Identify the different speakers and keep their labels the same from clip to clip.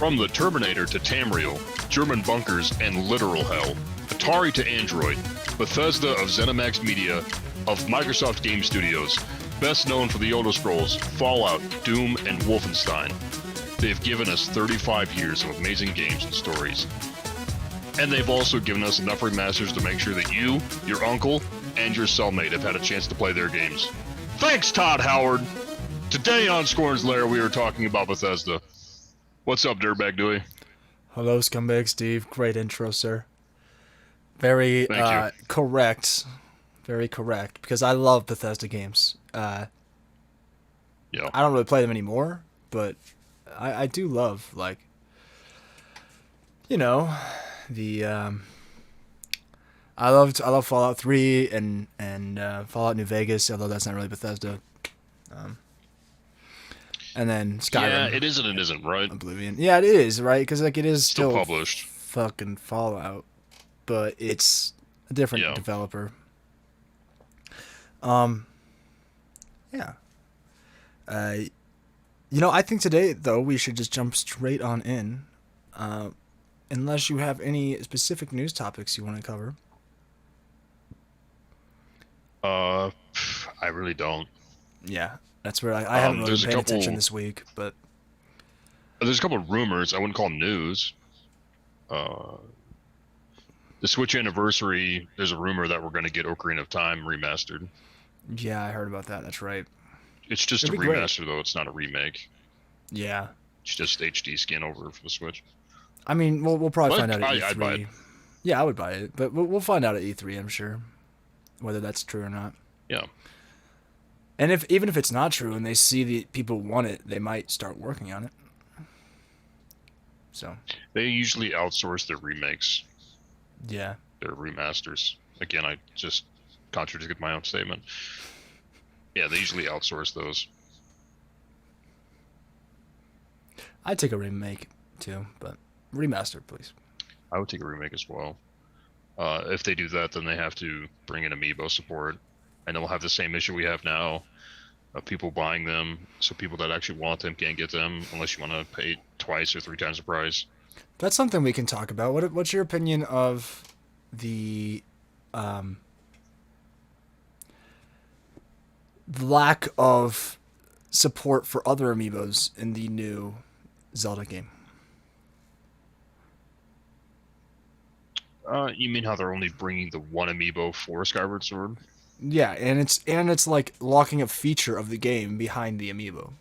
Speaker 1: From the Terminator to Tamriel, German bunkers, and literal hell, Atari to Android, Bethesda of ZeniMax Media, of Microsoft Game Studios, best known for the Elder Scrolls, Fallout, Doom, and Wolfenstein. They've given us 35 years of amazing games and stories. And they've also given us enough remasters to make sure that you, your uncle, and your cellmate have had a chance to play their games. Thanks, Todd Howard! Today on Skorne's Lair, we are talking about Bethesda. What's up, Dirtbag Dewey?
Speaker 2: Hello, Scumbag Steve. Great intro, sir. Very correct. Very correct. Because I love Bethesda games.
Speaker 1: Yeah.
Speaker 2: I don't really play them anymore, but I do love, like, you know, the I love Fallout 3 and Fallout New Vegas, although that's not really Bethesda. And then Skyrim.
Speaker 1: Yeah, it is and it isn't, right?
Speaker 2: Oblivion. Yeah, it is, right? Because like it is still
Speaker 1: published.
Speaker 2: Fucking Fallout, but it's a different developer. Yeah. I think today though we should just jump straight on in, unless you have any specific news topics you want to cover.
Speaker 1: I really don't.
Speaker 2: Yeah. That's where I haven't really paid attention this week, but
Speaker 1: there's a couple of rumors. I wouldn't call them news. The Switch anniversary. There's a rumor that we're going to get Ocarina of Time remastered.
Speaker 2: Yeah, I heard about that. That's right.
Speaker 1: It's just a remaster, though. It's not a remake.
Speaker 2: Yeah.
Speaker 1: It's just HD scan over for the Switch.
Speaker 2: I mean, we'll probably find out at E3.
Speaker 1: I'd buy it.
Speaker 2: Yeah, I would buy it, but we'll find out at E3, I'm sure, whether that's true or not.
Speaker 1: Yeah.
Speaker 2: And even if it's not true and they see the people want it, they might start working on it. So
Speaker 1: they usually outsource their remakes.
Speaker 2: Yeah.
Speaker 1: Their remasters. Again, I just contradicted my own statement. Yeah, they usually outsource those.
Speaker 2: I'd take a remake too, but remaster, please.
Speaker 1: I would take a remake as well. If they do that, then they have to bring in amiibo support. And they'll have the same issue we have now of people buying them, so people that actually want them can't get them unless you want to pay twice or three times the price.
Speaker 2: That's something we can talk about. What's your opinion of the lack of support for other amiibos in the new Zelda game?
Speaker 1: You mean how they're only bringing the one amiibo for Skyward Sword?
Speaker 2: Yeah, and it's like locking a feature of the game behind the amiibo.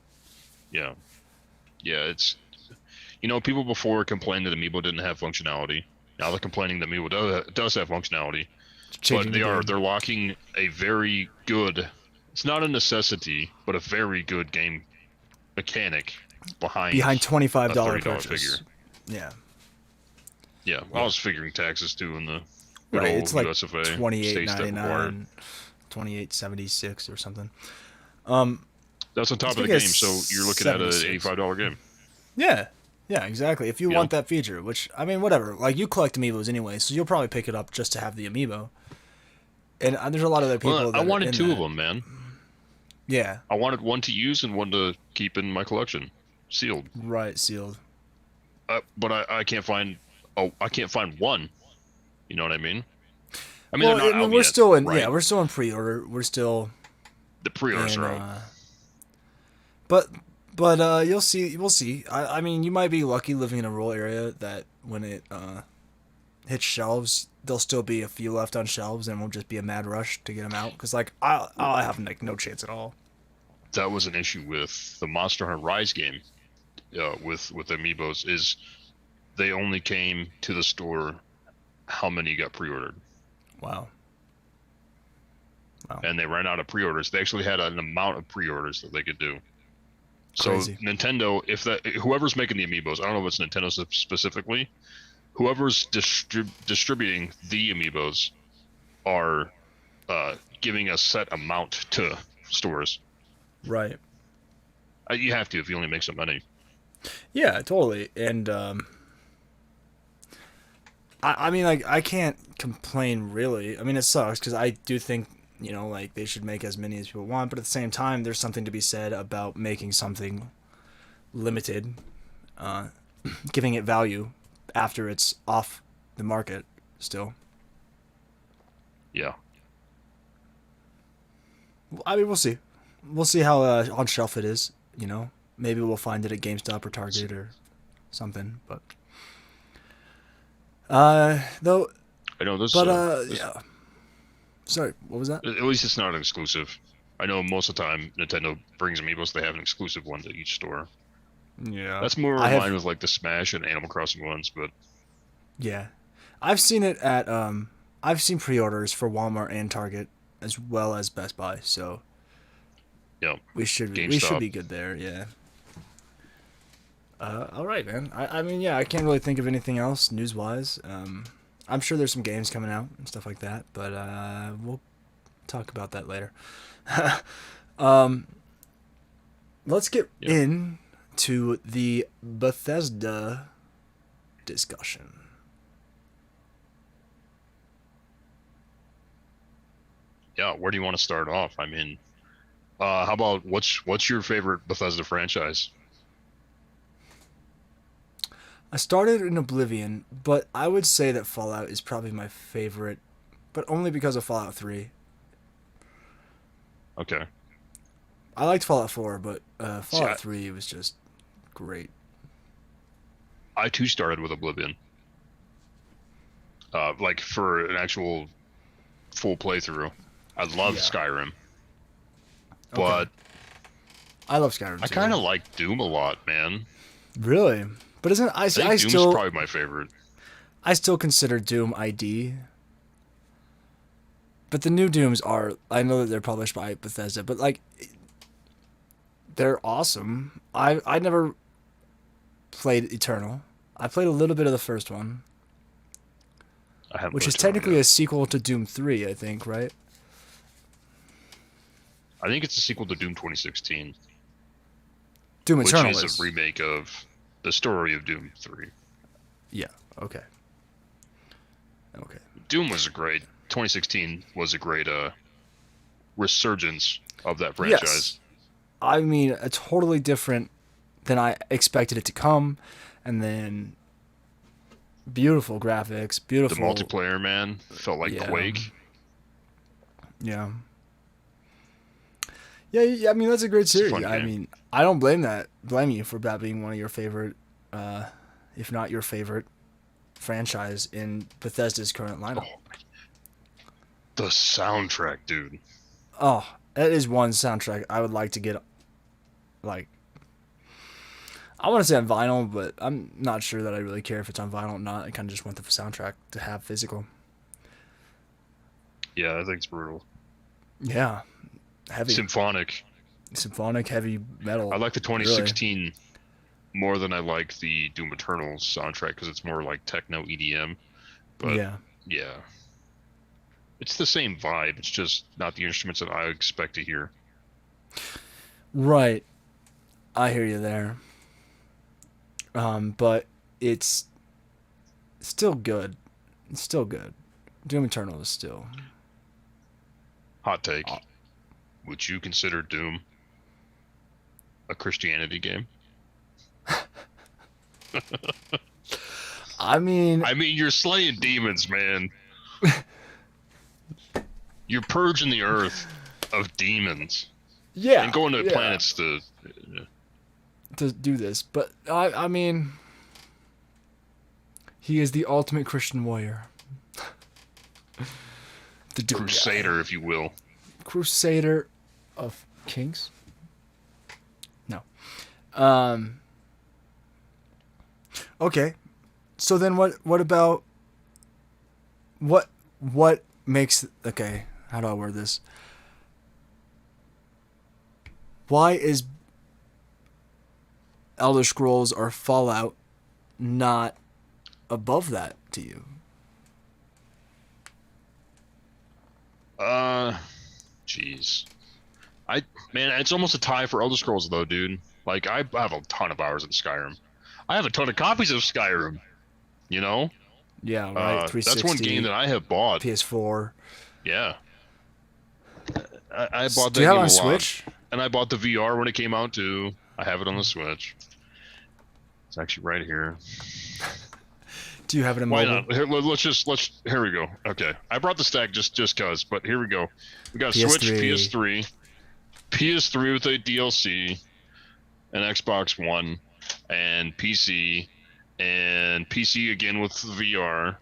Speaker 1: Yeah, it's people before complained that amiibo didn't have functionality. Now they're complaining that amiibo does have functionality, but they're locking a very good. It's not a necessity, but a very good game mechanic behind
Speaker 2: $25 purchase.
Speaker 1: Figure.
Speaker 2: Yeah.
Speaker 1: Yeah, I was figuring taxes too in the
Speaker 2: right. It's like
Speaker 1: USFA
Speaker 2: $28.99, $28.76 or something.
Speaker 1: That's on top of the game, so you're looking at an $85 game.
Speaker 2: Yeah, exactly. If you want that feature, which I mean, whatever. Like you collect amiibos anyway, so you'll probably pick it up just to have the amiibo. And there's a lot of other people.
Speaker 1: Well, I wanted two of them, man.
Speaker 2: Yeah.
Speaker 1: I wanted one to use and one to keep in my collection, sealed.
Speaker 2: Right, sealed.
Speaker 1: But I can't find. Oh, I can't find one. You know what I mean?
Speaker 2: We're still in. Right? Yeah, we're still in pre-order. We're still.
Speaker 1: The pre-orders are out.
Speaker 2: But you'll see. We'll see. I mean, you might be lucky living in a rural area that when it hits shelves, there'll still be a few left on shelves, and won't just be a mad rush to get them out. Because like I'll have like no chance at all.
Speaker 1: That was an issue with the Monster Hunter Rise game, with amiibos is. They only came to the store how many got pre-ordered.
Speaker 2: Wow.
Speaker 1: And they ran out of pre-orders. They actually had an amount of pre-orders that they could do.
Speaker 2: Crazy.
Speaker 1: So Nintendo, whoever's making the amiibos, I don't know if it's Nintendo specifically, whoever's distributing the amiibos are giving a set amount to stores.
Speaker 2: Right.
Speaker 1: You have to if you only make so many.
Speaker 2: Yeah, totally. And I mean, like, I can't complain, really. I mean, it sucks, because I do think, like, they should make as many as people want, but at the same time, there's something to be said about making something limited, giving it value after it's off the market still.
Speaker 1: Yeah.
Speaker 2: I mean, we'll see. We'll see how on shelf it is. You know, maybe we'll find it at GameStop or Target or something. But though.
Speaker 1: I know this.
Speaker 2: But yeah. Sorry, what was that?
Speaker 1: At least it's not an exclusive. I know most of the time Nintendo brings amiibos, they have an exclusive one to each store.
Speaker 2: Yeah.
Speaker 1: That's more in line with like the Smash and Animal Crossing ones, but
Speaker 2: yeah, I've seen it at I've seen pre-orders for Walmart and Target as well as Best Buy, so
Speaker 1: yeah,
Speaker 2: we should be good there. Yeah. All right, man. I mean, yeah, I can't really think of anything else news-wise. I'm sure there's some games coming out and stuff like that, but we'll talk about that later. Let's get into the Bethesda discussion.
Speaker 1: Yeah, where do you want to start off? I mean, how about what's your favorite Bethesda franchise?
Speaker 2: I started in Oblivion, but I would say that Fallout is probably my favorite, but only because of Fallout 3.
Speaker 1: Okay.
Speaker 2: I liked Fallout 4, but Fallout 3 was just great.
Speaker 1: I too started with Oblivion. Like for an actual full playthrough. I love Skyrim. But
Speaker 2: I love Skyrim too.
Speaker 1: I kind of like Doom a lot, man.
Speaker 2: Really? But isn't I
Speaker 1: Doom's
Speaker 2: still
Speaker 1: probably my favorite.
Speaker 2: I still consider Doom ID. But the new Dooms are, I know that they're published by Bethesda, but like they're awesome. I never played Eternal. I played a little bit of the first one. Which is technically a sequel to Doom 3, I think, right?
Speaker 1: I think it's a sequel to Doom 2016.
Speaker 2: Doom Eternal
Speaker 1: which is a remake of the story of Doom 3.
Speaker 2: Yeah, okay. Okay.
Speaker 1: Doom was a great 2016 was a great resurgence of that franchise.
Speaker 2: Yes. I mean, a totally different than I expected it to come, and then beautiful graphics, beautiful.
Speaker 1: The multiplayer, man, felt like Quake.
Speaker 2: Yeah. Yeah, I mean that's a great series. I mean, I don't blame you for that being one of your favorite, if not your favorite, franchise in Bethesda's current lineup.
Speaker 1: Oh, the soundtrack, dude.
Speaker 2: Oh, that is one soundtrack I would like to get. Like, I want to say on vinyl, but I'm not sure that I really care if it's on vinyl or not. I kind of just want the soundtrack to have physical.
Speaker 1: Yeah, I think it's brutal.
Speaker 2: Yeah. Heavy.
Speaker 1: Symphonic
Speaker 2: Heavy metal.
Speaker 1: I like the 2016 more than I like the Doom Eternal soundtrack because it's more like techno EDM. But yeah. It's the same vibe. It's just not the instruments that I expect to hear.
Speaker 2: Right. I hear you there. But it's still good. It's still good. Doom Eternal is still.
Speaker 1: Hot take. Would you consider Doom a Christianity game?
Speaker 2: I mean,
Speaker 1: you're slaying demons, man. You're purging the earth of demons.
Speaker 2: Yeah.
Speaker 1: And going to planets to
Speaker 2: do this. But I mean, he is the ultimate Christian warrior. The Doom
Speaker 1: Crusader,
Speaker 2: guy.
Speaker 1: If you will.
Speaker 2: Crusader of Kings? No. Okay. So then what about what makes okay, how do I word this? Why is Elder Scrolls or Fallout not above that to you?
Speaker 1: Jeez. Man, it's almost a tie for Elder Scrolls though, dude. Like I have a ton of hours in Skyrim. I have a ton of copies of Skyrim. You know?
Speaker 2: Yeah, right. 360.
Speaker 1: That's one game that I have bought.
Speaker 2: PS4.
Speaker 1: Yeah. I bought that
Speaker 2: Do you have
Speaker 1: game
Speaker 2: on
Speaker 1: a
Speaker 2: Switch?
Speaker 1: lot. And I bought the VR when it came out too. I have it on the Switch. It's actually right here.
Speaker 2: Do you have it in
Speaker 1: Why
Speaker 2: mobile?
Speaker 1: not? Here we go. Okay, I brought the stack just cause, but here we go. We got a Switch, PS3 with a DLC, an Xbox One, and PC again with VR.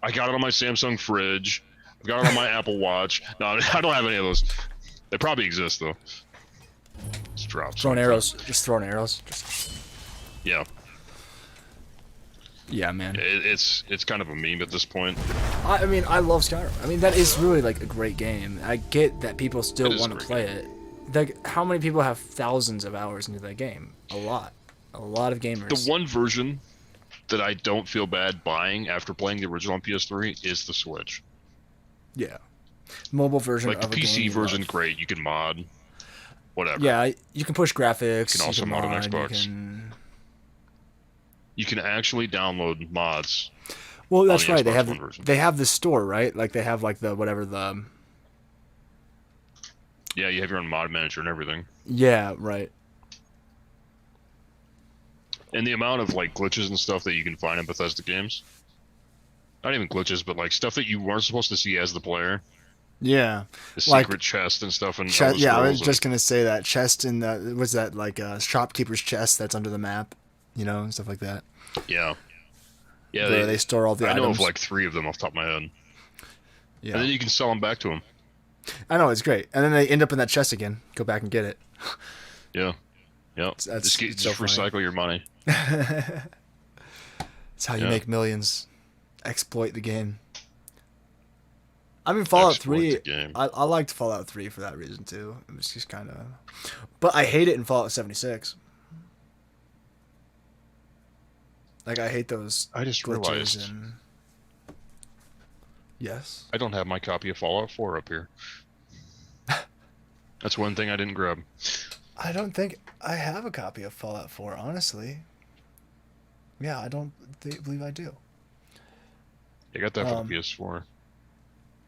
Speaker 1: I got it on my Samsung fridge. I've got it on my Apple Watch. No, I don't have any of those. They probably exist though. Let's drop
Speaker 2: Throwing
Speaker 1: something.
Speaker 2: arrows. Just throwing arrows.
Speaker 1: Yeah.
Speaker 2: Yeah, man.
Speaker 1: It's kind of a meme at this point.
Speaker 2: I mean, I love Skyrim. I mean, that is really like a great game. I get that people still want to play it. Like, how many people have thousands of hours into that game? A lot of gamers.
Speaker 1: The one version that I don't feel bad buying after playing the original on PS3 is the Switch.
Speaker 2: Yeah. Mobile version
Speaker 1: like
Speaker 2: of
Speaker 1: the
Speaker 2: a
Speaker 1: PC
Speaker 2: game
Speaker 1: version, great. You can mod, whatever.
Speaker 2: Yeah, you can push graphics.
Speaker 1: You can also mod on Xbox.
Speaker 2: You
Speaker 1: You can actually download mods.
Speaker 2: Well, that's right. They have the store, right? Like they have like the whatever the.
Speaker 1: Yeah, you have your own mod manager and everything.
Speaker 2: Yeah, right.
Speaker 1: And the amount of like glitches and stuff that you can find in Bethesda games. Not even glitches, but like stuff that you weren't supposed to see as the player.
Speaker 2: Yeah.
Speaker 1: The secret chest and stuff. And
Speaker 2: yeah, I was just gonna say that chest in the what's that like a shopkeeper's chest that's under the map, you know, and stuff like that.
Speaker 1: Yeah. Yeah.
Speaker 2: Where they store all the items.
Speaker 1: I know of like 3 of them off the top of my head. Yeah. And then you can sell them back to them.
Speaker 2: I know, it's great. And then they end up in that chest again. Go back and get it.
Speaker 1: Yeah. Yeah. Just recycle your money.
Speaker 2: That's how you make millions. Exploit the game. I mean, Fallout 3, I liked Fallout 3 for that reason, too. It was just kind of... But I hate it in Fallout 76. Like, I hate those
Speaker 1: I just
Speaker 2: glitches
Speaker 1: realized...
Speaker 2: and... Yes?
Speaker 1: I don't have my copy of Fallout 4 up here. That's one thing I didn't grab.
Speaker 2: I don't think I have a copy of Fallout 4, honestly. Yeah, I don't believe I do.
Speaker 1: I got that for the PS4.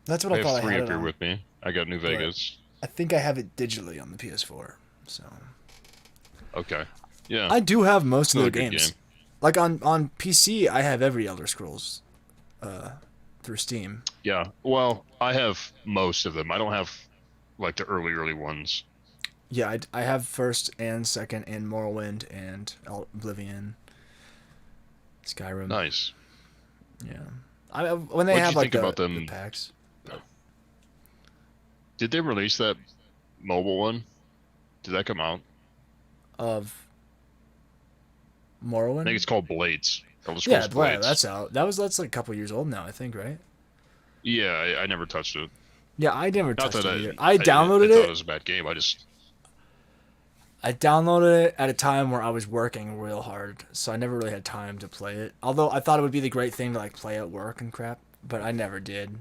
Speaker 2: That's what I thought I had. I have 3
Speaker 1: up here with me. I got New Vegas.
Speaker 2: I think I have it digitally on the PS4. So.
Speaker 1: Okay. Yeah.
Speaker 2: I do have most of their games. Like on PC, I have every Elder Scrolls through Steam.
Speaker 1: Yeah. Well, I have most of them. I don't have like the early ones.
Speaker 2: Yeah, I have first and second and Morrowind and Oblivion, Skyrim.
Speaker 1: Nice.
Speaker 2: Yeah. When they have like the packs.
Speaker 1: Did they release that mobile one? Did that come out?
Speaker 2: Of Morrowind?
Speaker 1: I think it's called Blades.
Speaker 2: Yeah, Blades. That's out. That's like a couple years old now, I think, right?
Speaker 1: Yeah, I never touched it.
Speaker 2: Yeah, I never touched it either. I downloaded it.
Speaker 1: I thought it was a bad game.
Speaker 2: I downloaded it at a time where I was working real hard, so I never really had time to play it. Although I thought it would be the great thing to like play at work and crap, but I never did.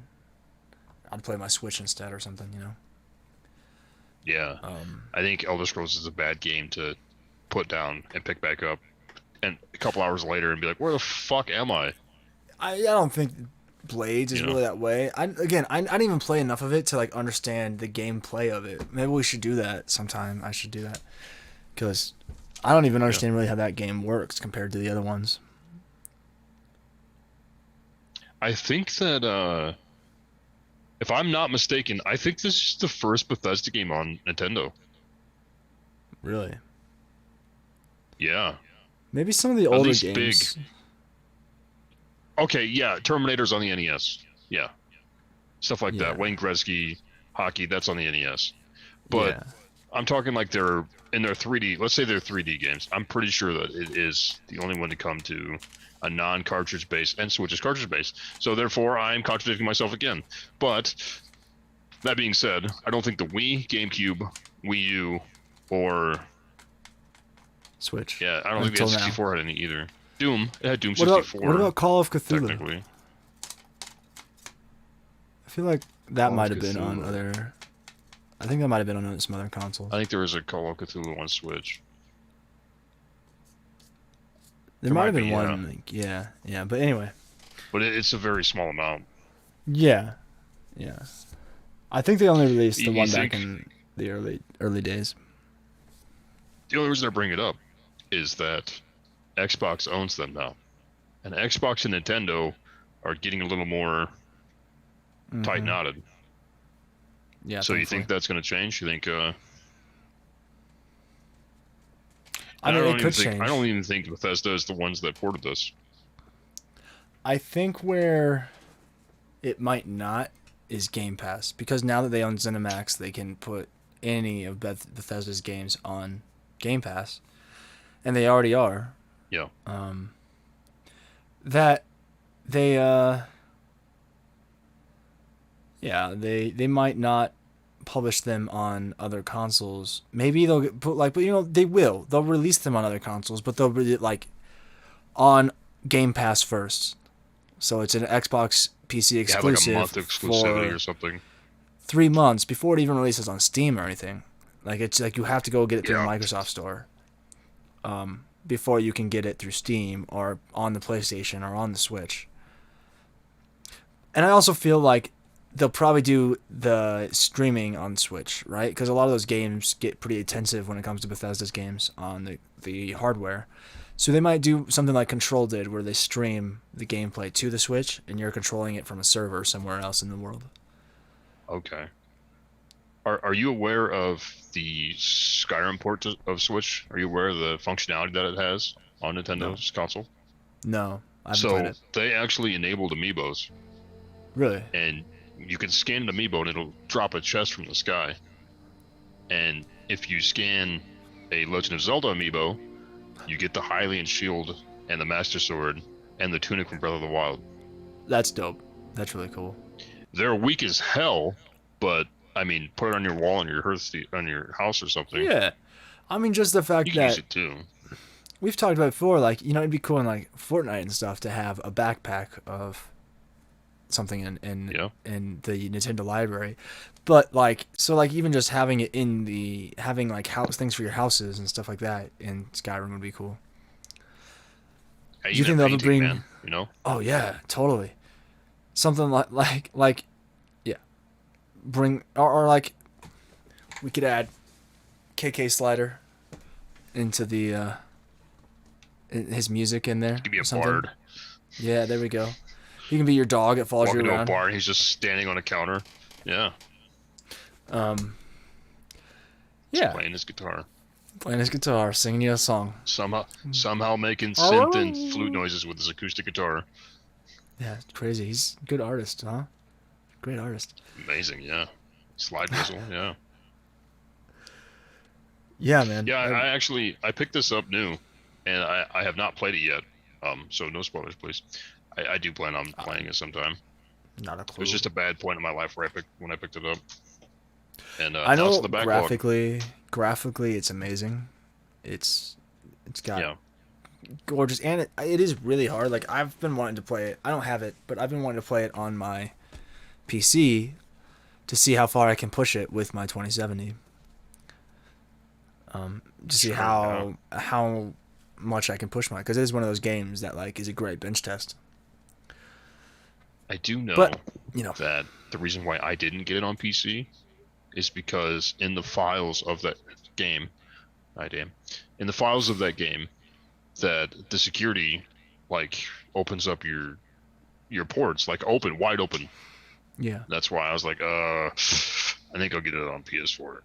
Speaker 2: I'd play my Switch instead or something, you know.
Speaker 1: Yeah, I think Elder Scrolls is a bad game to put down and pick back up, and a couple hours later and be like, "Where the fuck am I?"
Speaker 2: I don't think Blades is really that way. I didn't even play enough of it to like understand the gameplay of it. Maybe we should do that sometime. I should do that because I don't even understand really how that game works compared to the other ones.
Speaker 1: I think that if I'm not mistaken, I think this is the first Bethesda game on Nintendo.
Speaker 2: Really?
Speaker 1: Yeah.
Speaker 2: Maybe some of the older games.
Speaker 1: Big. Okay, yeah, Terminator's on the NES. Yeah. Stuff like that. Wayne Gretzky, hockey, that's on the NES. But I'm talking like they're in their 3D, let's say they're 3D games. I'm pretty sure that it is the only one to come to a non-cartridge based, and Switch is cartridge based. So therefore, I'm contradicting myself again. But that being said, I don't think the Wii, GameCube, Wii U, or
Speaker 2: Switch.
Speaker 1: Yeah, I don't think the N64 had any either. Doom, it had Doom 64.
Speaker 2: What about Call of Cthulhu?
Speaker 1: Technically.
Speaker 2: I feel like that might have been on other. I think that might have been on some other consoles.
Speaker 1: I think there was a Call of Cthulhu on Switch.
Speaker 2: There might have been one. Like, yeah. But anyway.
Speaker 1: But it's a very small amount.
Speaker 2: Yeah. I think they only released the one back in the early days.
Speaker 1: The only reason I bring it up is that Xbox owns them now, and Xbox and Nintendo are getting a little more tight knotted.
Speaker 2: Yeah.
Speaker 1: So
Speaker 2: thankfully.
Speaker 1: you think that's going to change? You think?
Speaker 2: I mean, it could change.
Speaker 1: I don't even think Bethesda is the ones that ported this.
Speaker 2: I think where it might not is Game Pass, because now that they own ZeniMax, they can put any of Bethesda's games on Game Pass, and they already are.
Speaker 1: Yeah.
Speaker 2: That they they might not publish them on other consoles. Maybe they'll put but they will. They'll release them on other consoles, but they'll be on Game Pass first. So it's an Xbox PC exclusive,
Speaker 1: like a month exclusivity
Speaker 2: for
Speaker 1: or something.
Speaker 2: 3 months before it even releases on Steam or anything. It's you have to go get it through the Microsoft Store, before you can get it through Steam or on the PlayStation or on the Switch. And I also feel like they'll probably do the streaming on Switch, right? Because a lot of those games get pretty intensive when it comes to Bethesda's games on the hardware. So they might do something like Control did, where they stream the gameplay to the Switch, and you're controlling it from a server somewhere else in the world.
Speaker 1: Okay. Are you aware of the Skyrim port of Switch? Are you aware of the functionality that it has on Nintendo's console?
Speaker 2: No, I haven't played it.
Speaker 1: So they actually enabled amiibos.
Speaker 2: Really?
Speaker 1: And you can scan an amiibo and it'll drop a chest from the sky. And if you scan a Legend of Zelda amiibo, you get the Hylian shield and the Master Sword and the tunic from Breath of the Wild.
Speaker 2: That's dope. That's really cool.
Speaker 1: They're weak as hell, but I mean, put it on your wall on your house or something.
Speaker 2: Yeah, I mean, just the fact
Speaker 1: you can
Speaker 2: that
Speaker 1: use it too.
Speaker 2: We've talked about it before, it'd be cool in Fortnite and stuff to have a backpack of something in the Nintendo library, but even just having it in having house things for your houses and stuff like that in Skyrim would be cool.
Speaker 1: Do you think they'll ever bring? Man,
Speaker 2: Oh yeah, totally. Something yeah, bring or we could add KK Slider into the his music in there.
Speaker 1: Give me a bard.
Speaker 2: Yeah, there we go. He can be your dog that follows you around.
Speaker 1: Walking to a bar and he's just standing on a counter. Yeah.
Speaker 2: Yeah.
Speaker 1: Playing his guitar.
Speaker 2: Singing you a song.
Speaker 1: Somehow making synth and flute noises with his acoustic guitar.
Speaker 2: Yeah, it's crazy. He's a good artist, huh? Great artist.
Speaker 1: Amazing, yeah. Slide whistle, yeah.
Speaker 2: Yeah, man.
Speaker 1: Yeah, I picked this up new, and I have not played it yet. So no spoilers, please. I do plan on playing it sometime.
Speaker 2: Not a clue.
Speaker 1: It was just a bad point in my life when I picked it up. And
Speaker 2: I know
Speaker 1: now it's in the backlog.
Speaker 2: graphically it's amazing. It's got gorgeous, and it is really hard. I've been wanting to play it. I don't have it, but I've been wanting to play it on my PC to see how far I can push it with my 2070. To see how much I can push mine, because it is one of those games that is a great bench test.
Speaker 1: I do know, that the reason why I didn't get it on PC is because in the files of that game, that the security opens up your ports wide open.
Speaker 2: Yeah.
Speaker 1: That's why I was like, I think I'll get it on PS4.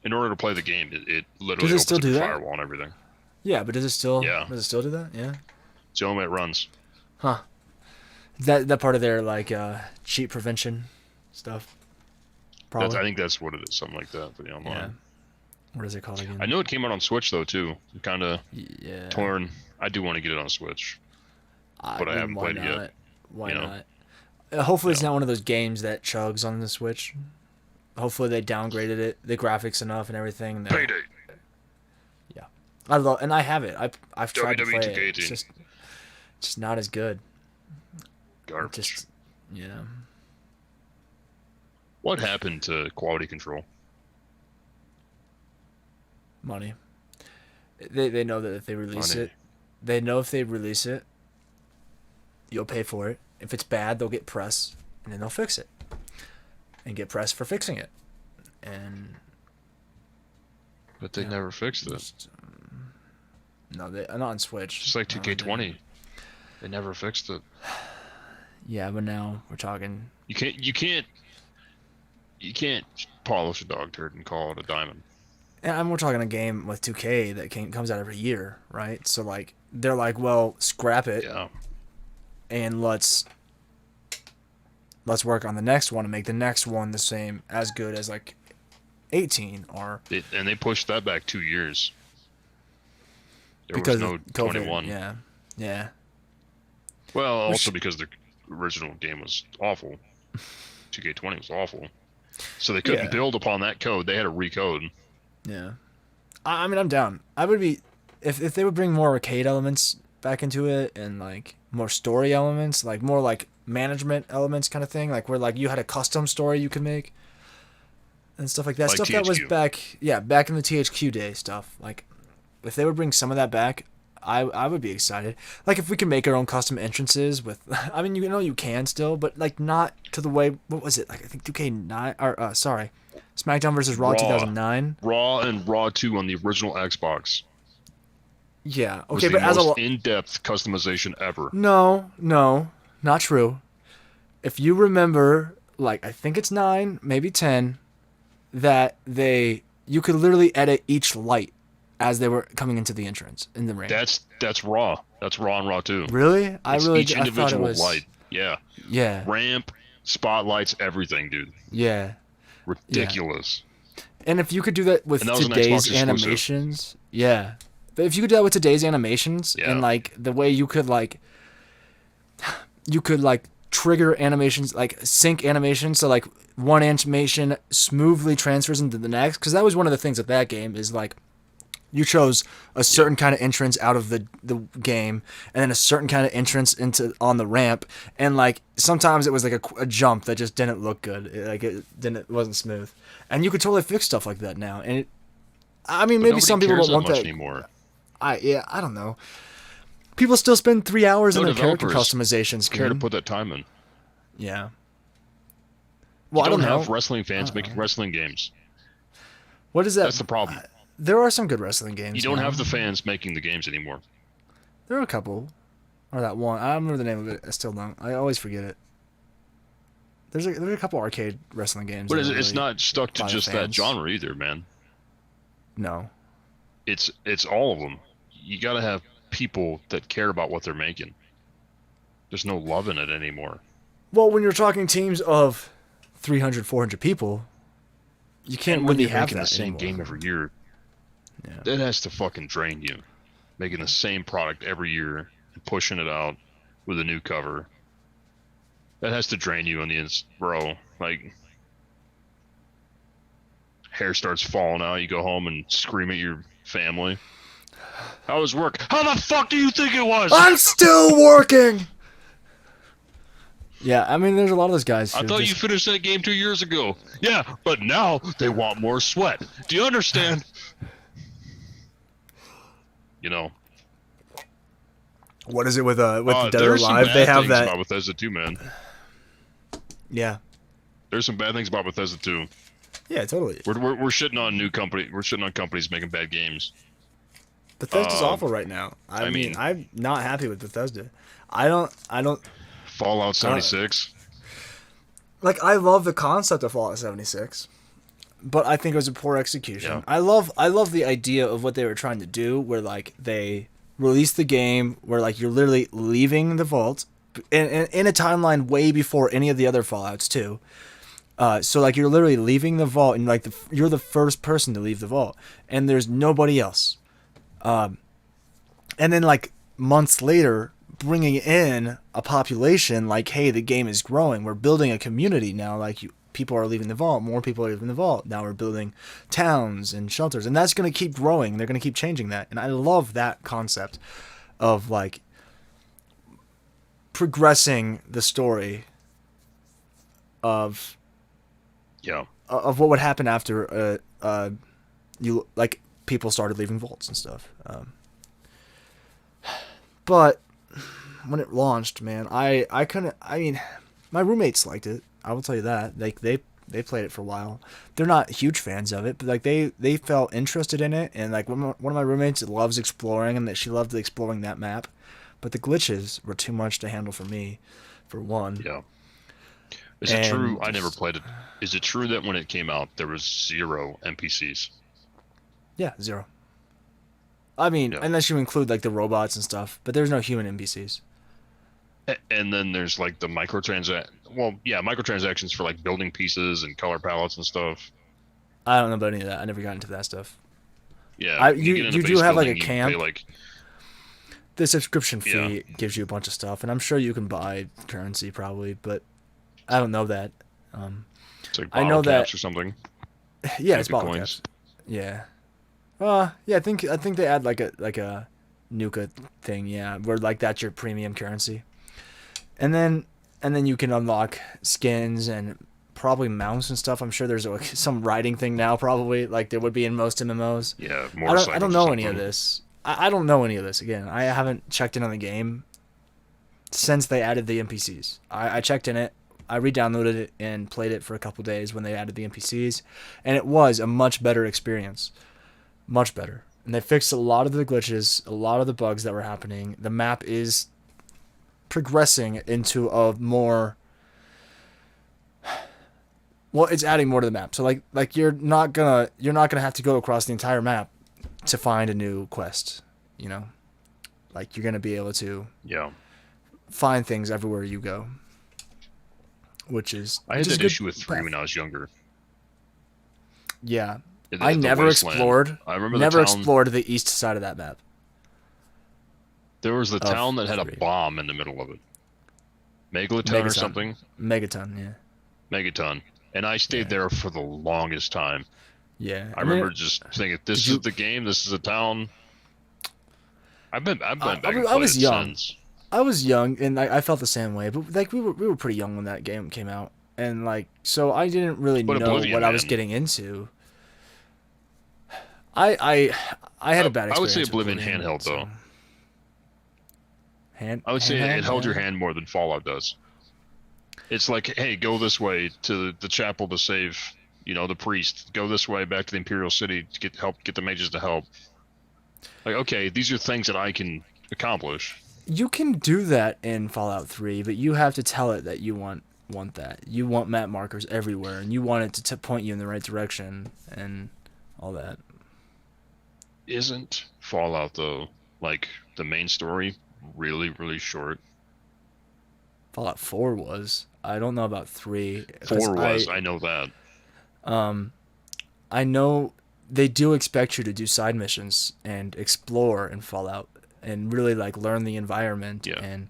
Speaker 1: In order to play the game, it literally opens up the firewall and everything.
Speaker 2: Yeah, but does it still do that? Yeah.
Speaker 1: It's the only way it runs.
Speaker 2: Huh. That part of their cheat prevention stuff. Probably.
Speaker 1: I think that's what it is, something like that for the online.
Speaker 2: Yeah. What is it called again?
Speaker 1: I know it came out on Switch though too. I'm kind of torn. I do want to get it on Switch, but I haven't played it yet.
Speaker 2: Why not? Hopefully it's not one of those games that chugs on the Switch. Hopefully they downgraded it, the graphics enough and everything.
Speaker 1: Payday.
Speaker 2: Yeah, I have it. I've tried to play it. It's just not as good.
Speaker 1: Garbage. What happened to quality control?
Speaker 2: Money. They know that if they release it, you'll pay for it. If it's bad, they'll get press, and then they'll fix it, and get press for fixing it. But
Speaker 1: they never fixed it.
Speaker 2: No, they not on Switch.
Speaker 1: Just like 2K20, they never fixed it.
Speaker 2: Yeah, but now we're talking.
Speaker 1: You can't polish a dog turd and call it a diamond.
Speaker 2: And we're talking a game with 2K that comes out every year, right? So like they're like, well, scrap it, and let's work on the next one and make the next one the same, as good as like 18 or.
Speaker 1: And they pushed that back 2 years. There
Speaker 2: Because
Speaker 1: was no
Speaker 2: of COVID,
Speaker 1: 21.
Speaker 2: Yeah.
Speaker 1: Well, also because the original game was awful. 2K20 was awful. So they couldn't build upon that code. They had to recode.
Speaker 2: Yeah. I mean, I'm down. I would be... If they would bring more arcade elements back into it and, like, more story elements, like, more, like, management elements kind of thing, like, where, like, you had a custom story you could make and stuff like that.
Speaker 1: Like
Speaker 2: stuff
Speaker 1: THQ.
Speaker 2: that was back in the THQ day stuff. Like, if they would bring some of that back, I would be excited. Like, if we could make our own custom entrances with... I mean, you can still, but, like, not to the way... What was it? Like, I think 2K9... Or, sorry. SmackDown versus Raw 2009.
Speaker 1: Raw and Raw 2 on the original Xbox.
Speaker 2: Yeah. Okay,
Speaker 1: Was the
Speaker 2: but as
Speaker 1: most in-depth customization ever.
Speaker 2: No, not true. If you remember, like, I think it's 9, maybe 10, that you could literally edit each light as they were coming into the entrance in the ring.
Speaker 1: That's Raw. That's Raw and Raw 2.
Speaker 2: Really?
Speaker 1: Each individual light. Yeah.
Speaker 2: Yeah.
Speaker 1: Ramp, spotlights, everything, dude.
Speaker 2: Yeah.
Speaker 1: Ridiculous.
Speaker 2: Yeah. And if you could do that with today's animations, But if you could do that with today's animations and like the way you could like trigger animations, like sync animations, so like one animation smoothly transfers into the next, because that was one of the things of that game is like you chose a certain kind of entrance out of the game, and then a certain kind of entrance on the ramp, and like sometimes it was like a jump that just didn't look good, it wasn't smooth, and you could totally fix stuff like that now. And maybe some people don't want that
Speaker 1: anymore.
Speaker 2: I don't know. People still spend 3 hours in their character customizations.
Speaker 1: Care to put that time in?
Speaker 2: Yeah. Well,
Speaker 1: I don't have wrestling fans making wrestling games.
Speaker 2: What is that?
Speaker 1: That's the problem.
Speaker 2: There are some good wrestling games.
Speaker 1: You don't have the fans making the games anymore.
Speaker 2: There are a couple. Or that one. I don't remember the name of it. I still don't. I always forget it. There's a couple arcade wrestling games.
Speaker 1: But it's not stuck to just that genre either, man.
Speaker 2: No.
Speaker 1: It's all of them. You got to have people that care about what they're making. There's no love in it anymore.
Speaker 2: Well, when you're talking teams of 300, 400 people, you can't really have that
Speaker 1: the same
Speaker 2: anymore.
Speaker 1: game every year. Yeah. That has to fucking drain you. Making the same product every year and pushing it out with a new cover. That has to drain you on the bro. Like, hair starts falling out. You go home and scream at your family. How was work? How the fuck do you think it was?
Speaker 2: I'm still working! Yeah, I mean, there's a lot of those guys.
Speaker 1: I thought you finished that game 2 years ago. Yeah, but now they want more sweat. Do you understand? You know.
Speaker 2: What is it with Dead or Alive? They have that.
Speaker 1: About Bethesda too, man.
Speaker 2: Yeah.
Speaker 1: There's some bad things about Bethesda too.
Speaker 2: Yeah, totally.
Speaker 1: We're shitting on We're shitting on companies making bad games.
Speaker 2: Bethesda's awful right now. I mean, I'm not happy with Bethesda. I don't.
Speaker 1: Fallout 76.
Speaker 2: Like, I love the concept of Fallout 76, but I think it was a poor execution. Yeah. I love the idea of what they were trying to do, where like they released the game where like you're literally leaving the vault in a timeline way before any of the other Fallouts too. So like you're literally leaving the vault, and like you're the first person to leave the vault, and there's nobody else. And then like months later, bringing in a population, like, hey, the game is growing. We're building a community now. Like, people are leaving the vault. More people are leaving the vault. Now we're building towns and shelters. And that's going to keep growing. They're going to keep changing that. And I love that concept of, like, progressing the story of what would happen after people started leaving vaults and stuff. But when it launched, man, I couldn't. I mean, my roommates liked it. I will tell you that. Like they they played it for a while. They're not huge fans of it, but like they felt interested in it, and like one of my roommates loves exploring, and that she loved exploring that map, but the glitches were too much to handle for me, for one.
Speaker 1: Yeah. Is it true? I never played it. Is it true that when it came out, there was 0 NPCs?
Speaker 2: Yeah, 0. I mean, unless you include like the robots and stuff, but there's no human NPCs.
Speaker 1: And then there's like the microtransactions for like building pieces and color palettes and stuff.
Speaker 2: I don't know about any of that. I never got into that stuff.
Speaker 1: Yeah,
Speaker 2: you do have like a camp.
Speaker 1: Pay,
Speaker 2: the subscription fee gives you a bunch of stuff, and I'm sure you can buy currency probably, but I don't know that.
Speaker 1: It's like bottle caps or something.
Speaker 2: Yeah, it's bottle caps. Yeah. Yeah, I think they add like a Nuka thing, yeah, where like that's your premium currency. And then you can unlock skins and probably mounts and stuff. I'm sure there's some riding thing now, probably like there would be in most MMOs.
Speaker 1: Yeah,
Speaker 2: I don't know any of this. I don't know any of this. Again, I haven't checked in on the game since they added the NPCs. I checked in it. I re-downloaded it and played it for a couple days when they added the NPCs, and it was a much better experience. Much better. And they fixed a lot of the glitches, a lot of the bugs that were happening. The map is progressing into a more... Well, it's adding more to the map. So like you're not gonna have to go across the entire map to find a new quest, you know? Like you're gonna be able to find things everywhere you go. Which is
Speaker 1: I had that issue with 3 when I was younger.
Speaker 2: Yeah. I never explored. I remember explored the east side of that map.
Speaker 1: There was the town that had a bomb in the middle of it. Megaton or something?
Speaker 2: Megaton, yeah.
Speaker 1: Megaton. And I stayed there for the longest time.
Speaker 2: Yeah.
Speaker 1: I remember just thinking, this is the game, this is a town. I was young. Since.
Speaker 2: I was young, and I felt the same way. But like we were pretty young when that game came out. And like, so I didn't really know what I was getting into. I had a bad experience.
Speaker 1: I would say Oblivion handheld though. I would say it held your hand more than Fallout does. It's like, hey, go this way to the chapel to save, the priest. Go this way back to the Imperial City to get the mages to help. Like, okay, these are things that I can accomplish.
Speaker 2: You can do that in Fallout 3, but you have to tell it that you want that. You want map markers everywhere, and you want it to point you in the right direction and all that.
Speaker 1: Isn't Fallout, though, like, the main story really, really short?
Speaker 2: Fallout 4 was. I don't know about 3.
Speaker 1: 4 was, I know that.
Speaker 2: I know they do expect you to do side missions and explore in Fallout and really, like, learn the environment.
Speaker 1: Yeah.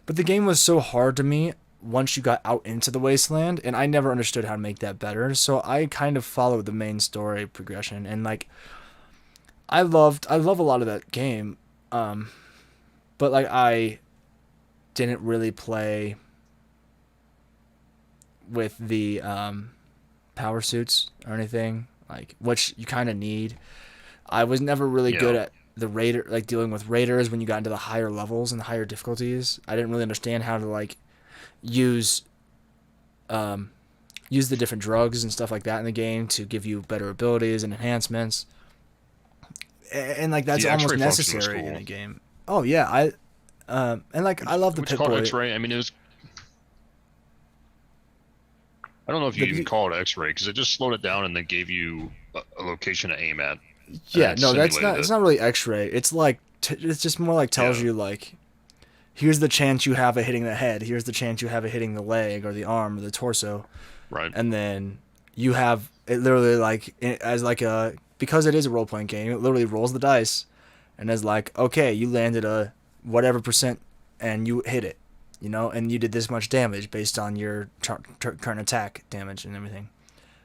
Speaker 2: But the game was so hard to me once you got out into the wasteland, and I never understood how to make that better, so I kind of followed the main story progression, and, like... I love a lot of that game, but like I didn't really play with the power suits or anything, like which you kind of need. I was never really good at the raider, like dealing with raiders when you got into the higher levels and the higher difficulties. I didn't really understand how to like use the different drugs and stuff like that in the game to give you better abilities and enhancements. And like that's almost necessary in a game. Oh yeah, and like I love the Pip-Boy.
Speaker 1: X-ray. I mean, it was. I don't know if you even call it X-ray because it just slowed it down and then gave you a location to aim at.
Speaker 2: Yeah, no, that's not. It's not really X-ray. It's like it's just more like tells you like, here's the chance you have of hitting the head. Here's the chance you have of hitting the leg or the arm or the torso.
Speaker 1: Right.
Speaker 2: And then you have it literally like as like a. Because it is a role-playing game, it literally rolls the dice and is like, okay, you landed a whatever percent and you hit it, and you did this much damage based on your current attack damage and everything.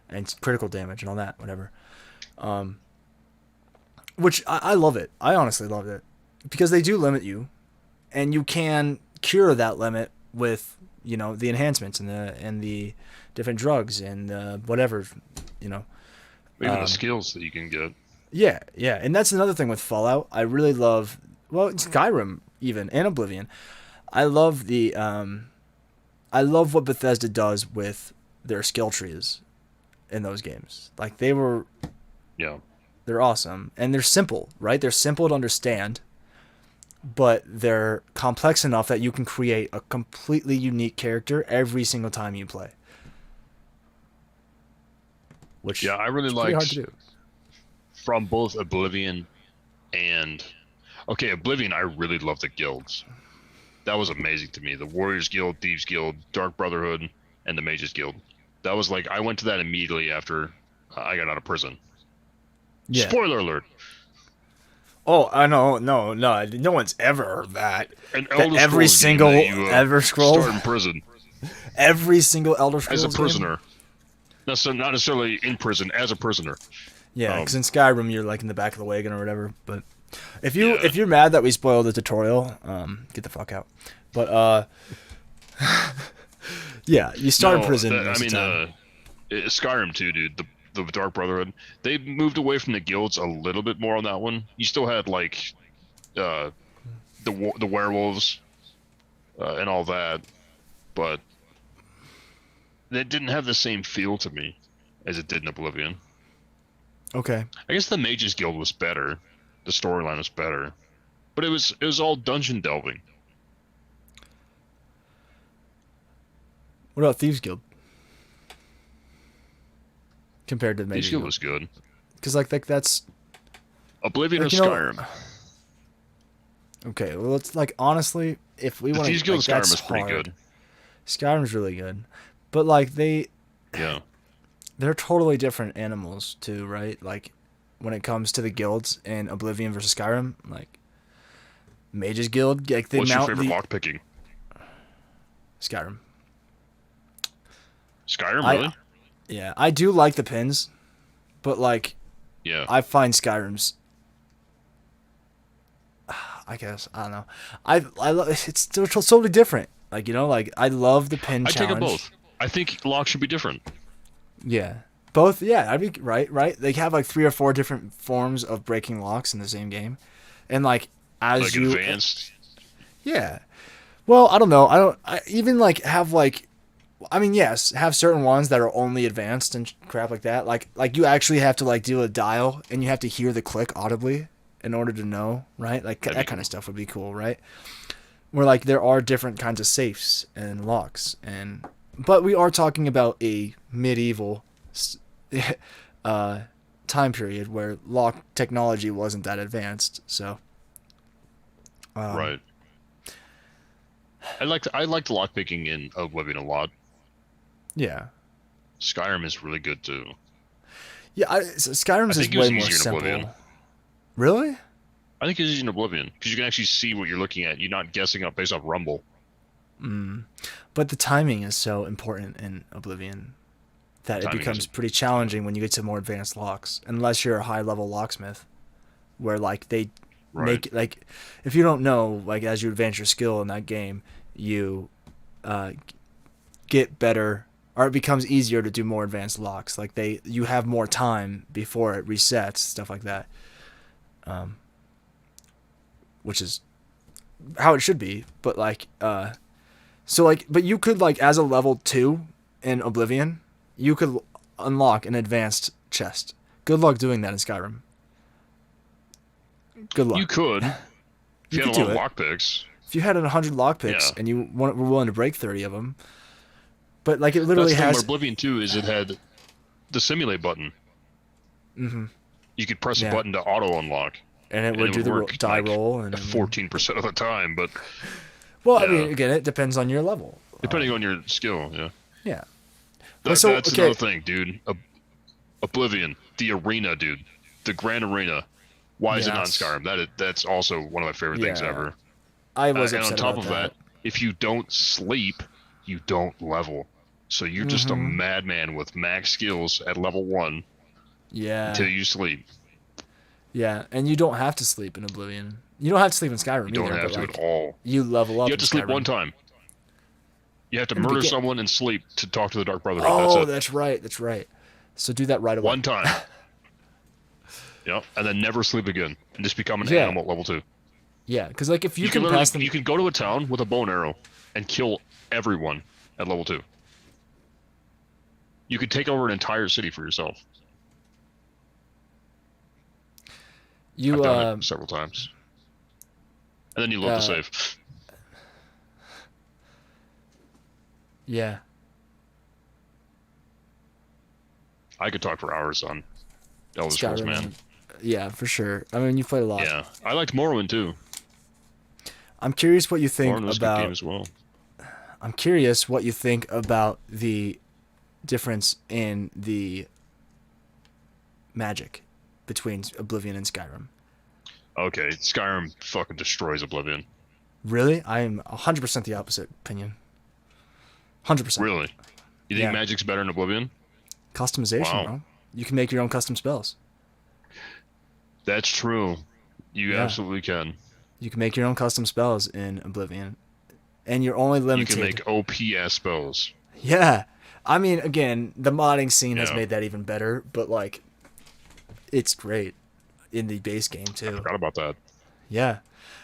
Speaker 2: And it's critical damage and all that, whatever. Which I love it. I honestly love it. Because they do limit you, and you can cure that limit with, the enhancements and the different drugs and whatever,
Speaker 1: Even the skills that you can get.
Speaker 2: Yeah, and that's another thing with Fallout. I really love, Skyrim even, and Oblivion. I love I love what Bethesda does with their skill trees. in those games. Like they're awesome, and they're simple, right? They're simple to understand, but they're complex enough that you can create a completely unique character every single time you play. Which
Speaker 1: I really
Speaker 2: is pretty hard
Speaker 1: liked
Speaker 2: to do.
Speaker 1: from both Oblivion and Oblivion. I really love the guilds. That was amazing to me. The Warriors Guild, Thieves Guild, Dark Brotherhood, and the Mages Guild. That was like I went to that immediately after I got out of prison. Yeah. Spoiler alert.
Speaker 2: Oh, I know, no one's ever heard that. Every single Elder Scrolls
Speaker 1: start in prison.
Speaker 2: Every single Elder Scrolls
Speaker 1: as a prisoner. Not necessarily in prison, as a prisoner.
Speaker 2: Yeah, because in Skyrim you're like in the back of the wagon or whatever. But if you're mad that we spoiled the tutorial, get the fuck out. But yeah, you start in prison.
Speaker 1: Skyrim too, dude. The Dark Brotherhood. They moved away from the guilds a little bit more on that one. You still had like the werewolves and all that, but they didn't have the same feel to me as it did in Oblivion.
Speaker 2: Okay.
Speaker 1: I guess the Mages Guild was better. The storyline was better, but it was all dungeon delving.
Speaker 2: What about Thieves Guild? Compared to the Mages
Speaker 1: Guild was good.
Speaker 2: Because like that's
Speaker 1: Oblivion or Skyrim.
Speaker 2: Okay, well it's like honestly, if we want to,
Speaker 1: Thieves Guild Skyrim is pretty good.
Speaker 2: Skyrim's really good, but like they're totally different animals too, right? Like when it comes to the guilds in Oblivion versus Skyrim, like Mages Guild, like
Speaker 1: what's your favorite lockpicking?
Speaker 2: Skyrim.
Speaker 1: Skyrim, really?
Speaker 2: Yeah, I do like the pins, but like, I find Skyrim's. I guess I don't know. I love it's still totally different. Like like I love the pin challenge.
Speaker 1: I take them both. I think locks should be different.
Speaker 2: Yeah, both. Yeah, I'd be right. They have like 3 or 4 different forms of breaking locks in the same game, and like as
Speaker 1: like
Speaker 2: you
Speaker 1: advanced.
Speaker 2: Yeah. Well, I don't know. I even like have like. I mean, yes, have certain ones that are only advanced and crap like that. Like you actually have to like do a dial and you have to hear the click audibly in order to know, right? Like that kind of stuff would be cool, right? Where like there are different kinds of safes and locks, but we are talking about a medieval time period where lock technology wasn't that advanced, so.
Speaker 1: Right. I liked lockpicking in Oblivion a lot.
Speaker 2: Yeah.
Speaker 1: Skyrim is really good too.
Speaker 2: Yeah, Skyrim's is way more simple. Really?
Speaker 1: I think it's easier in Oblivion because you can actually see what you're looking at. You're not guessing up based off rumble.
Speaker 2: But the timing is so important in Oblivion that it becomes pretty challenging when you get to more advanced locks, unless you're a high-level locksmith, where like they make like if you don't know, like as you advance your skill in that game, you get better. Or it becomes easier to do more advanced locks. Like you have more time before it resets, stuff like that. Which is how it should be. But like, but you could like as a level 2 in Oblivion, you could unlock an advanced chest. Good luck doing that in Skyrim. Good luck.
Speaker 1: You could. If you had a lot of lockpicks.
Speaker 2: If you had 100 lockpicks and you were willing to break 30 of them. But like it literally has.
Speaker 1: Oblivion 2 is it had the simulate button.
Speaker 2: Mm-hmm.
Speaker 1: You could press a button to auto unlock,
Speaker 2: and it would do the die roll, and
Speaker 1: 14% of the time. But
Speaker 2: I mean, again, it depends on your level.
Speaker 1: Depending on your skill, yeah.
Speaker 2: Yeah.
Speaker 1: That's another thing, dude. Oblivion, the arena, dude, the Grand Arena. Why is it not in Skyrim? That's also one of my favorite things ever.
Speaker 2: I was
Speaker 1: upset
Speaker 2: about
Speaker 1: that. And on top of that, if you don't sleep, you don't level. So you're just a madman with max skills at level 1.
Speaker 2: Yeah.
Speaker 1: Until you sleep.
Speaker 2: Yeah, and you don't have to sleep in Oblivion. You don't have to sleep in Skyrim either.
Speaker 1: You don't have to at all.
Speaker 2: You level up.
Speaker 1: You have to sleep one time. You have to murder someone and sleep to talk to the Dark Brotherhood.
Speaker 2: Oh, that's right. That's right. So do that right away.
Speaker 1: One time. Yep, and then never sleep again, and just become an animal at level 2.
Speaker 2: Yeah, because like if you can pass them,
Speaker 1: you can go to a town with a bow and arrow and kill everyone at level 2. You could take over an entire city for yourself. I've done it several times. And then you load the save.
Speaker 2: Yeah.
Speaker 1: I could talk for hours on Elder Scrolls, man.
Speaker 2: Yeah, for sure. I mean, you played a lot.
Speaker 1: Yeah, I liked Morrowind too.
Speaker 2: I'm curious what you think
Speaker 1: Morrowind was a good game as well.
Speaker 2: I'm curious what you think about the difference in the magic between Oblivion and Skyrim.
Speaker 1: Okay, Skyrim fucking destroys Oblivion.
Speaker 2: Really? I am 100% the opposite opinion. 100%.
Speaker 1: Really? You think magic's better in Oblivion?
Speaker 2: Customization, bro. You can make your own custom spells.
Speaker 1: That's true. You absolutely can.
Speaker 2: You can make your own custom spells in Oblivion. And you're only limited.
Speaker 1: You can make OP spells.
Speaker 2: Yeah. I mean, again, the modding scene has made that even better, but, like, it's great in the base game, too.
Speaker 1: I forgot about that.
Speaker 2: Yeah.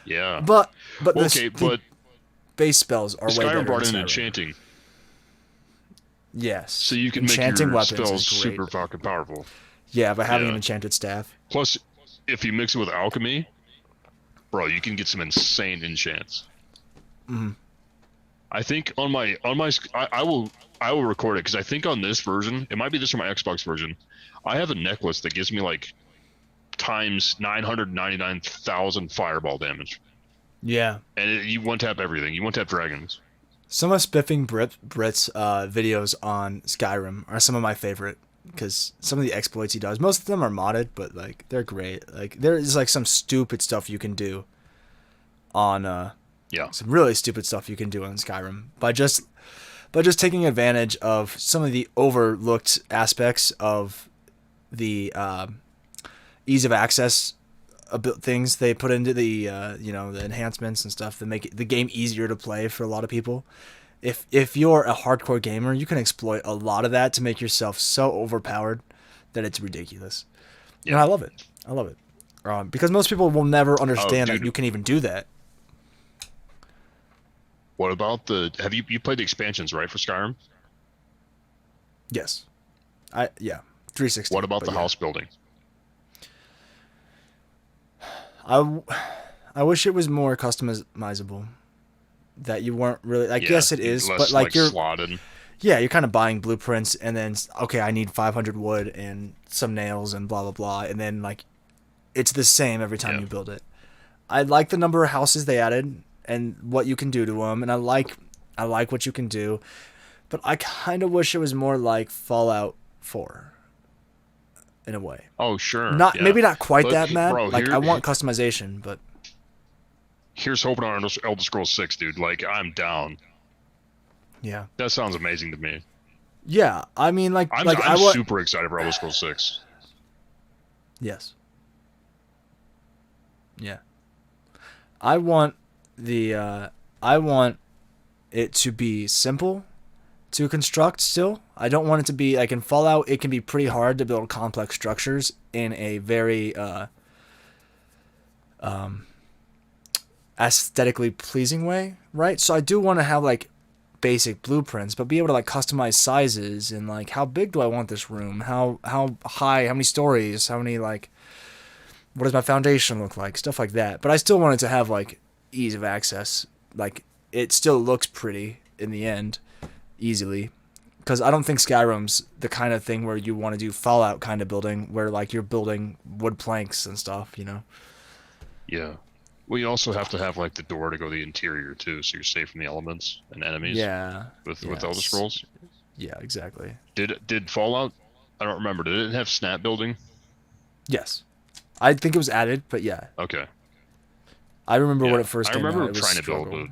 Speaker 1: Yeah.
Speaker 2: But
Speaker 1: the
Speaker 2: base spells are way better.
Speaker 1: Skyrim brought in enchanting.
Speaker 2: Yes.
Speaker 1: So you can make your spells super fucking powerful.
Speaker 2: Yeah, by having an enchanted staff.
Speaker 1: Plus, if you mix it with alchemy, bro, you can get some insane enchants.
Speaker 2: Mm-hmm.
Speaker 1: I think I will record it because I think on this version, it might be this or my Xbox version, I have a necklace that gives me like times 999,000 fireball damage.
Speaker 2: Yeah.
Speaker 1: And you one tap everything. You one tap dragons.
Speaker 2: Some of Spiffing Brit's videos on Skyrim are some of my favorite because some of the exploits he does, most of them are modded, but like they're great. Like there is like some stupid stuff you can do on some really stupid stuff you can do on Skyrim by just taking advantage of some of the overlooked aspects of the ease of access things they put into the the enhancements and stuff that make the game easier to play for a lot of people. If you're a hardcore gamer, you can exploit a lot of that to make yourself so overpowered that it's ridiculous. Yeah. And I love it. Because most people will never understand that you can even do that.
Speaker 1: What about you played the expansions, right, for Skyrim?
Speaker 2: Yes. 360.
Speaker 1: What about the house building?
Speaker 2: I wish it was more customizable. That you weren't really like. Yes, it is, but like you're
Speaker 1: slotted.
Speaker 2: Yeah, you're kind of buying blueprints, and then okay, I need 500 wood and some nails and blah blah blah, and then like it's the same every time you build it. I like the number of houses they added and what you can do to them, and I like what you can do, but I kind of wish it was more like Fallout 4. In a way.
Speaker 1: Oh sure.
Speaker 2: Maybe not quite that mad. Bro, like I want customization, but
Speaker 1: here's hoping on Elder Scrolls 6, dude. Like I'm down.
Speaker 2: Yeah.
Speaker 1: That sounds amazing to me.
Speaker 2: Yeah, I mean,
Speaker 1: I'm super excited for Elder Scrolls 6.
Speaker 2: Yes. Yeah. I want it to be simple to construct still. I don't want it to be like in Fallout. It can be pretty hard to build complex structures in a very aesthetically pleasing way, right? So I do want to have like basic blueprints, but be able to like customize sizes and like how big do I want this room? How high? How many stories? How many like? What does my foundation look like? Stuff like that. But I still want it to have like ease of access. Like it still looks pretty in the end. Easily, because I don't think Skyrim's the kind of thing where you want to do Fallout kind of building where like you're building wood planks and stuff, you know.
Speaker 1: Yeah, well, you also have to have like the door to go to the interior too, so you're safe from the elements and enemies.
Speaker 2: Yeah,
Speaker 1: with Elder Scrolls.
Speaker 2: Yeah, exactly.
Speaker 1: Did Fallout? I don't remember. Did it have snap building?
Speaker 2: Yes, I think it was added, but yeah.
Speaker 1: Okay.
Speaker 2: I remember when it first came out.
Speaker 1: I remember trying to build a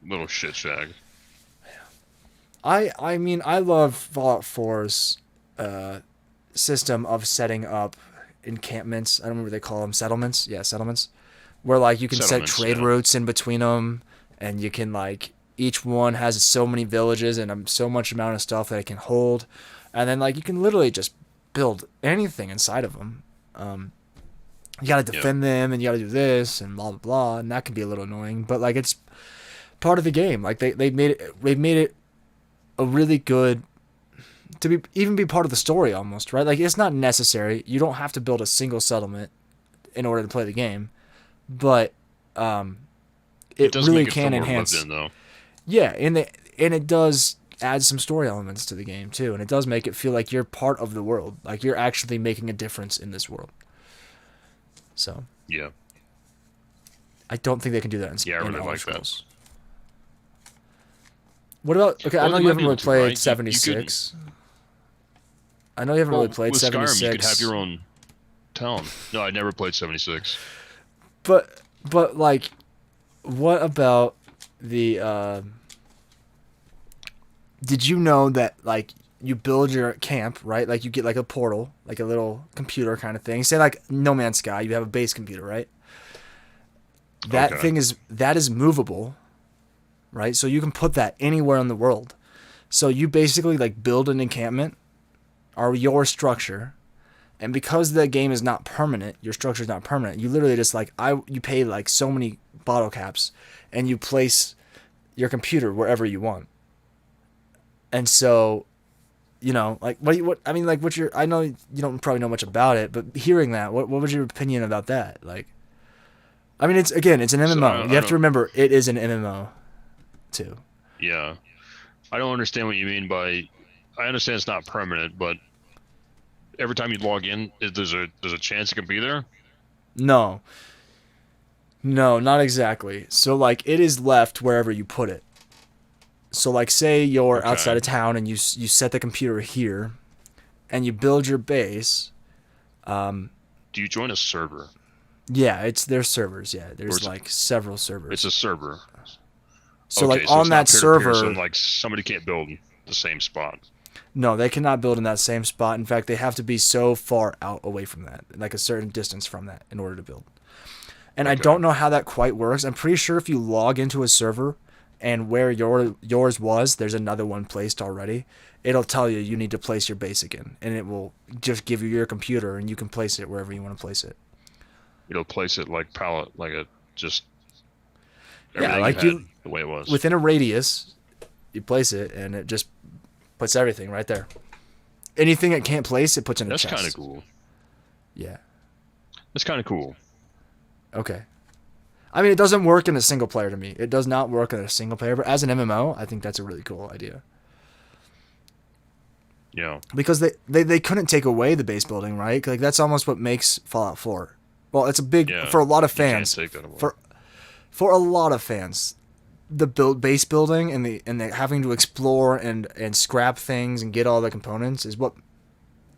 Speaker 1: little shit shag.
Speaker 2: I mean, I love Fallout 4's system of setting up encampments. I don't remember what they call them. Settlements? Yeah, settlements. Where, like, you can set trade routes in between them, and you can, like, each one has so many villages and so much amount of stuff that it can hold. And then, like, you can literally just build anything inside of them. You gotta defend them, and you gotta do this, and blah, blah, blah, and that can be a little annoying. But, like, it's part of the game. Like, they made it a really good even be part of the story almost, right? Like it's not necessary. You don't have to build a single settlement in order to play the game, but it
Speaker 1: does
Speaker 2: really
Speaker 1: make it feel
Speaker 2: can
Speaker 1: more
Speaker 2: enhance.
Speaker 1: lived in, though.
Speaker 2: Yeah, and it does add some story elements to the game too, and it does make it feel like you're part of the world, like you're actually making a difference in this world. So
Speaker 1: yeah,
Speaker 2: I don't think they can do that in
Speaker 1: I really
Speaker 2: Elder
Speaker 1: like
Speaker 2: Scrolls. What about I know you haven't really played 76. I know you haven't really played
Speaker 1: with
Speaker 2: 76.
Speaker 1: Skyrim, you could have your own town. No, I never played 76.
Speaker 2: But like, what about the? Did you know that like you build your camp, right? Like you get like a portal, like a little computer kind of thing. Say like No Man's Sky, you have a base computer, right? That thing is movable, right? So you can put that anywhere in the world. So you basically like build an encampment or your structure, and because the game is not permanent, your structure is not permanent. You literally just like you pay like so many bottle caps, and you place your computer wherever you want. And so, like what's your? I know you don't probably know much about it, but hearing that, what was your opinion about that? Like, I mean, it's an MMO. You have to remember it is an MMO, too.
Speaker 1: Yeah, I don't understand what you mean by. I understand it's not permanent, but every time you log in, there's a chance it can be there.
Speaker 2: No, not exactly. So like, it is left wherever you put it. So like, say you're outside of town and you set the computer here, and you build your base.
Speaker 1: Do you join a server?
Speaker 2: Yeah, there's servers. Yeah, there's like several servers.
Speaker 1: It's a server.
Speaker 2: So like on that server,
Speaker 1: so like somebody can't build the same spot.
Speaker 2: No, they cannot build in that same spot. In fact, they have to be so far out away from that, like a certain distance from that, in order to build. And I don't know how that quite works. I'm pretty sure if you log into a server and where yours was, there's another one placed already, it'll tell you need to place your base again, and it will just give you your computer, and you can place it wherever you want to place it.
Speaker 1: It'll place it like pallet, like a just
Speaker 2: everything like
Speaker 1: the way it was
Speaker 2: within a radius. You place it, and it just puts everything right there. Anything it can't place, it puts in a chest.
Speaker 1: That's kind of cool.
Speaker 2: Yeah.
Speaker 1: That's kind of cool.
Speaker 2: Okay. I mean, it doesn't work in a single player to me. It does not work in a single player, but as an MMO, I think that's a really cool idea.
Speaker 1: Yeah.
Speaker 2: Because they couldn't take away the base building, right? Like that's almost what makes Fallout 4. Well, it's a big for a lot of fans.
Speaker 1: You can't take that away.
Speaker 2: For a lot of fans, the base building and the having to explore and scrap things and get all the components is what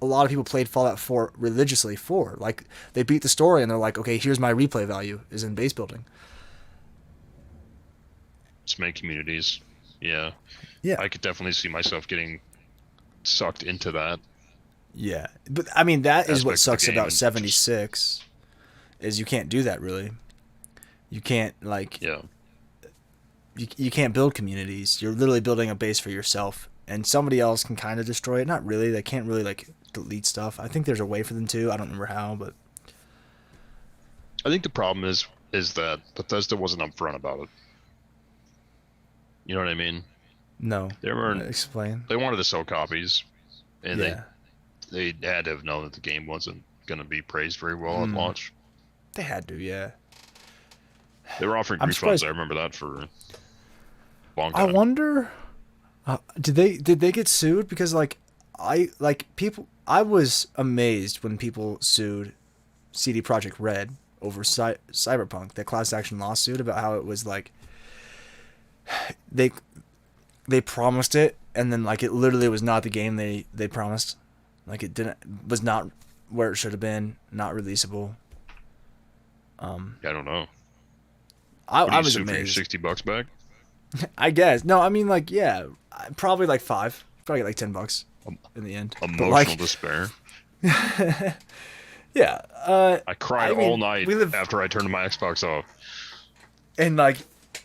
Speaker 2: a lot of people played Fallout 4 religiously for. Like they beat the story and they're like, okay, here's my replay value is in base building.
Speaker 1: Just make communities. Yeah.
Speaker 2: Yeah.
Speaker 1: I could definitely see myself getting sucked into that.
Speaker 2: Yeah. But I mean that is what sucks about 76 is you can't do that really. You can't like You can't build communities. You're literally building a base for yourself, and somebody else can kind of destroy it. Not really. They can't really like delete stuff. I think there's a way for them to. I don't remember how, but
Speaker 1: I think the problem is that Bethesda wasn't upfront about it. You know what I mean?
Speaker 2: No.
Speaker 1: They weren't.
Speaker 2: Explain.
Speaker 1: They wanted to sell copies, and they had to have known that the game wasn't going to be praised very well at launch.
Speaker 2: They had to, yeah.
Speaker 1: They were offering refunds. I remember that for a long time.
Speaker 2: I wonder, did they get sued? Because I was amazed when people sued CD Projekt Red over Cyberpunk, that class action lawsuit about how it was like they promised it and then like it literally was not the game they promised. Like it was not where it should have been, not releasable.
Speaker 1: I don't know.
Speaker 2: I was
Speaker 1: amazed.
Speaker 2: amazed.
Speaker 1: For your $60 back?
Speaker 2: I guess. No, I mean like probably like $5. Probably like $10 in the end.
Speaker 1: Emotional despair.
Speaker 2: Yeah.
Speaker 1: I cried all night after I turned my Xbox off.
Speaker 2: And like,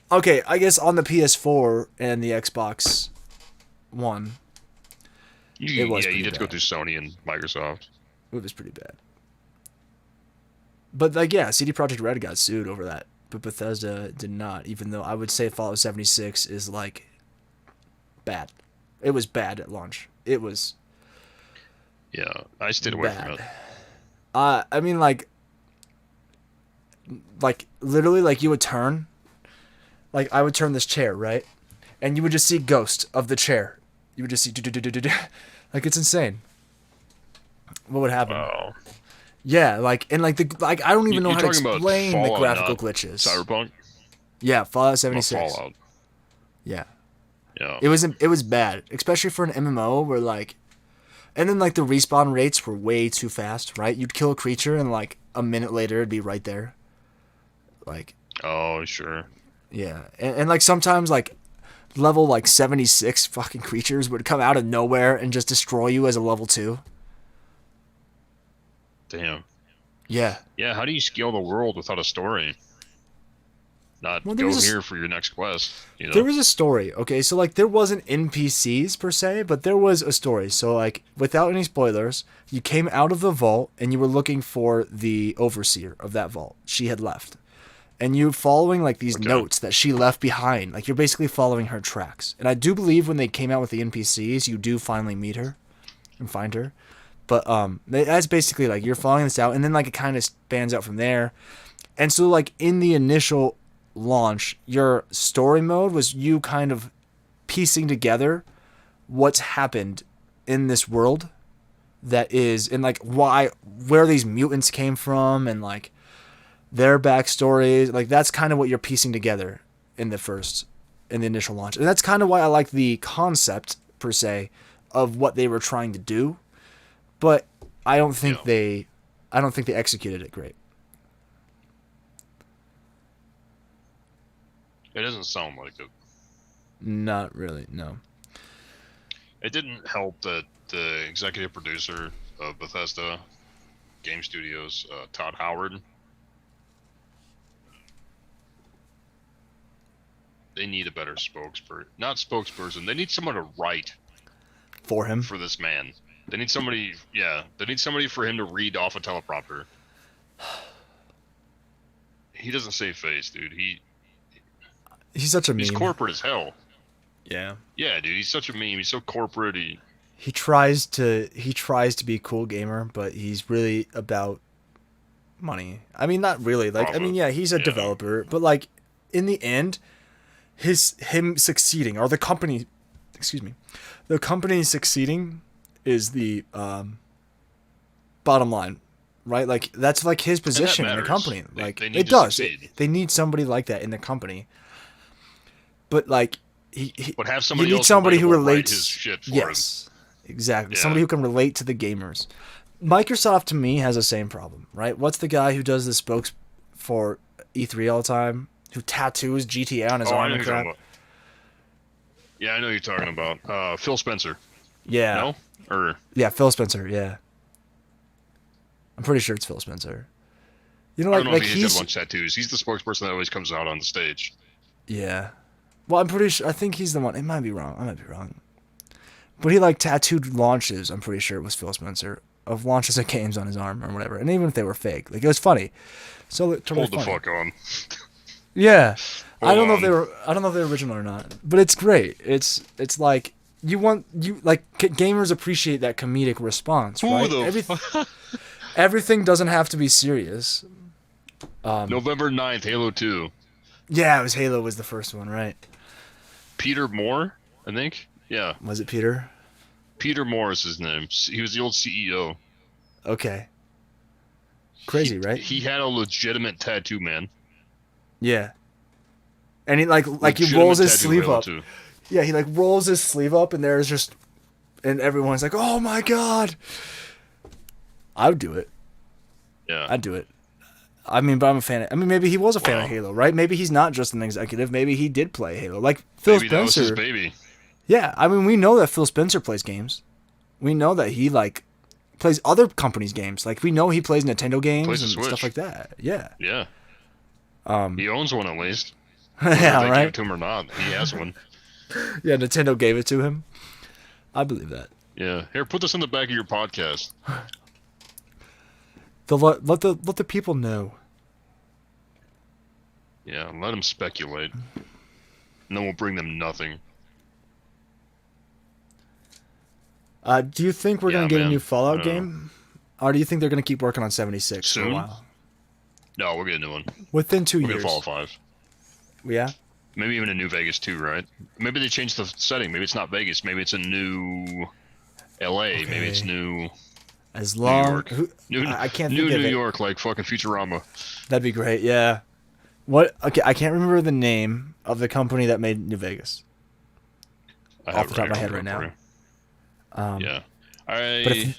Speaker 2: okay, I guess on the PS4 and the Xbox One,
Speaker 1: you did go through Sony and Microsoft.
Speaker 2: It was pretty bad. But like, yeah, CD Projekt Red got sued over that, but Bethesda did not. Even though I would say Fallout 76 is like bad. It was bad at launch. It was
Speaker 1: Yeah, I stayed away from it.
Speaker 2: I mean, like literally, like you would turn, like I would turn this chair, right, and you would just see ghost of the chair. You would just see like it's insane. What would happen?
Speaker 1: Wow.
Speaker 2: Yeah, like and like I don't even know
Speaker 1: You're
Speaker 2: how to
Speaker 1: talking about
Speaker 2: explain the
Speaker 1: Fallout,
Speaker 2: graphical
Speaker 1: not
Speaker 2: glitches.
Speaker 1: Cyberpunk?
Speaker 2: Yeah, Fallout
Speaker 1: Not
Speaker 2: 76.
Speaker 1: Fallout.
Speaker 2: Yeah.
Speaker 1: Yeah.
Speaker 2: It was bad, especially for an MMO where like, and then like the respawn rates were way too fast, right? You'd kill a creature and like a minute later it'd be right there. Like,
Speaker 1: Oh, sure.
Speaker 2: yeah, and like sometimes like level like 76 fucking creatures would come out of nowhere and just destroy you as a level 2.
Speaker 1: Damn.
Speaker 2: Yeah.
Speaker 1: Yeah, how do you scale the world without a story? Not
Speaker 2: Well,
Speaker 1: go here for your next quest, you know?
Speaker 2: there was a story, okay? So, like, there wasn't NPCs per se, but there was a story. So, like, without any spoilers, you came out of the vault and you were looking for the overseer of that vault. She had left. And you're following, like, these notes that she left behind. Like, you're basically following her tracks. And I do believe when they came out with the NPCs, you do finally meet her and find her. But that's basically, like, you're following this out, and then, like, it kind of spans out from there. And so, like, in the initial launch, your story mode was you kind of piecing together what's happened in this world that is, and like where these mutants came from, and like their backstories. Like that's kind of what you're piecing together in the initial launch, and that's kind of why I like the concept per se of what they were trying to do, but I don't think they executed it great.
Speaker 1: It doesn't sound like it.
Speaker 2: Not really, no.
Speaker 1: It didn't help that the executive producer of Bethesda Game Studios, Todd Howard, they need a better spokesperson. Not spokesperson. They need someone to write
Speaker 2: for him.
Speaker 1: For this man. They need somebody, they need somebody for him to read off a teleprompter. He doesn't save face, dude.
Speaker 2: He's such a meme.
Speaker 1: He's corporate as hell.
Speaker 2: Yeah.
Speaker 1: Yeah, dude. He's such a meme. He's so corporate.
Speaker 2: He tries to be a cool gamer, but he's really about money. I mean, not really. Like, I mean, yeah, he's a developer, but like, in the end, him succeeding or the company succeeding is the bottom line, right? Like that's like his position in the company. Like it does. They need somebody like that in the company. But like
Speaker 1: but have somebody
Speaker 2: you need somebody who relates
Speaker 1: his shit for
Speaker 2: him. Exactly. Yeah. Somebody who can relate to the gamers. Microsoft to me has the same problem, right? What's the guy who does the spokes for E3 all the time? Who tattoos GTA on his arm and crap?
Speaker 1: Yeah, I know who you're talking about. Phil Spencer.
Speaker 2: Yeah.
Speaker 1: No?
Speaker 2: Yeah, Phil Spencer, yeah. I'm pretty sure it's Phil Spencer. You know,
Speaker 1: I don't know if he did a bunch of tattoos. He's the spokesperson that always comes out on the stage.
Speaker 2: Yeah. Well, I'm pretty sure. I think he's the one. It might be wrong. I might be wrong. But he like tattooed launches. I'm pretty sure it was Phil Spencer of launches of games on his arm or whatever. And even if they were fake, like it was funny. So totally
Speaker 1: hold the fuck on.
Speaker 2: Yeah. I don't know if they were original or not. But it's great. It's like gamers appreciate that comedic response, right? Everything doesn't have to be serious.
Speaker 1: November 9th, Halo 2.
Speaker 2: Yeah, Halo was the first one, right?
Speaker 1: Peter Moore, I think. Yeah.
Speaker 2: Was it Peter?
Speaker 1: Peter Moore is his name. He was the old CEO.
Speaker 2: Okay. Crazy, right?
Speaker 1: He had a legitimate tattoo, man.
Speaker 2: Yeah. And he like he rolls his sleeve up. Yeah, he like rolls his sleeve up and there's just and everyone's like, "Oh my god." I would do it.
Speaker 1: Yeah.
Speaker 2: I'd do it. I mean, but I'm a fan. Maybe he was a fan of Halo, right? Maybe he's not just an executive. Maybe he did play Halo. Like Phil Spencer.
Speaker 1: That was his baby.
Speaker 2: Yeah, I mean, we know that Phil Spencer plays games. We know that he like plays other companies' games. Like we know he plays Nintendo games and stuff like that. Yeah.
Speaker 1: Yeah. He owns one at least.
Speaker 2: Yeah,
Speaker 1: right.
Speaker 2: Give
Speaker 1: it to him or not, he has one.
Speaker 2: Yeah, Nintendo gave it to him. I believe that.
Speaker 1: Yeah. Here, put this in the back of your podcast.
Speaker 2: Let the people know.
Speaker 1: Yeah, let them speculate. And then we'll bring them nothing.
Speaker 2: Do you think we're
Speaker 1: Yeah,
Speaker 2: gonna get a
Speaker 1: man.
Speaker 2: new
Speaker 1: I
Speaker 2: Fallout
Speaker 1: don't know.
Speaker 2: game, or do you think they're gonna keep working on 76 for a
Speaker 1: Soon?
Speaker 2: while?
Speaker 1: No, we'll get a new one.
Speaker 2: Within 2
Speaker 1: We'll get a
Speaker 2: years.
Speaker 1: Fallout 5.
Speaker 2: Yeah.
Speaker 1: Maybe even a New Vegas too, right? Maybe they changed the setting. Maybe it's not Vegas. Maybe it's a new LA. Maybe it's
Speaker 2: Okay.
Speaker 1: new
Speaker 2: As
Speaker 1: New
Speaker 2: long
Speaker 1: York. New
Speaker 2: I can't
Speaker 1: New
Speaker 2: think of
Speaker 1: New
Speaker 2: it.
Speaker 1: York, like fucking Futurama.
Speaker 2: That'd be great. Yeah. What? Okay, I can't remember the name of the company that made New Vegas
Speaker 1: I
Speaker 2: off
Speaker 1: have
Speaker 2: the
Speaker 1: it
Speaker 2: top
Speaker 1: right
Speaker 2: of my
Speaker 1: here.
Speaker 2: head
Speaker 1: I'll
Speaker 2: right
Speaker 1: look it up
Speaker 2: now.
Speaker 1: for you. Yeah.
Speaker 2: But
Speaker 1: I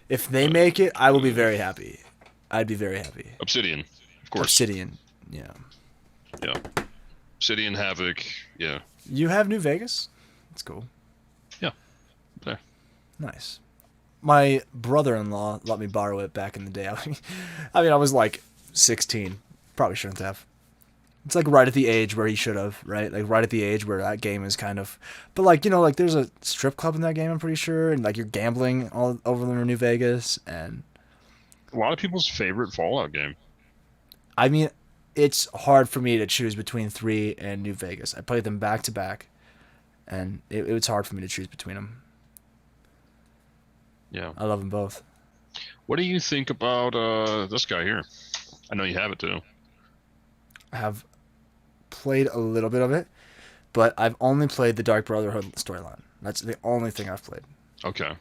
Speaker 2: if they make it, I will be very happy. I'd be very happy.
Speaker 1: Obsidian, of course.
Speaker 2: Obsidian. Yeah.
Speaker 1: Yeah. Obsidian, Havoc. Yeah.
Speaker 2: You have New Vegas? That's cool.
Speaker 1: Yeah. There.
Speaker 2: Nice. My brother-in-law let me borrow it back in the day. I mean, I was like 16. Probably shouldn't have. It's like right at the age where he should have, right? Like right at the age where that game is kind of. But like, you know, like there's a strip club in that game, I'm pretty sure, and like you're gambling all over New Vegas, and
Speaker 1: A lot of people's favorite Fallout game.
Speaker 2: I mean, it's hard for me to choose between 3 and New Vegas. I played them back to back, and it was hard for me to choose between them.
Speaker 1: Yeah.
Speaker 2: I love them both.
Speaker 1: What do you think about this guy here? I know you have it too.
Speaker 2: I have played a little bit of it, but I've only played the Dark Brotherhood storyline. That's the only thing I've played,
Speaker 1: Okay.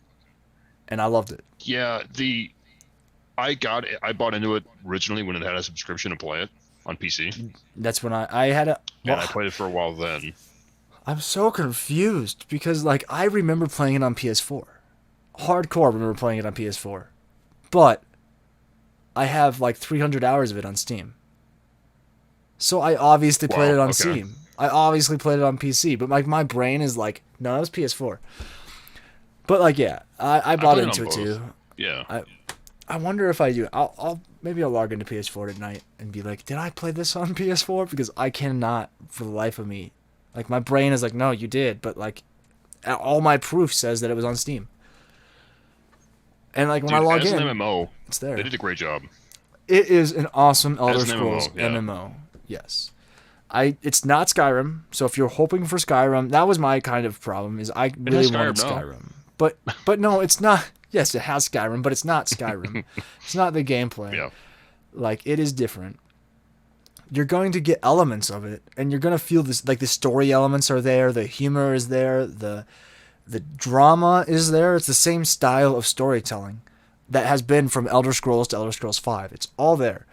Speaker 2: and I loved it.
Speaker 1: Yeah, I bought into it originally when it had a subscription to play it on PC.
Speaker 2: That's when I had a.
Speaker 1: And I played it for a while then.
Speaker 2: I'm so confused because like I remember playing it on PS4. Hardcore remember playing it on PS4. But I have like 300 hours of it on Steam. So I obviously played it on
Speaker 1: okay.
Speaker 2: Steam. I obviously played it on PC, but like my brain is like, no, it was PS4. But like yeah, I bought
Speaker 1: played
Speaker 2: into
Speaker 1: on
Speaker 2: it too.
Speaker 1: Yeah.
Speaker 2: I wonder if I do. Maybe I'll log into PS4 tonight and be like, did I play this on PS4? Because I cannot for the life of me. Like my brain is like, no, you did, but like all my proof says that it was on Steam. And like when
Speaker 1: Dude,
Speaker 2: I log
Speaker 1: as
Speaker 2: in,
Speaker 1: an MMO,
Speaker 2: it's there.
Speaker 1: they did a great job.
Speaker 2: It is an awesome Elder
Speaker 1: As an
Speaker 2: Scrolls
Speaker 1: MMO, yeah.
Speaker 2: MMO. Yes. It's not Skyrim, so if you're hoping for Skyrim, that was my kind of problem. Is I really
Speaker 1: has
Speaker 2: wanted
Speaker 1: Skyrim,
Speaker 2: Skyrim, but no, it's not. Yes, it has Skyrim, but it's not Skyrim. It's not the gameplay.
Speaker 1: Yeah.
Speaker 2: Like it is different. You're going to get elements of it, and you're going to feel this. Like the story elements are there, the humor is there, the drama is there. It's the same style of storytelling that has been from Elder Scrolls to Elder Scrolls 5. It's all there,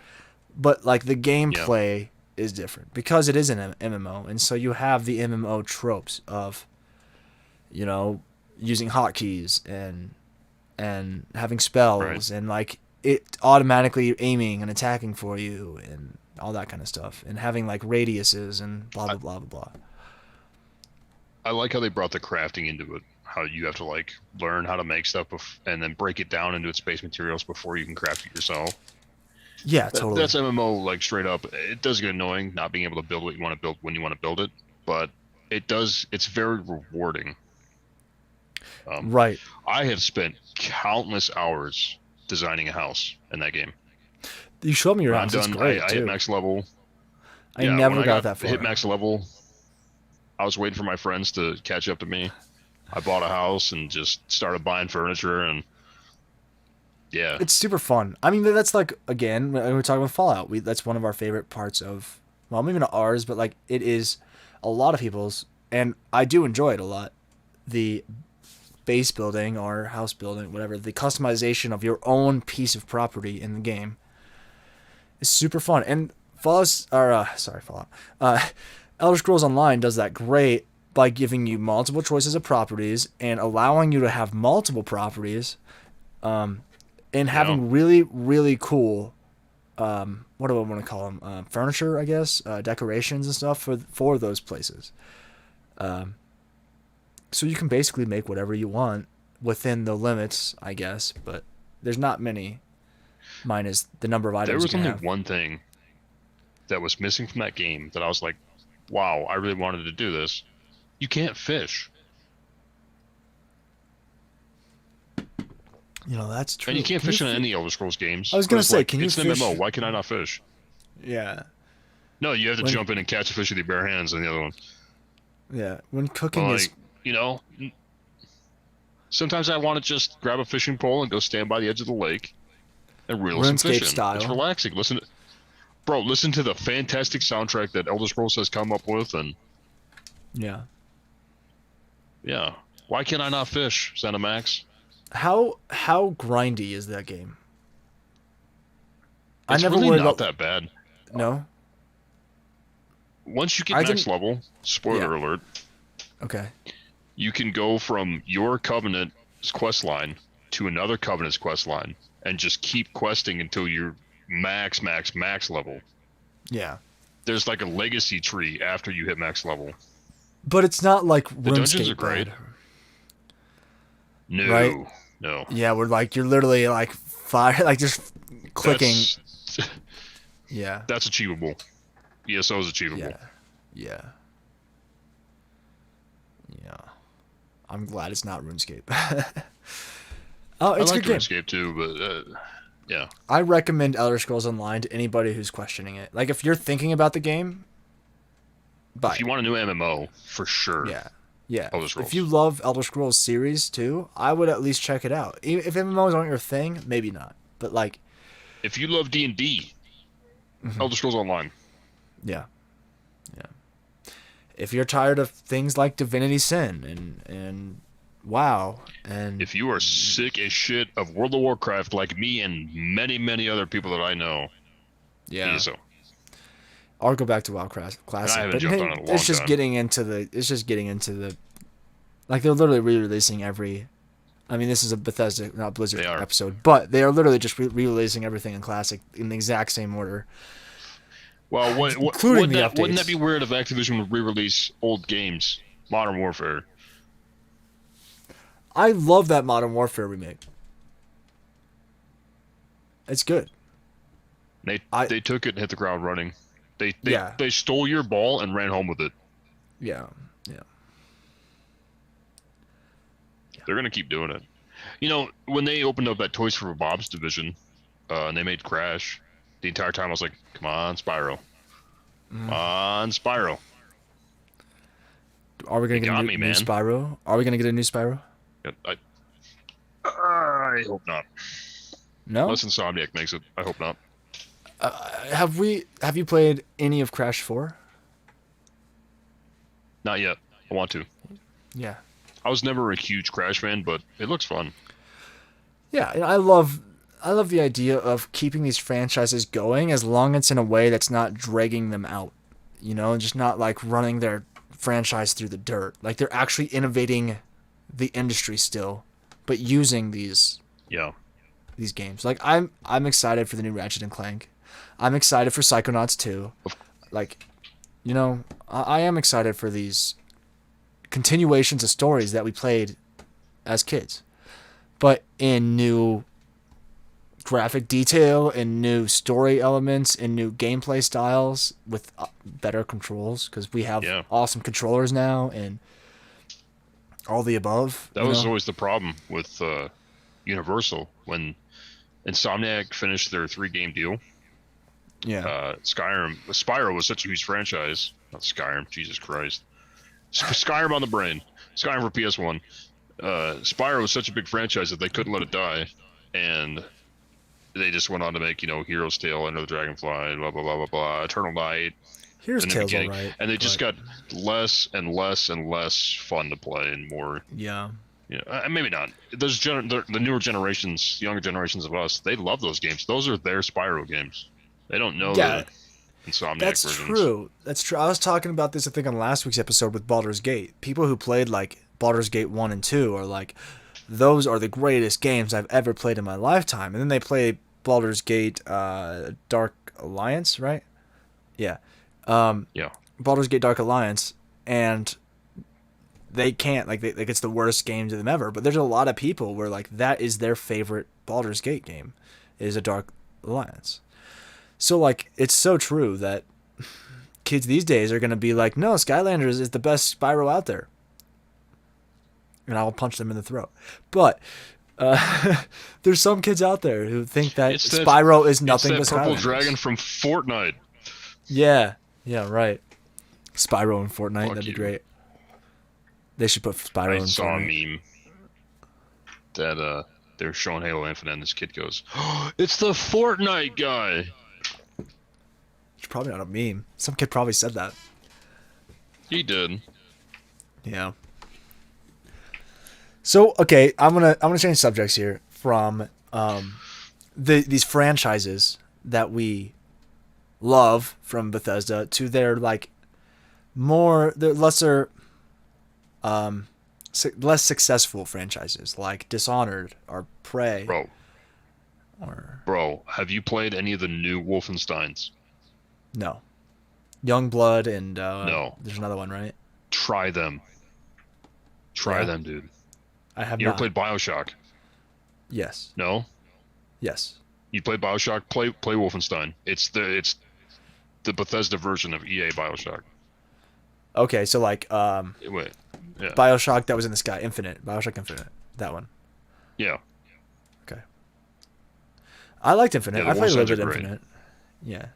Speaker 2: but like the gameplay is different because it is an MMO, and so you have the MMO tropes of, you know, using hotkeys and having spells
Speaker 1: Right.
Speaker 2: and like it automatically aiming and attacking for you and all that kind of stuff, and having like radiuses and blah blah blah blah blah.
Speaker 1: I like how they brought the crafting into it. How you have to like learn how to make stuff and then break it down into its base materials before you can craft it yourself.
Speaker 2: Yeah, totally.
Speaker 1: That's MMO like straight up. It does get annoying not being able to build what you want to build when you want to build it, but it does. It's very rewarding.
Speaker 2: Right.
Speaker 1: I have spent countless hours designing a house in that game.
Speaker 2: You showed me your
Speaker 1: When
Speaker 2: house.
Speaker 1: I'm
Speaker 2: It's
Speaker 1: done.
Speaker 2: great
Speaker 1: I
Speaker 2: too.
Speaker 1: hit max level.
Speaker 2: I
Speaker 1: Yeah,
Speaker 2: never
Speaker 1: when
Speaker 2: got that far.
Speaker 1: Hit max level. I was waiting for my friends to catch up to me. I bought a house and just started buying furniture and yeah.
Speaker 2: It's super fun. I mean, that's like again, when we're talking about Fallout. That's one of our favorite parts of. Well, maybe not ours, but like it is a lot of people's, and I do enjoy it a lot. The base building or house building, whatever, the customization of your own piece of property in the game is super fun. And Fallout. Elder Scrolls Online does that great by giving you multiple choices of properties and allowing you to have multiple properties, and having really, really cool, what do I want to call them? Furniture, I guess, decorations and stuff for those places. So you can basically make whatever you want within the limits, I guess, but there's not many. Minus the number of items.
Speaker 1: There was
Speaker 2: you can
Speaker 1: only
Speaker 2: have.
Speaker 1: one thing that was missing from that game that I was like, wow, I really wanted to do this. You can't fish.
Speaker 2: You know, that's true.
Speaker 1: And you can't fish in any Elder Scrolls games.
Speaker 2: I was gonna say,
Speaker 1: like,
Speaker 2: can you
Speaker 1: it's
Speaker 2: fish?
Speaker 1: an MMO. Why can I not fish?
Speaker 2: Yeah.
Speaker 1: No, you have to jump in and catch a fish with your bare hands. And the other one,
Speaker 2: Yeah. When cooking
Speaker 1: like,
Speaker 2: is
Speaker 1: you know, Sometimes I want to just grab a fishing pole and go stand by the edge of the lake and reel some fish
Speaker 2: RuneScape
Speaker 1: in.
Speaker 2: style.
Speaker 1: It's relaxing. Listen to the fantastic soundtrack that Elder Scrolls has come up with, and
Speaker 2: Yeah.
Speaker 1: yeah. Why can't I not fish, ZeniMax?
Speaker 2: How grindy is that game? I
Speaker 1: It's
Speaker 2: never
Speaker 1: really
Speaker 2: worried
Speaker 1: not
Speaker 2: about
Speaker 1: that bad.
Speaker 2: No.
Speaker 1: Once you get max level, spoiler alert,
Speaker 2: Okay.
Speaker 1: you can go from your Covenant's quest line to another Covenant's quest line and just keep questing until you're max level.
Speaker 2: Yeah.
Speaker 1: There's like a legacy tree after you hit max level.
Speaker 2: But it's not like
Speaker 1: The dungeons are
Speaker 2: RuneScape
Speaker 1: great.
Speaker 2: bad.
Speaker 1: No.
Speaker 2: Right?
Speaker 1: No.
Speaker 2: Yeah, we're like you're literally like just clicking. Yeah.
Speaker 1: That's achievable. ESO is achievable.
Speaker 2: Yeah. Yeah. Yeah. I'm glad it's not RuneScape. Oh, it's
Speaker 1: I
Speaker 2: a
Speaker 1: like
Speaker 2: good game.
Speaker 1: RuneScape too, but yeah.
Speaker 2: I recommend Elder Scrolls Online to anybody who's questioning it. Like, if you're thinking about the game, buy
Speaker 1: If you want a new MMO, for sure.
Speaker 2: Yeah. Yeah.
Speaker 1: Elder Scrolls.
Speaker 2: If you love Elder Scrolls series too, I would at least check it out. If MMOs aren't your thing, maybe not. But like,
Speaker 1: if you love D&D, Elder Scrolls Online.
Speaker 2: Yeah. Yeah. If you're tired of things like Divinity Sin and WoW and
Speaker 1: if you are sick as shit of World of Warcraft like me and many other people that I know,
Speaker 2: yeah.
Speaker 1: ESO.
Speaker 2: Or go back to WoW Classic.
Speaker 1: I haven't
Speaker 2: But
Speaker 1: jumped on it in a long
Speaker 2: it's just
Speaker 1: time.
Speaker 2: getting into the like they're literally re-releasing every. I mean, this is a Bethesda, not Blizzard episode, but they are literally just re-releasing everything in Classic in the exact same order.
Speaker 1: Well, wouldn't that be weird if Activision would re-release old games, Modern Warfare?
Speaker 2: I love that Modern Warfare remake. It's good.
Speaker 1: They took it and hit the ground running. They
Speaker 2: Yeah.
Speaker 1: they stole your ball and ran home with it.
Speaker 2: Yeah. Yeah.
Speaker 1: They're gonna keep doing it. You know, when they opened up that Toys for Bob's division, and they made Crash, the entire time I was like, "Come on, Spyro! Come on, Spyro!"
Speaker 2: Are we gonna get a new Spyro? Are we gonna get a new Spyro?
Speaker 1: I hope not.
Speaker 2: No.
Speaker 1: Unless Insomniac makes it, I hope not.
Speaker 2: Have you played any of Crash 4?
Speaker 1: Not yet. I want to.
Speaker 2: Yeah.
Speaker 1: I was never a huge Crash fan, but it looks fun.
Speaker 2: Yeah, I love the idea of keeping these franchises going as long as it's in a way that's not dragging them out. You know, and just not like running their franchise through the dirt. Like they're actually innovating the industry still, but using these games. Like I'm excited for the new Ratchet and Clank. I'm excited for Psychonauts 2. Like, you know, I am excited for these continuations of stories that we played as kids, but in new graphic detail and new story elements and new gameplay styles with better controls, because we have awesome controllers now and all the above.
Speaker 1: That was always the problem with Universal when Insomniac finished their 3-game deal.
Speaker 2: Yeah.
Speaker 1: Spyro was such a huge franchise. Not Skyrim, Jesus Christ. Skyrim on the brain. Skyrim for PS1. Spyro was such a big franchise that they couldn't let it die, and they just went on to make, Hero's Tale, Enter the Dragonfly, blah blah blah blah blah, Eternal Night.
Speaker 2: Hero's Tale's alright.
Speaker 1: And they just got less and less and less fun to play and more.
Speaker 2: Yeah.
Speaker 1: Maybe not. The newer generations, younger generations of us, they love those games. Those are their Spyro games. They don't know the Insomniac versions.
Speaker 2: That's true. I was talking about this, I think, on last week's episode with Baldur's Gate. People who played like Baldur's Gate 1 and 2 are like, those are the greatest games I've ever played in my lifetime. And then they play Baldur's Gate Dark Alliance, right? Yeah. Baldur's Gate Dark Alliance, and they can't, like it's the worst game to them ever. But there's a lot of people where like that is their favorite Baldur's Gate game, is a Dark Alliance. So like it's so true that kids these days are gonna be like, no, Skylanders is the best Spyro out there, and I'll punch them in the throat. But there's some kids out there who think that Spyro is nothing but Skylanders.
Speaker 1: Purple dragon from Fortnite.
Speaker 2: Yeah, right. Spyro in Fortnite, that'd be great. They should put Spyro in Fortnite.
Speaker 1: I saw a meme. that they're showing Halo Infinite, and this kid goes, oh, "It's the Fortnite guy."
Speaker 2: It's probably not a meme. Some kid probably said that.
Speaker 1: He did.
Speaker 2: Yeah. So okay, I'm gonna change subjects here from these franchises that we love from Bethesda to their like their lesser less successful franchises like Dishonored or Prey.
Speaker 1: Bro, have you played any of the new Wolfensteins?
Speaker 2: No. Youngblood and
Speaker 1: No.
Speaker 2: there's another one, right?
Speaker 1: Try them. Try them, dude.
Speaker 2: I have
Speaker 1: You
Speaker 2: not.
Speaker 1: ever played BioShock?
Speaker 2: Yes.
Speaker 1: No?
Speaker 2: Yes.
Speaker 1: You played BioShock? Play Wolfenstein. It's the Bethesda version of EA BioShock.
Speaker 2: Okay, so like
Speaker 1: Wait. Yeah.
Speaker 2: BioShock that was in the sky, Infinite. BioShock Infinite. That one.
Speaker 1: Yeah.
Speaker 2: Okay. I liked Infinite.
Speaker 1: Yeah,
Speaker 2: I played a little
Speaker 1: Wolfensteins
Speaker 2: bit
Speaker 1: are
Speaker 2: of
Speaker 1: great.
Speaker 2: Infinite. Yeah.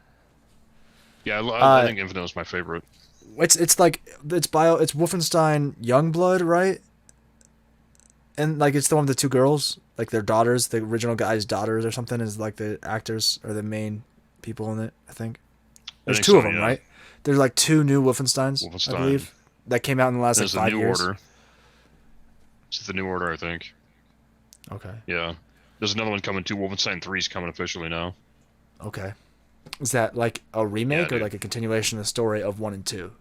Speaker 1: Yeah, I think Infinite was my favorite.
Speaker 2: It's like it's Wolfenstein Youngblood, right? And like it's the one with the two girls, like their daughters, the original guy's daughters or something is like the actors or the main people in it, I think. There's two of them, right? There's like two new Wolfensteins, I believe, that came out in the last like 5 years.
Speaker 1: Order. It's the New Order, I think.
Speaker 2: Okay.
Speaker 1: Yeah. There's another one coming too. Wolfenstein 3's coming officially now.
Speaker 2: Okay. Is that like a remake or
Speaker 1: dude.
Speaker 2: like a continuation of the story of 1 and 2?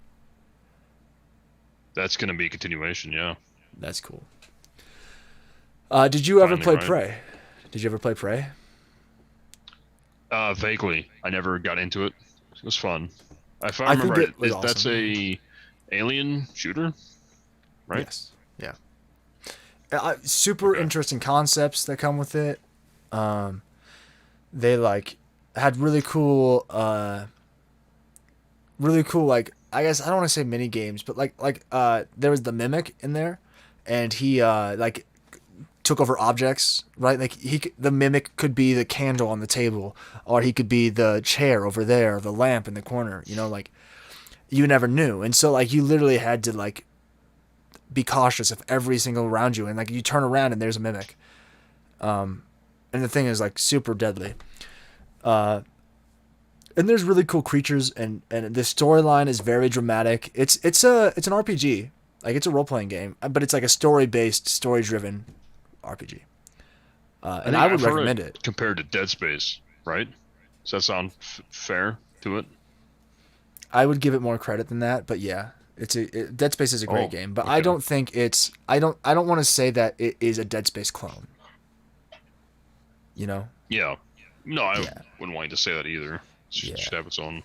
Speaker 1: That's going to be a continuation, yeah.
Speaker 2: That's cool. Did you ever play
Speaker 1: right.
Speaker 2: Prey? Did you ever play Prey?
Speaker 1: Vaguely. I never got into it. It was fun. If I
Speaker 2: I
Speaker 1: remember
Speaker 2: think
Speaker 1: right,
Speaker 2: it was
Speaker 1: that's
Speaker 2: awesome.
Speaker 1: a alien shooter, right?
Speaker 2: Yes. Yeah. Super interesting concepts that come with it. They like had really cool like I guess I don't want to say mini games, but like there was the Mimic in there, and he like took over objects, right? Like the Mimic could be the candle on the table, or he could be the chair over there, the lamp in the corner. You know, like you never knew, and so like you literally had to like be cautious of every single around you, and like you turn around and there's a Mimic, and the thing is like super deadly. And there's really cool creatures, and the storyline is very dramatic. It's an RPG, like it's a role playing game, but it's like a story driven RPG. And I would recommend it.
Speaker 1: Compared to Dead Space, right? Does that sound fair to it?
Speaker 2: I would give it more credit than that, but yeah, Dead Space is a great game, but okay. I don't think it's I don't want to say that it is a Dead Space clone. You know?
Speaker 1: Yeah. No, I wouldn't want you to say that either. It should have its own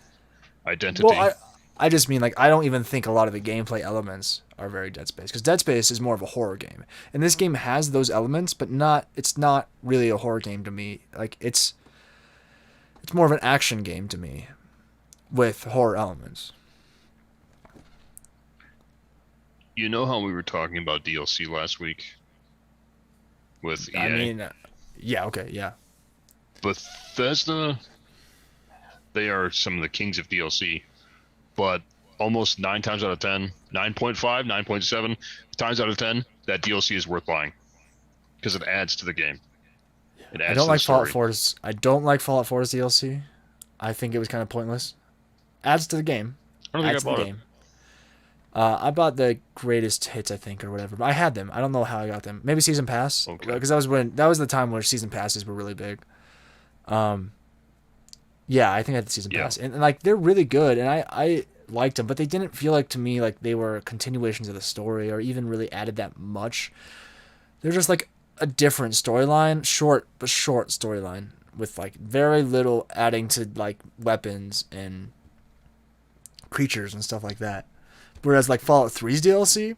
Speaker 1: identity.
Speaker 2: Well, I just mean like I don't even think a lot of the gameplay elements are very Dead Space, because Dead Space is more of a horror game, and this game has those elements, but it's not really a horror game to me. Like it's more of an action game to me with horror elements.
Speaker 1: You know how we were talking about DLC last week with EA?
Speaker 2: I mean, yeah, okay, yeah.
Speaker 1: Bethesda, they are some of the kings of DLC, but almost 9 times out of 10, 9.5, 9.7 times out of 10, that DLC is worth buying because it adds to the game. It adds
Speaker 2: I don't
Speaker 1: to
Speaker 2: like
Speaker 1: the story.
Speaker 2: Fallout 4's DLC. I think it was kind of pointless. Adds to the game.
Speaker 1: I don't think I bought it.
Speaker 2: I bought the greatest hits, I think, or whatever. But I had them. I don't know how I got them. Maybe season pass, because that was the time where season passes were really big. Yeah, I think I had the season pass, and like they're really good, and I liked them, but they didn't feel like to me like they were continuations of the story or even really added that much. They're just like a different storyline, short storyline with like very little adding to like weapons and creatures and stuff like that. Whereas like Fallout 3's DLC,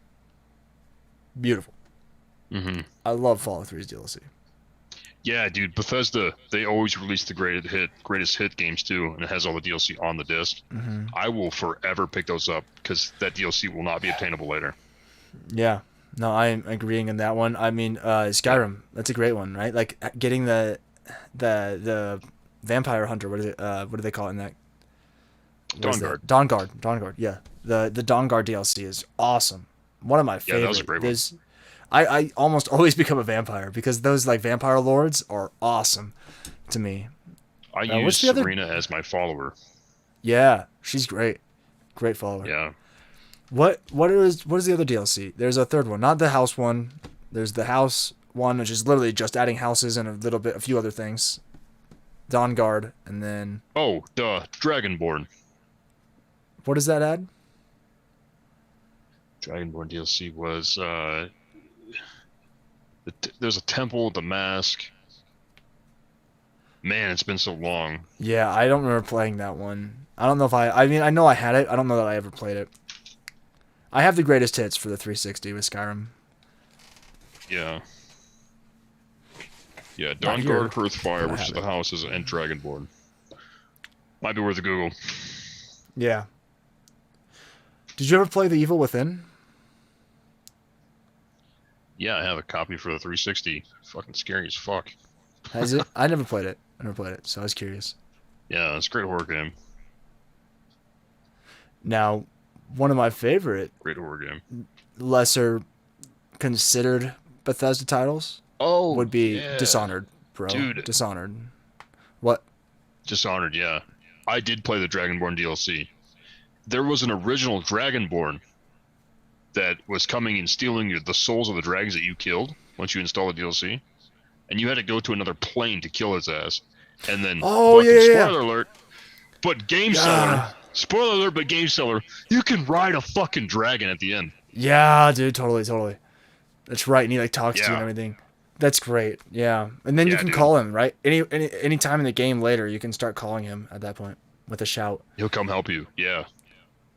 Speaker 2: beautiful.
Speaker 1: Mm-hmm.
Speaker 2: I love Fallout 3's DLC.
Speaker 1: Yeah, dude, Bethesda, they always release the greatest hit games too, and it has all the DLC on the disc.
Speaker 2: Mm-hmm.
Speaker 1: I will forever pick those up because that DLC will not be obtainable later.
Speaker 2: Yeah, no, I am agreeing on that one. I mean, Skyrim, that's a great one, right? Like getting the vampire hunter. What is it? What do they call it in that?
Speaker 1: Dawnguard.
Speaker 2: Dawnguard. Yeah, the Dawnguard DLC is awesome. One of my favorites.
Speaker 1: Yeah, that was a great one.
Speaker 2: I almost always become a vampire because those like vampire lords are awesome to me.
Speaker 1: I use Serena as my follower.
Speaker 2: Yeah, she's great. Great follower.
Speaker 1: Yeah.
Speaker 2: What is the other DLC? There's a third one, not the house one. There's the house one, which is literally just adding houses and a few other things. Dawn Guard, and then
Speaker 1: Dragonborn.
Speaker 2: What does that add?
Speaker 1: Dragonborn DLC was there's a temple, the mask. Man, it's been so long.
Speaker 2: Yeah, I don't remember playing that one. I don't know if I mean, I know I had it. I don't know that I ever played it. I have the greatest hits for the 360 with Skyrim.
Speaker 1: Yeah. Yeah, Dawnguard, Hearthfire, which is the houses, and Dragonborn. Might be worth a Google.
Speaker 2: Yeah. Did you ever play The Evil Within?
Speaker 1: Yeah, I have a copy for the 360. Fucking scary as fuck.
Speaker 2: Has it? I never played it. So I was curious.
Speaker 1: Yeah, it's a great horror game.
Speaker 2: Now, one of my favorite
Speaker 1: great horror game,
Speaker 2: lesser considered Bethesda titles would be Dishonored, bro.
Speaker 1: Dude.
Speaker 2: Dishonored. What?
Speaker 1: Dishonored, yeah. I did play the Dragonborn DLC. There was an original Dragonborn that was coming and stealing the souls of the dragons that you killed once you install the DLC. And you had to go to another plane to kill his ass. And then, spoiler alert, but game seller, spoiler alert, but game seller, you can ride a fucking dragon at the end.
Speaker 2: Yeah, dude, totally. That's right, and he like talks to you and everything. That's great, yeah. And then you can call him, right? Any time in the game later, you can start calling him at that point with a shout.
Speaker 1: He'll come help you, yeah.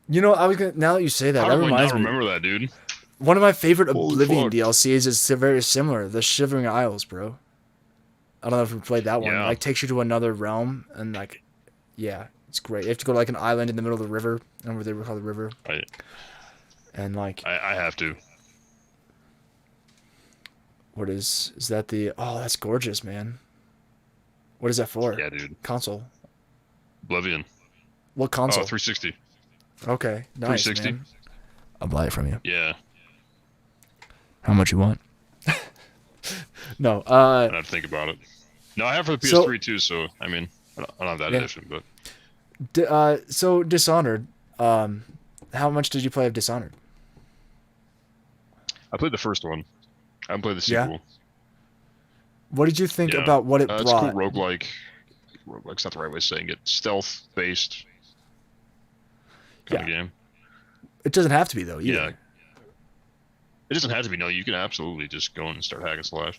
Speaker 2: You know, now that you say that, that reminds me.
Speaker 1: Remember that, dude.
Speaker 2: One of my favorite Oblivion DLCs is very similar. The Shivering Isles, bro. I don't know if you played that one. It, like, takes you to another realm, and like, yeah, it's great. You have to go to like an island in the middle of the river. I don't know what they call the river. And like,
Speaker 1: I have to.
Speaker 2: What is that? Oh, that's gorgeous, man. What is that for?
Speaker 1: Yeah, dude.
Speaker 2: Console.
Speaker 1: Oblivion.
Speaker 2: What console?
Speaker 1: Oh, 360.
Speaker 2: Okay, nice, 360. Man. I'll buy it from you.
Speaker 1: Yeah.
Speaker 2: How much you want? No.
Speaker 1: I have to think about it. No, I have for the PS3 too. So I mean, I don't have that edition, but.
Speaker 2: So Dishonored. How much did you play of Dishonored?
Speaker 1: I played the first one. I haven't played the sequel.
Speaker 2: Yeah. What did you think about what it brought?
Speaker 1: It's cool, roguelike. Roguelike's not the right way of saying it. Stealth-based kind of game.
Speaker 2: It doesn't have to be, though, either. Yeah.
Speaker 1: It doesn't have to be, no. You can absolutely just go in and start hack and slash.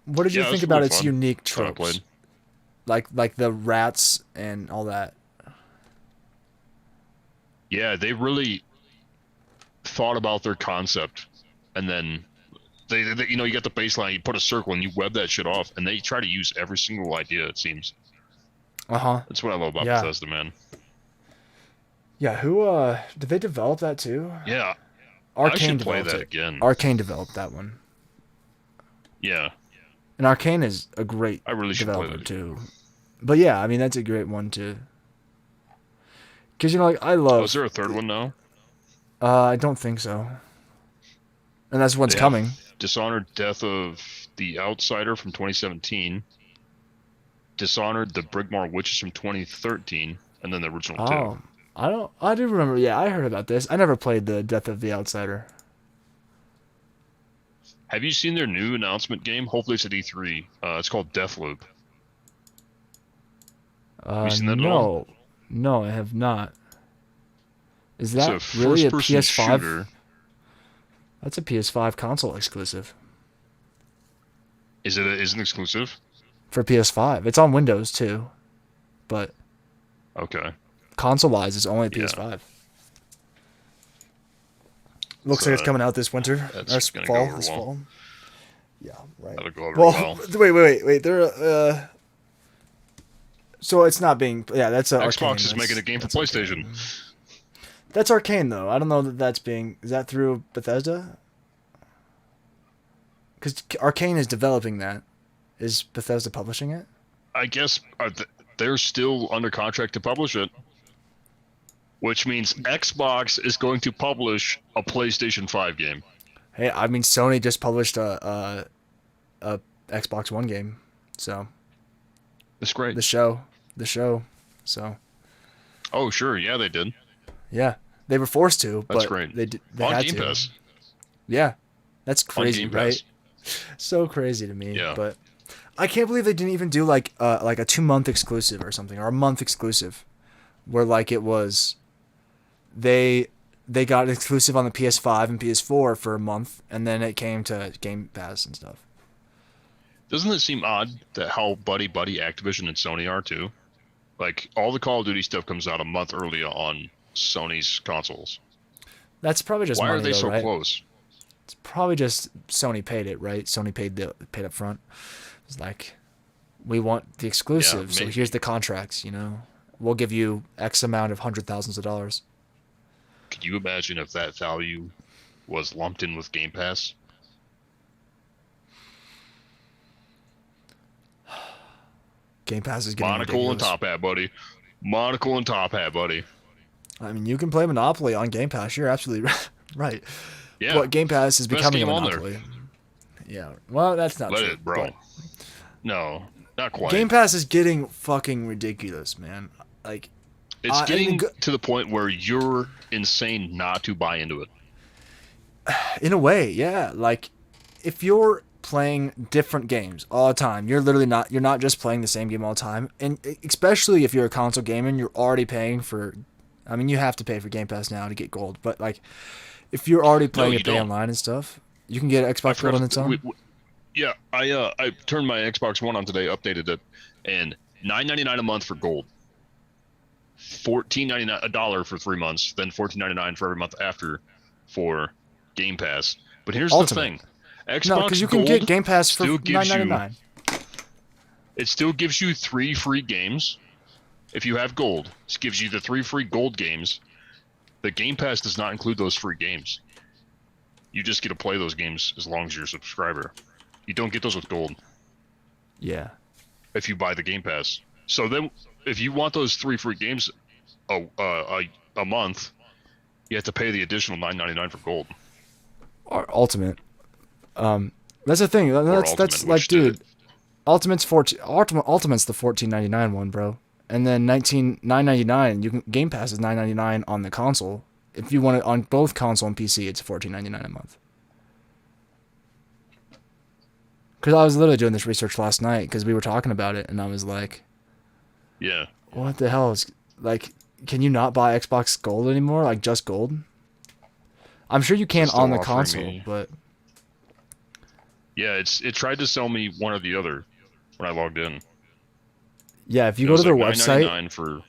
Speaker 2: What did you think about its unique tropes? Like the rats and all that?
Speaker 1: Yeah, they really thought about their concept, and then they you know, you got the baseline, you put a circle and you web that shit off, and they try to use every single idea, it seems. That's what I love about Bethesda, man.
Speaker 2: Yeah, who did they develop that too?
Speaker 1: Yeah.
Speaker 2: Arcane
Speaker 1: developed that again.
Speaker 2: Arcane developed that one.
Speaker 1: Yeah.
Speaker 2: And Arcane is a great developer too. But yeah, I mean, that's a great one too. Because, you know, like, I love...
Speaker 1: Oh, is there a third one now?
Speaker 2: I don't think so. And that's what's coming.
Speaker 1: Dishonored Death of the Outsider from 2017. Dishonored The Brigmar Witches from 2013. And then the original two.
Speaker 2: I do remember. Yeah, I heard about this. I never played the Death of the Outsider.
Speaker 1: Have you seen their new announcement game? Hopefully it's at E3. It's called Deathloop. Have you seen that at all?
Speaker 2: No, I have not. Is that really a PS5?
Speaker 1: Shooter.
Speaker 2: That's a PS5 console exclusive.
Speaker 1: Is it exclusive?
Speaker 2: For PS5. It's on Windows too. But
Speaker 1: okay.
Speaker 2: Console-wise, it's only PS5. Looks like it's coming out this winter. This fall. Yeah, right.
Speaker 1: That'll go over well.
Speaker 2: Wait. There so it's not being... Yeah, that's
Speaker 1: Xbox
Speaker 2: Arcane.
Speaker 1: is making a game for PlayStation.
Speaker 2: Arcane. That's Arcane, though. I don't know that that's being... Is that through Bethesda? Because Arcane is developing that. Is Bethesda publishing it?
Speaker 1: I guess they're still under contract to publish it. Which means Xbox is going to publish a PlayStation 5 game.
Speaker 2: Hey, I mean, Sony just published a Xbox One game, so
Speaker 1: That's great.
Speaker 2: the show, so
Speaker 1: Oh, sure. Yeah, they did.
Speaker 2: yeah, they were forced to,
Speaker 1: That's
Speaker 2: but
Speaker 1: great.
Speaker 2: they
Speaker 1: On
Speaker 2: had
Speaker 1: Game
Speaker 2: to.
Speaker 1: Pass.
Speaker 2: Yeah, that's
Speaker 1: On
Speaker 2: crazy,
Speaker 1: Game
Speaker 2: right?
Speaker 1: Pass.
Speaker 2: So crazy to me,
Speaker 1: Yeah.
Speaker 2: but I can't believe they didn't even do like a 2 month exclusive or something, or a month exclusive, where like it was they got an exclusive on the PS5 and PS4 for a month, and then it came to Game Pass and stuff.
Speaker 1: Doesn't it seem odd that how buddy Activision and Sony are too? Like all the Call of Duty stuff comes out a month early on Sony's consoles.
Speaker 2: That's probably just
Speaker 1: Why
Speaker 2: money,
Speaker 1: are they
Speaker 2: though,
Speaker 1: so
Speaker 2: right?
Speaker 1: close?
Speaker 2: It's probably just Sony paid it, right? Sony paid up front. It's like, we want the exclusive, so
Speaker 1: maybe.
Speaker 2: here's the contracts. We'll give you X amount of hundred thousands of dollars.
Speaker 1: Could you imagine if that value was lumped in with Game Pass?
Speaker 2: Game Pass is getting
Speaker 1: Monocle
Speaker 2: ridiculous.
Speaker 1: and top hat, buddy. Monocle and top hat, buddy.
Speaker 2: I mean, you can play Monopoly on Game Pass. You're absolutely right.
Speaker 1: Yeah.
Speaker 2: But Game Pass is
Speaker 1: Best
Speaker 2: becoming a
Speaker 1: game on
Speaker 2: Monopoly. Yeah. Well, that's not
Speaker 1: Let
Speaker 2: true.
Speaker 1: it, bro.
Speaker 2: but
Speaker 1: No, not quite.
Speaker 2: Game Pass is getting fucking ridiculous, man. Like,
Speaker 1: It's getting to the point where you're insane not to buy into it.
Speaker 2: in a way, yeah. Like, if you're playing different games all the time, you're not just playing the same game all the time. And especially if you're a console gamer and you're already paying for, I mean, you have to pay for Game Pass now to get gold, but like, if you're already playing it online and stuff, you can get Xbox Gold on its own.
Speaker 1: Yeah, I turned my Xbox One on today, updated it, and $9.99 a month for gold, $14.99 $1 for 3 months, then $14.99 for every month after for Game Pass. But here's
Speaker 2: Ultimate.
Speaker 1: the thing: Xbox
Speaker 2: No, because you can
Speaker 1: Gold
Speaker 2: get Game Pass for
Speaker 1: still gives
Speaker 2: $9.99.
Speaker 1: It still gives you 3 free games. If you have gold, it gives you the 3 free gold games. The Game Pass does not include those free games. You just get to play those games as long as you're a subscriber. You don't get those with gold
Speaker 2: Yeah.
Speaker 1: if you buy the Game Pass. So then, if you want those 3 free games a month, you have to pay the additional $9.99 for gold.
Speaker 2: Or Ultimate. That's the thing. That's
Speaker 1: Ultimate,
Speaker 2: like,
Speaker 1: which did
Speaker 2: dude,
Speaker 1: it.
Speaker 2: Ultimate's the $14.99 one, bro. And then $9.99. You can Game Pass is $9.99 on the console. If you want it on both console and PC, it's $14.99 a month. Because I was literally doing this research last night because we were talking about it, and I was like,
Speaker 1: Yeah.
Speaker 2: what the hell is, like, can you not buy Xbox Gold anymore? Like, just Gold? I'm sure you can
Speaker 1: It's still
Speaker 2: on the
Speaker 1: offering
Speaker 2: console,
Speaker 1: me-
Speaker 2: but
Speaker 1: Yeah, it tried to sell me one or the other when I logged in.
Speaker 2: yeah, if you
Speaker 1: It
Speaker 2: go
Speaker 1: was
Speaker 2: to their
Speaker 1: like
Speaker 2: website,
Speaker 1: $9.99 for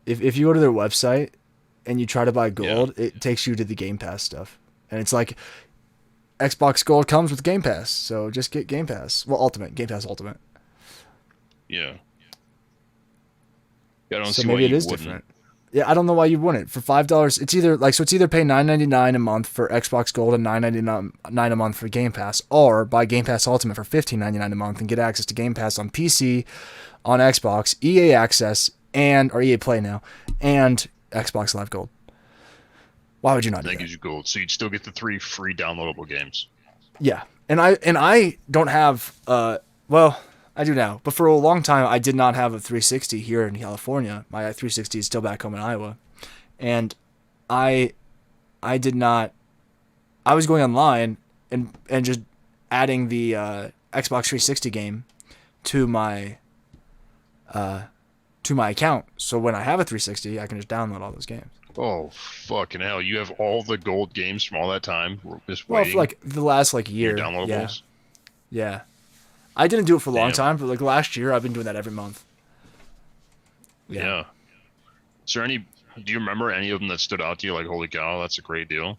Speaker 2: if you go to their website and you try to buy Gold, it takes you to the Game Pass stuff. And it's like, Xbox Gold comes with Game Pass, so just get Game Pass. Well, Ultimate. Game Pass Ultimate.
Speaker 1: yeah. I don't
Speaker 2: So
Speaker 1: see why
Speaker 2: maybe it
Speaker 1: you
Speaker 2: is
Speaker 1: wouldn't.
Speaker 2: different. Yeah, I don't know why you wouldn't. For $5, it's either pay $9.99 a month for Xbox Gold and $9.99 a month for Game Pass, or buy Game Pass Ultimate for $15.99 a month and get access to Game Pass on PC, on Xbox, EA Access, or EA Play now, and Xbox Live Gold. Why would you not do
Speaker 1: That
Speaker 2: that?
Speaker 1: gives you gold, so you'd still get the 3 free downloadable games.
Speaker 2: Yeah, and I don't have well, I do now, but for a long time I did not have a 360 here in California. My 360 is still back home in Iowa, and I did not. I was going online and just adding the Xbox 360 game to my account. So when I have a 360, I can just download all those games.
Speaker 1: Oh, fucking hell. You have all the gold games from all that time. We're just
Speaker 2: Well,
Speaker 1: waiting.
Speaker 2: for like the last year.
Speaker 1: your downloadables.
Speaker 2: Yeah. I didn't do it for a long
Speaker 1: Damn.
Speaker 2: time, but like last year, I've been doing that every month.
Speaker 1: Yeah. Is there any? Do you remember any of them that stood out to you? Like, holy cow, that's a great deal.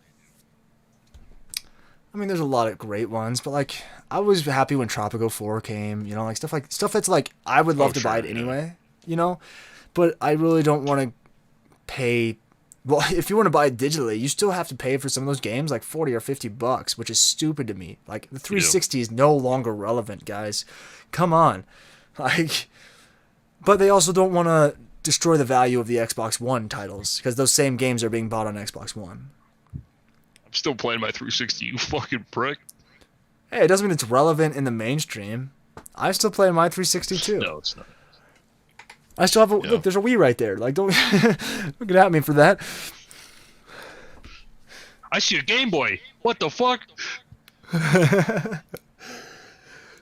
Speaker 2: I mean, there's a lot of great ones, but like I was happy when Tropico 4 came. You know, like stuff that's like I would love to buy it anyway. You know, but I really don't want to pay. Well, if you want to buy it digitally, you still have to pay for some of those games, like $40 or $50, which is stupid to me. Like the 360 is no longer relevant, guys. Come on, like. But they also don't want to destroy the value of the Xbox One titles because those same games are being bought on Xbox One.
Speaker 1: I'm still playing my 360, you fucking prick.
Speaker 2: Hey, it doesn't mean it's relevant in the mainstream. I still play my 360 too.
Speaker 1: No, it's not.
Speaker 2: I still have a look. There's a Wii right there. Like, don't get at me for that.
Speaker 1: I see a Game Boy. What the fuck?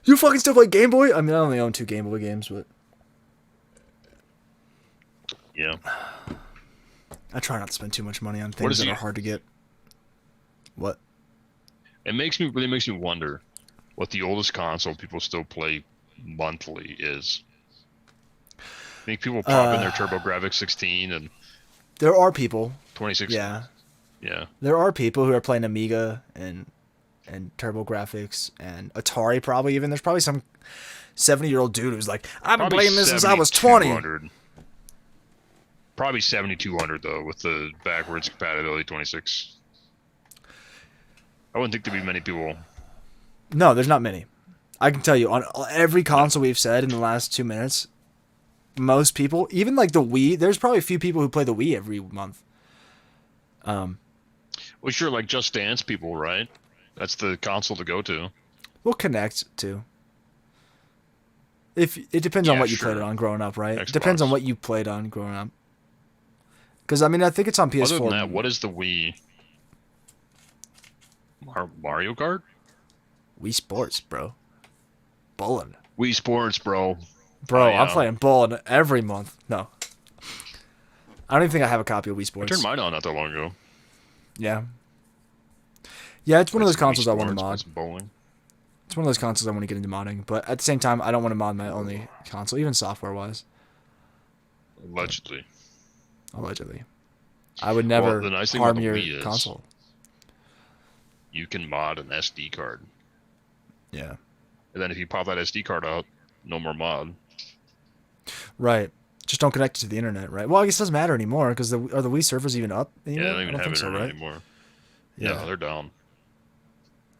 Speaker 2: You fucking still play Game Boy? I mean, I only own 2 Game Boy games, but
Speaker 1: yeah.
Speaker 2: I try not to spend too much money on things that are hard to get. What?
Speaker 1: It really makes me wonder what the oldest console people still play monthly is. I think people pop in their TurboGrafx 16 and
Speaker 2: there are people
Speaker 1: 26.
Speaker 2: Yeah.
Speaker 1: Yeah.
Speaker 2: There are people who are playing Amiga and TurboGrafx and Atari probably even. There's probably some 70-year-old dude who's like, I've been playing this since I was 20.
Speaker 1: Probably 7200 though with the backwards compatibility 26. I wouldn't think there'd be many people.
Speaker 2: No, there's not many. I can tell you, on every console we've said in the last 2 minutes, most people, even like the Wii, there's probably a few people who play the Wii every month.
Speaker 1: Well, sure, like Just Dance people, right? That's the console to go to.
Speaker 2: We'll connect to. If it depends on what you played it on growing up, right? Xbox. It depends on what you played on growing up. Because I mean, I think it's on PS4.
Speaker 1: Other than that, what is the Wii? Mario Kart?
Speaker 2: Wii Sports, bro. Bowling.
Speaker 1: Wii Sports, bro.
Speaker 2: Bro, I'm playing bowling every month. No. I don't even think I have a copy of Wii Sports.
Speaker 1: I turned mine on not that long ago.
Speaker 2: Yeah. Yeah, it's one of those consoles I want to mod.
Speaker 1: Bowling.
Speaker 2: It's one of those consoles I want to get into modding, but at the same time, I don't want to mod my only console, even software-wise.
Speaker 1: Allegedly.
Speaker 2: I would never harm your
Speaker 1: Wii
Speaker 2: console.
Speaker 1: You can mod an SD card.
Speaker 2: Yeah.
Speaker 1: And then if you pop that SD card out, no more mod.
Speaker 2: Right. Just don't connect it to the internet, right? Well, I guess it doesn't matter anymore because are the Wii servers even up anymore?
Speaker 1: Yeah, they don't even have internet anymore. Yeah, no, they're down.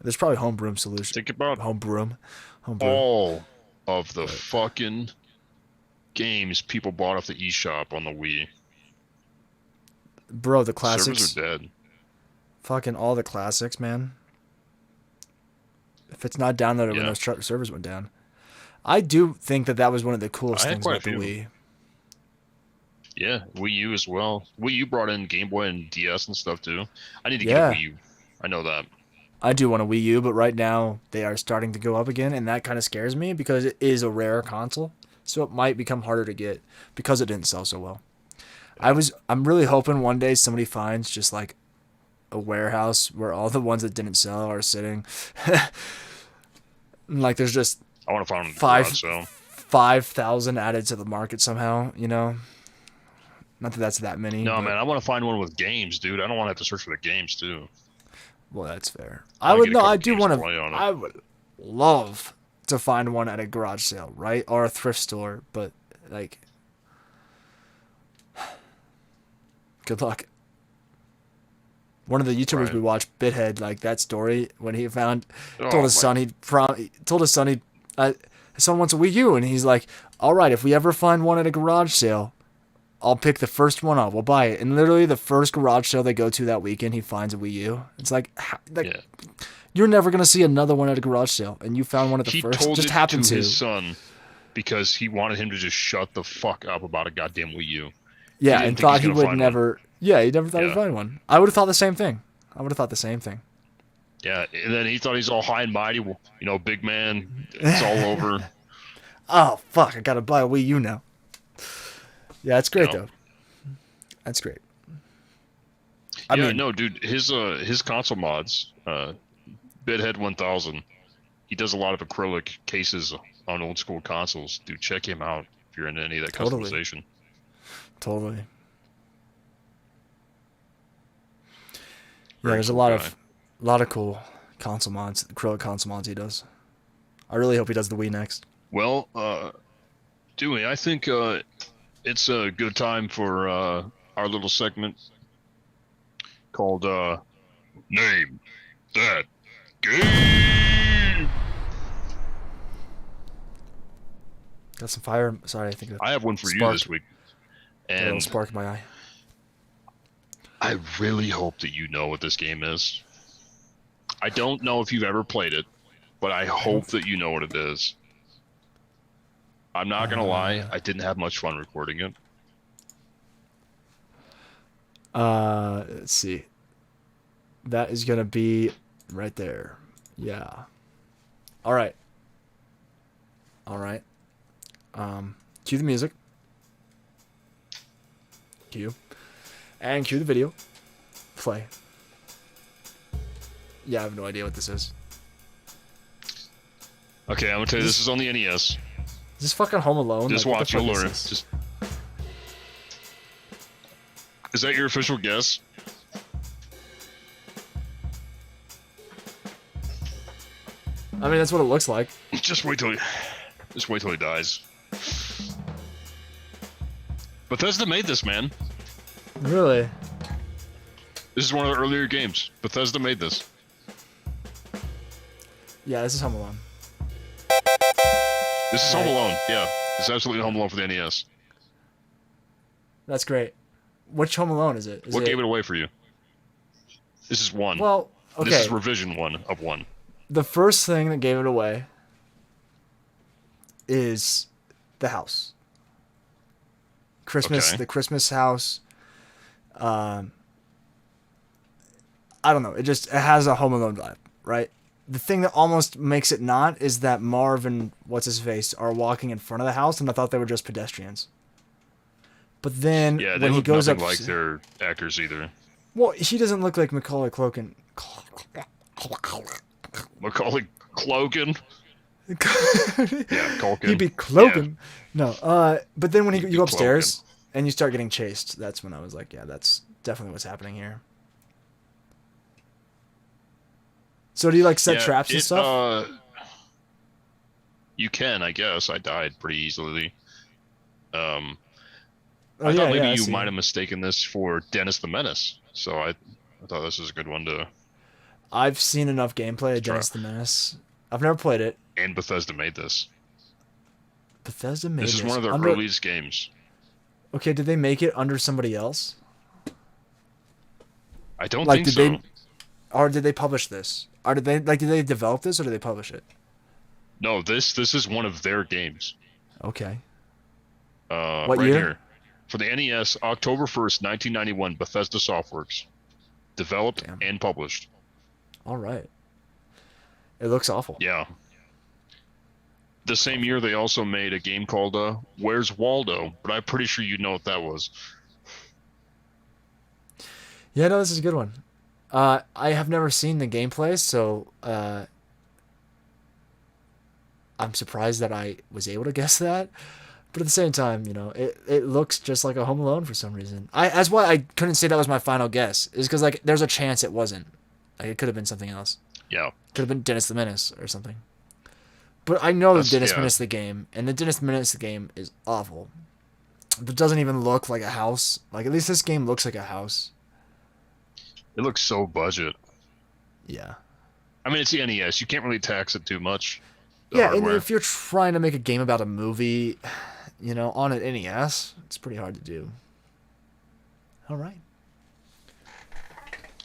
Speaker 2: There's probably homebrew solution.
Speaker 1: Think about
Speaker 2: homebrew.
Speaker 1: All of the fucking games people bought off the eShop on the Wii.
Speaker 2: Bro, the classics.
Speaker 1: Servers are dead.
Speaker 2: Fucking all the classics, man. If it's not downloaded when those servers went down. I do think that was one of the coolest things about the Wii.
Speaker 1: Yeah, Wii U as well. Wii U brought in Game Boy and DS and stuff too. I need to get a Wii U. I know that.
Speaker 2: I do want a Wii U, but right now they are starting to go up again, and that kind of scares me because it is a rare console, so it might become harder to get because it didn't sell so well. I'm really hoping one day somebody finds just like a warehouse where all the ones that didn't sell are sitting. Like there's just
Speaker 1: I want to find
Speaker 2: 5,000 added to the market somehow, you know? Not that that's that many.
Speaker 1: No, man, I want to find one with games, dude. I don't want to have to search for the games too.
Speaker 2: Well, that's fair. I would love to find one at a garage sale, right? Or a thrift store, but like good luck. One of the YouTubers we watched, Bithead, like that story when he told his son his son wants a Wii U, and he's like, all right, if we ever find one at a garage sale, I'll pick the first one up. We'll buy it. And literally the first garage sale they go to that weekend, he finds a Wii U. It's like you're never gonna see another one at a garage sale, and you found one at the first.
Speaker 1: He told
Speaker 2: just
Speaker 1: it
Speaker 2: happened
Speaker 1: to his son because he wanted him to just shut the fuck up about a goddamn Wii U.
Speaker 2: Yeah, and thought he would never. Yeah, he never thought he'd find one. I would have thought the same thing.
Speaker 1: Yeah, and then he thought he's all high and mighty, you know, big man. It's all over.
Speaker 2: Oh fuck! I gotta buy a Wii U now. Yeah, it's great though. That's great. I mean,
Speaker 1: no, dude, his console mods, Bedhead 1000, he does a lot of acrylic cases on old school consoles. Dude, check him out if you're into any of that customization.
Speaker 2: Totally. Yeah, there's a lot of cool console mods, acrylic console mods he does. I really hope he does the Wii next.
Speaker 1: Well, Dewey, I think it's a good time for our little segment called Name That Game.
Speaker 2: Got some fire. Sorry, I think
Speaker 1: I have one for you this week. And
Speaker 2: a little spark in my eye.
Speaker 1: I really hope that you know what this game is. I don't know if you've ever played it, but I hope that you know what it is. I'm not gonna lie, I didn't have much fun recording it.
Speaker 2: Let's see. That is gonna be right there. Yeah. All right. All right. Cue the music. Cue. And cue the video. Play. Yeah, I have no idea what this is.
Speaker 1: Okay, I'm gonna tell you, this is on the NES.
Speaker 2: Is this fucking Home Alone?
Speaker 1: Just
Speaker 2: like,
Speaker 1: watch, you'll learn it. Just... Is that your official guess?
Speaker 2: I mean, that's what it looks like.
Speaker 1: Just wait till he dies. Bethesda made this, man.
Speaker 2: Really?
Speaker 1: This is one of the earlier games. Bethesda made this.
Speaker 2: Yeah, this is Home Alone.
Speaker 1: This is Home Alone. Yeah, it's absolutely Home Alone for the NES.
Speaker 2: That's great. Which Home Alone is it?
Speaker 1: What gave it away for you? This is 1.
Speaker 2: Well, okay.
Speaker 1: This is revision 1 of 1.
Speaker 2: The first thing that gave it away is the house. Christmas,
Speaker 1: Okay.
Speaker 2: The Christmas house. I don't know. It has a Home Alone vibe, right? The thing that almost makes it not is that Marv and what's his face are walking in front of the house, and I thought they were just pedestrians. But then
Speaker 1: Yeah, they
Speaker 2: when he
Speaker 1: look
Speaker 2: goes
Speaker 1: nothing
Speaker 2: up,
Speaker 1: like they're actors either.
Speaker 2: well, he doesn't look like Macaulay Culkin.
Speaker 1: Macaulay Culkin. Yeah, Culkin.
Speaker 2: He'd be cloaking.
Speaker 1: Yeah.
Speaker 2: No, but then when you
Speaker 1: be
Speaker 2: go upstairs and you start getting chased, that's when I was like, yeah, that's definitely what's happening here. So do you like set traps and stuff?
Speaker 1: You can, I guess. I died pretty easily.
Speaker 2: Oh,
Speaker 1: I thought maybe
Speaker 2: I
Speaker 1: you
Speaker 2: see.
Speaker 1: might have mistaken this for Dennis the Menace. So I thought this was a good one to...
Speaker 2: I've seen enough gameplay of Dennis the Menace. I've never played it.
Speaker 1: And Bethesda made this.
Speaker 2: Bethesda made this.
Speaker 1: This is one of their
Speaker 2: under...
Speaker 1: earliest games.
Speaker 2: Okay, did they make it under somebody else?
Speaker 1: I don't
Speaker 2: Like,
Speaker 1: think
Speaker 2: did
Speaker 1: so.
Speaker 2: Or did they publish this? Or did they develop this, or did they publish it?
Speaker 1: No, this is one of their games.
Speaker 2: Okay.
Speaker 1: What
Speaker 2: year?
Speaker 1: Here. For the NES, October 1st, 1991, Bethesda Softworks. Developed and published.
Speaker 2: All right. It looks awful.
Speaker 1: Yeah. The same year, they also made a game called Where's Waldo? But I'm pretty sure you know what that was.
Speaker 2: Yeah, no, this is a good one. I have never seen the gameplay, so I'm surprised that I was able to guess that. But at the same time, you know, it looks just like a Home Alone for some reason. That's why I couldn't say that was my final guess. Is because like there's a chance it wasn't. Like it could have been something else.
Speaker 1: Yeah.
Speaker 2: Could have been Dennis the Menace or something. But I know Dennis Menace the game, and the Dennis Menace the game is awful. It doesn't even look like a house. Like at least this game looks like a house.
Speaker 1: It looks so budget.
Speaker 2: Yeah.
Speaker 1: I mean, it's the NES. You can't really tax it too much.
Speaker 2: Yeah, and if you're trying to make a game about a movie, you know, on an NES, it's pretty hard to do. All right.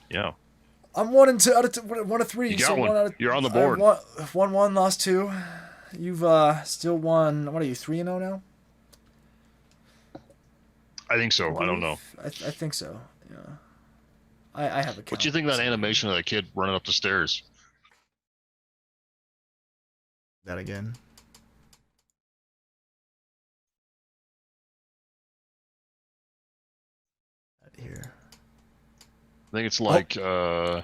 Speaker 1: Yeah.
Speaker 2: I'm 1 and 2 out of 1 of 3.
Speaker 1: You got
Speaker 2: so
Speaker 1: one. You're on the board.
Speaker 2: Won 1, lost 2. You've still won. What are you, 3-0 now?
Speaker 1: I think so. I don't know.
Speaker 2: I think so. Yeah. I have a count.
Speaker 1: What do you think of that animation of that kid running up the stairs?
Speaker 2: That again. Here.
Speaker 1: I think it's like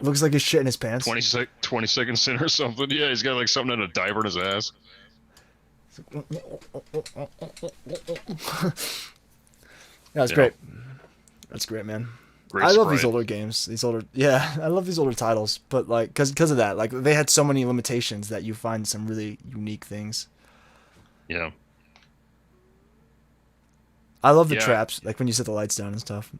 Speaker 2: looks like he's shitting his pants.
Speaker 1: 20 seconds in or something. Yeah, he's got like something in a diaper in his ass.
Speaker 2: That's great. That's great, man.
Speaker 1: Great
Speaker 2: I love
Speaker 1: sprite.
Speaker 2: these older games. I love these older titles, but like because of that, like they had so many limitations that you find some really unique things.
Speaker 1: Yeah.
Speaker 2: I love the traps, like when you set the lights down and stuff.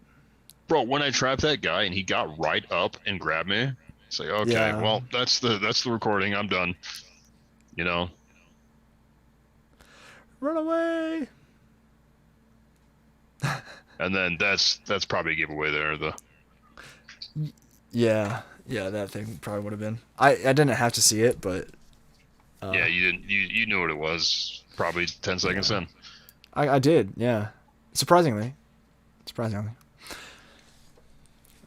Speaker 1: Bro, when I trapped that guy and he got right up and grabbed me, it's like, okay, well, that's the recording. I'm done. You know.
Speaker 2: Run away.
Speaker 1: And then that's probably a giveaway there.
Speaker 2: Yeah, Yeah, that thing probably would have been. I didn't have to see it, but
Speaker 1: yeah, you didn't. You knew what it was. Probably 10 seconds in.
Speaker 2: I did. Yeah, surprisingly.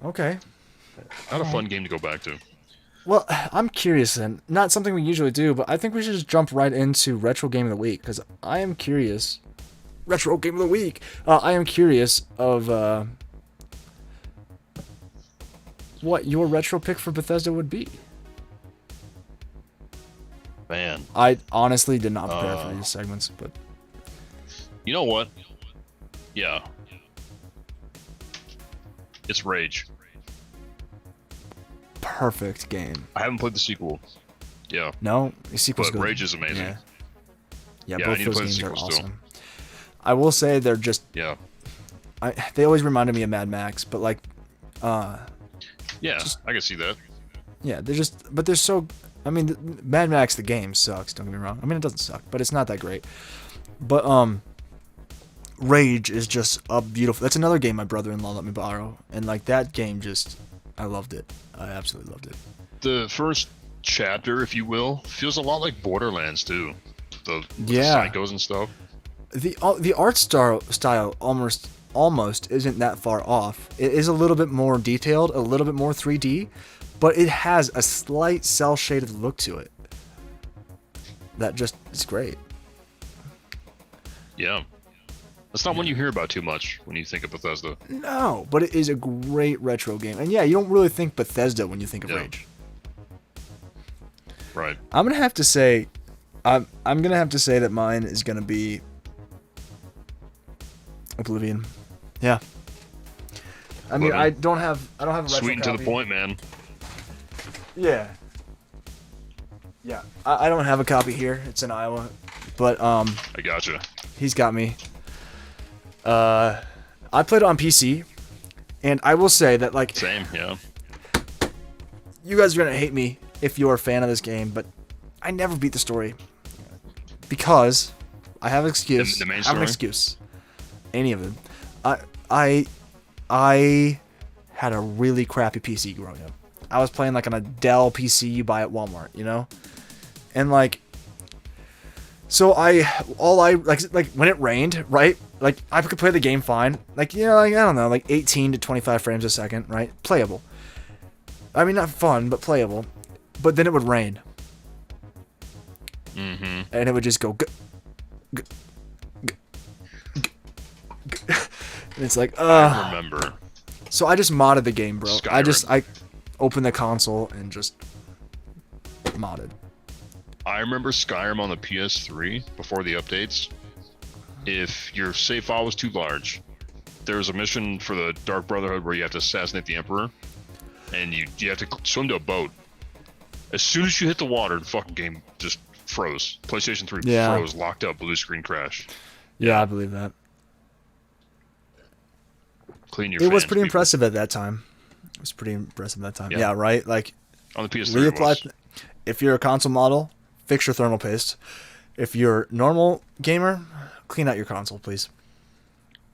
Speaker 2: Okay.
Speaker 1: Not a fun game to go back to.
Speaker 2: Well, I'm curious then. Not something we usually do, but I think we should just jump right into retro game of the week because I am curious. Retro game of the week. I am curious of what your retro pick for Bethesda would be.
Speaker 1: Man,
Speaker 2: I honestly did not prepare for these segments, but
Speaker 1: you know what? Yeah, it's Rage.
Speaker 2: Perfect game.
Speaker 1: I haven't played the sequel. Yeah.
Speaker 2: No, the sequel's
Speaker 1: but
Speaker 2: good.
Speaker 1: Rage is amazing.
Speaker 2: Yeah,
Speaker 1: I
Speaker 2: both
Speaker 1: need to
Speaker 2: those
Speaker 1: play the
Speaker 2: games are
Speaker 1: sequel
Speaker 2: awesome.
Speaker 1: still.
Speaker 2: I will say they're just.
Speaker 1: Yeah.
Speaker 2: They always reminded me of Mad Max, but like.
Speaker 1: Yeah, I can see that.
Speaker 2: Yeah, but they're so. I mean, Mad Max the game sucks. Don't get me wrong. I mean, it doesn't suck, but it's not that great. But Rage is just a beautiful. That's another game my brother-in-law let me borrow, and like that game just, I loved it. I absolutely loved it.
Speaker 1: The first chapter, if you will, feels a lot like Borderlands too. The psychos and stuff.
Speaker 2: The art style almost isn't that far off. It is a little bit more detailed, a little bit more 3D, but it has a slight cel-shaded look to it. That just is great.
Speaker 1: Yeah. That's not one you hear about too much when you think of Bethesda.
Speaker 2: No, but it is a great retro game. And yeah, you don't really think Bethesda when you think of Rage.
Speaker 1: Right.
Speaker 2: I'm gonna have to say that mine is gonna be Oblivion. Yeah. I mean, I don't have a retro
Speaker 1: Sweet and to
Speaker 2: copy.
Speaker 1: the point, man.
Speaker 2: Yeah. Yeah. I don't have a copy here. It's in Iowa. But
Speaker 1: I gotcha.
Speaker 2: he's got me. I played it on PC, and I will say that like
Speaker 1: Same, yeah.
Speaker 2: you guys are gonna hate me if you're a fan of this game, but I never beat the story because I have an excuse.
Speaker 1: The main
Speaker 2: I have an
Speaker 1: story?
Speaker 2: excuse. Any of them. I had a really crappy PC growing up. I was playing like on a Dell PC you buy at Walmart, you know, and like. So like when it rained, right? Like I could play the game fine, like like I don't know, like 18 to 25 frames a second, right? Playable. I mean, not fun, but playable. But then it would rain, and it would just go. And it's like,
Speaker 1: I remember.
Speaker 2: So I just modded the game, bro.
Speaker 1: Skyrim.
Speaker 2: I opened the console and just modded.
Speaker 1: I remember Skyrim on the PS3 before the updates. If your save file was too large, there was a mission for the Dark Brotherhood where you have to assassinate the Emperor, and you have to swim to a boat. As soon as you hit the water, the fucking game just froze. PlayStation 3 froze, locked up, blue screen crash.
Speaker 2: Yeah, I believe that.
Speaker 1: Clean your.
Speaker 2: It was
Speaker 1: fans,
Speaker 2: pretty
Speaker 1: people.
Speaker 2: impressive at that time. Yeah, right. Like
Speaker 1: on the PS3. It was.
Speaker 2: If you're a console model, fix your thermal paste. If you're normal gamer, clean out your console, please.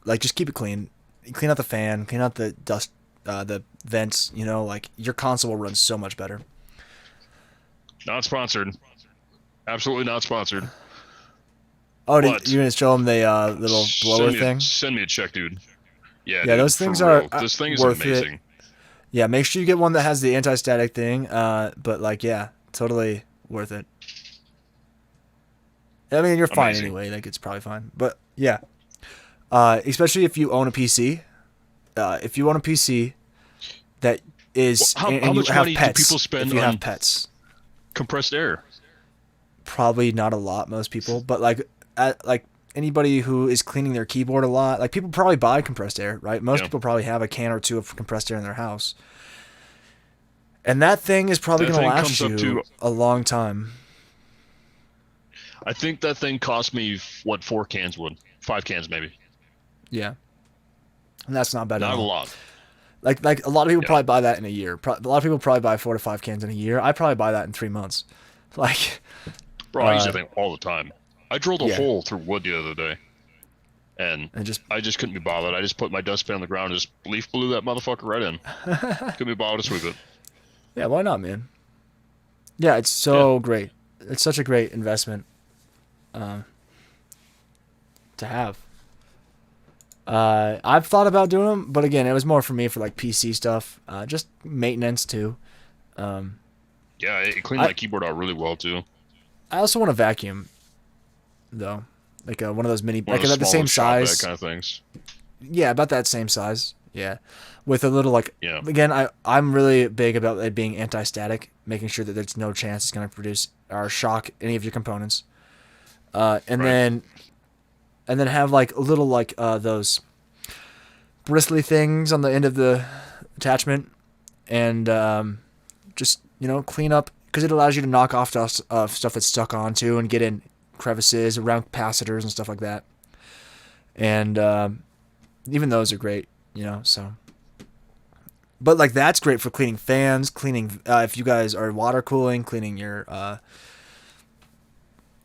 Speaker 2: Like, just keep it clean. Clean out the fan. Clean out the dust, the vents. You know, like your console will run so much better.
Speaker 1: Not sponsored. Absolutely not sponsored.
Speaker 2: Oh, you're gonna show them the little blower thing?
Speaker 1: Send me a check, dude. Yeah,
Speaker 2: dude, those things are
Speaker 1: this thing is
Speaker 2: worth
Speaker 1: amazing.
Speaker 2: It. Yeah, make sure you get one that has the anti-static thing. But like, yeah, totally worth it. I mean, you're fine anyway. Like, it's probably fine. But yeah, especially if you own a PC. If you own a PC that is,
Speaker 1: how
Speaker 2: and
Speaker 1: much
Speaker 2: you have
Speaker 1: money
Speaker 2: pets,
Speaker 1: do people spend
Speaker 2: if you
Speaker 1: on
Speaker 2: have pets,
Speaker 1: compressed air?
Speaker 2: Probably not a lot, most people. But like anybody who is cleaning their keyboard a lot, like people probably buy compressed air, right? Most people probably have a can or two of compressed air in their house. And that thing is probably going to last you a long time.
Speaker 1: I think that thing cost me, 4 cans would? 5 cans maybe.
Speaker 2: Yeah. And that's not bad at all.
Speaker 1: Not a lot.
Speaker 2: Like a lot of people probably buy that in a year. A lot of people probably buy 4 to 5 cans in a year. I probably buy that in 3 months. Like,
Speaker 1: bro, I use that thing all the time. I drilled a hole through wood the other day, and I just couldn't be bothered. I just put my dustpan on the ground and just leaf blew that motherfucker right in. Couldn't be bothered to sweep it.
Speaker 2: Yeah, why not, man? Yeah, it's so great. It's such a great investment to have. I've thought about doing them, but again, it was more for me for like PC stuff, just maintenance too.
Speaker 1: Yeah, it cleaned my keyboard out really well too.
Speaker 2: I also want a vacuum, though, like one of those mini,
Speaker 1: One
Speaker 2: like
Speaker 1: of those
Speaker 2: about the same
Speaker 1: smaller shop vac
Speaker 2: size
Speaker 1: kind of things.
Speaker 2: Yeah, about that same size. Yeah, with a little like.
Speaker 1: Yeah.
Speaker 2: Again, I'm really big about it being anti-static, making sure that there's no chance it's going to produce or shock any of your components. And
Speaker 1: Right.
Speaker 2: then have like a little like those bristly things on the end of the attachment, and just clean up because it allows you to knock off stuff that's stuck onto and get in crevices around capacitors and stuff like that. And even those are great, so. But like that's great for cleaning fans, cleaning if you guys are water cooling, cleaning your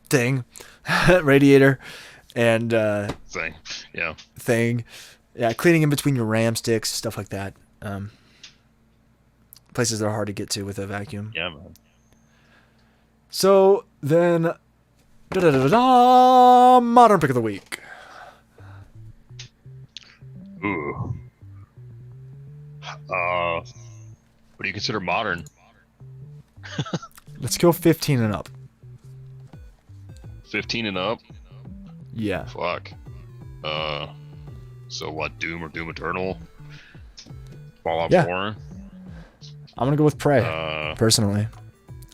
Speaker 2: thing, radiator, and
Speaker 1: thing.
Speaker 2: Yeah, cleaning in between your RAM sticks, stuff like that. Places that are hard to get to with a vacuum.
Speaker 1: Yeah, man.
Speaker 2: So then, modern pick of the week.
Speaker 1: Ooh. What do you consider modern?
Speaker 2: Let's go 15 and up.
Speaker 1: 15 and up?
Speaker 2: Yeah.
Speaker 1: Fuck. So what? Doom or Doom Eternal? Fallout 4?
Speaker 2: I'm gonna go with Prey. Personally,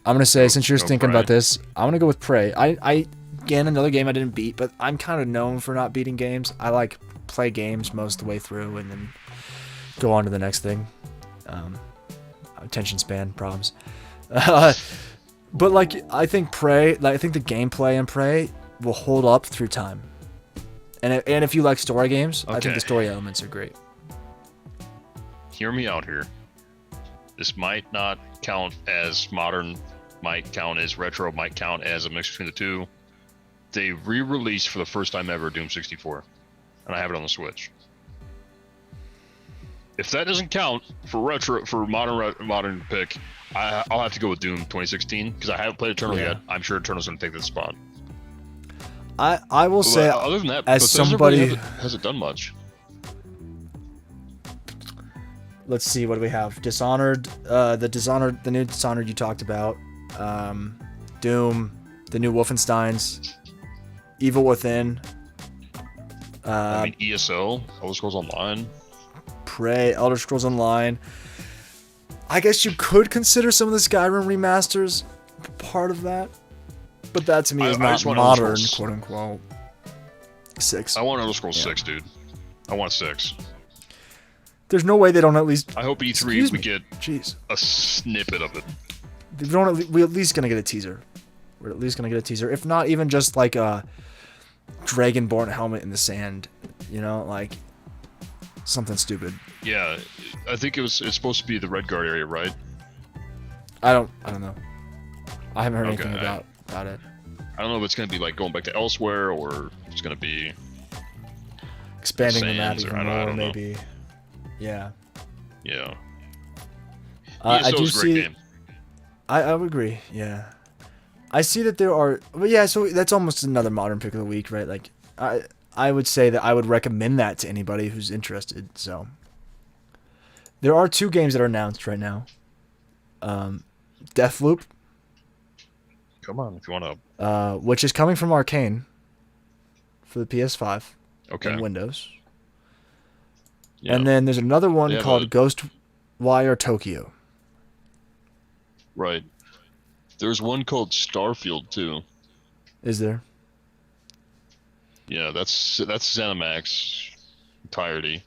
Speaker 2: I'm gonna say since you're thinking about this, I'm gonna go with Prey. I again another game I didn't beat, but I'm kind of known for not beating games. I like play games most of the way through and then go on to the next thing. Attention span problems. But like I think Prey, I think the gameplay in Prey will hold up through time. And if you like story games, I think the story elements are great.
Speaker 1: Hear me out here. This might not count as modern, might count as retro, might count as a mix between the two. They re-released for the first time ever Doom 64, and I have it on the Switch. If that doesn't count for retro, for modern pick, I'll have to go with Doom 2016 because I haven't played Eternal yet. I'm sure Eternal's going to take that spot.
Speaker 2: I will say,
Speaker 1: other than that,
Speaker 2: as somebody
Speaker 1: really hasn't done much.
Speaker 2: Let's see, what do we have? Dishonored, the new Dishonored you talked about, Doom, the new Wolfensteins, Evil Within.
Speaker 1: ESO, Elder Scrolls Online.
Speaker 2: Prey, Elder Scrolls Online. I guess you could consider some of the Skyrim remasters part of that, but that to me is not modern, quote unquote. 6.
Speaker 1: I want Elder Scrolls 6, dude. I want 6.
Speaker 2: There's no way they don't at least.
Speaker 1: I hope E3 we get
Speaker 2: Jeez.
Speaker 1: a snippet of it.
Speaker 2: We're at least gonna get a teaser. We're at least gonna get a teaser, if not even just like a Dragonborn helmet in the sand. Like something stupid.
Speaker 1: Yeah, I think it's supposed to be the Redguard area, right?
Speaker 2: I don't know. I haven't heard anything about it.
Speaker 1: I don't know if it's gonna be like going back to elsewhere or it's gonna be
Speaker 2: expanding the map even more, maybe.
Speaker 1: Know.
Speaker 2: Yeah.
Speaker 1: Yeah.
Speaker 2: I do see. I would agree. Yeah. I see that there are. But yeah, so that's almost another modern pick of the week, right? Like, I would say that I would recommend that to anybody who's interested. So. There are 2 games that are announced right now. Deathloop.
Speaker 1: Come on, if you want to.
Speaker 2: Which is coming from Arcane. For the PS5.
Speaker 1: Okay.
Speaker 2: And Windows.
Speaker 1: Yeah.
Speaker 2: And then there's another one called Ghostwire Tokyo.
Speaker 1: Right. There's one called Starfield too.
Speaker 2: Is there?
Speaker 1: Yeah, that's ZeniMax entirety.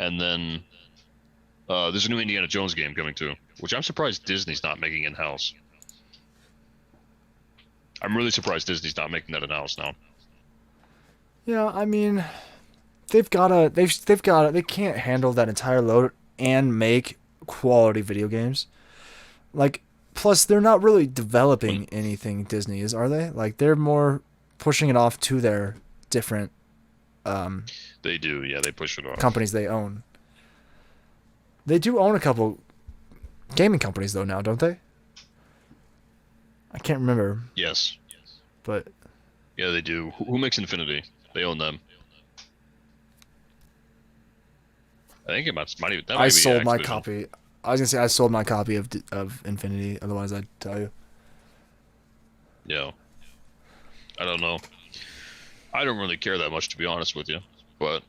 Speaker 1: And then there's a new Indiana Jones game coming too, which I'm surprised Disney's not making in-house. I'm really surprised Disney's not making that in-house now.
Speaker 2: Yeah, I mean, they can't handle that entire load and make quality video games. Like, plus they're not really developing anything, Disney is, are they? Like, they're more pushing it off to their different
Speaker 1: they do, yeah, they push it off.
Speaker 2: Companies they own. They do own a couple gaming companies though now, don't they? I can't remember.
Speaker 1: Yes.
Speaker 2: But
Speaker 1: yeah, they do. Who makes Infinity? They own them. I think it might even. That might
Speaker 2: I
Speaker 1: be
Speaker 2: sold my
Speaker 1: Activision.
Speaker 2: copy. I was gonna say I sold my copy of Infinity. Otherwise, I'd tell you.
Speaker 1: Yeah. I don't know. I don't really care that much, to be honest with you. But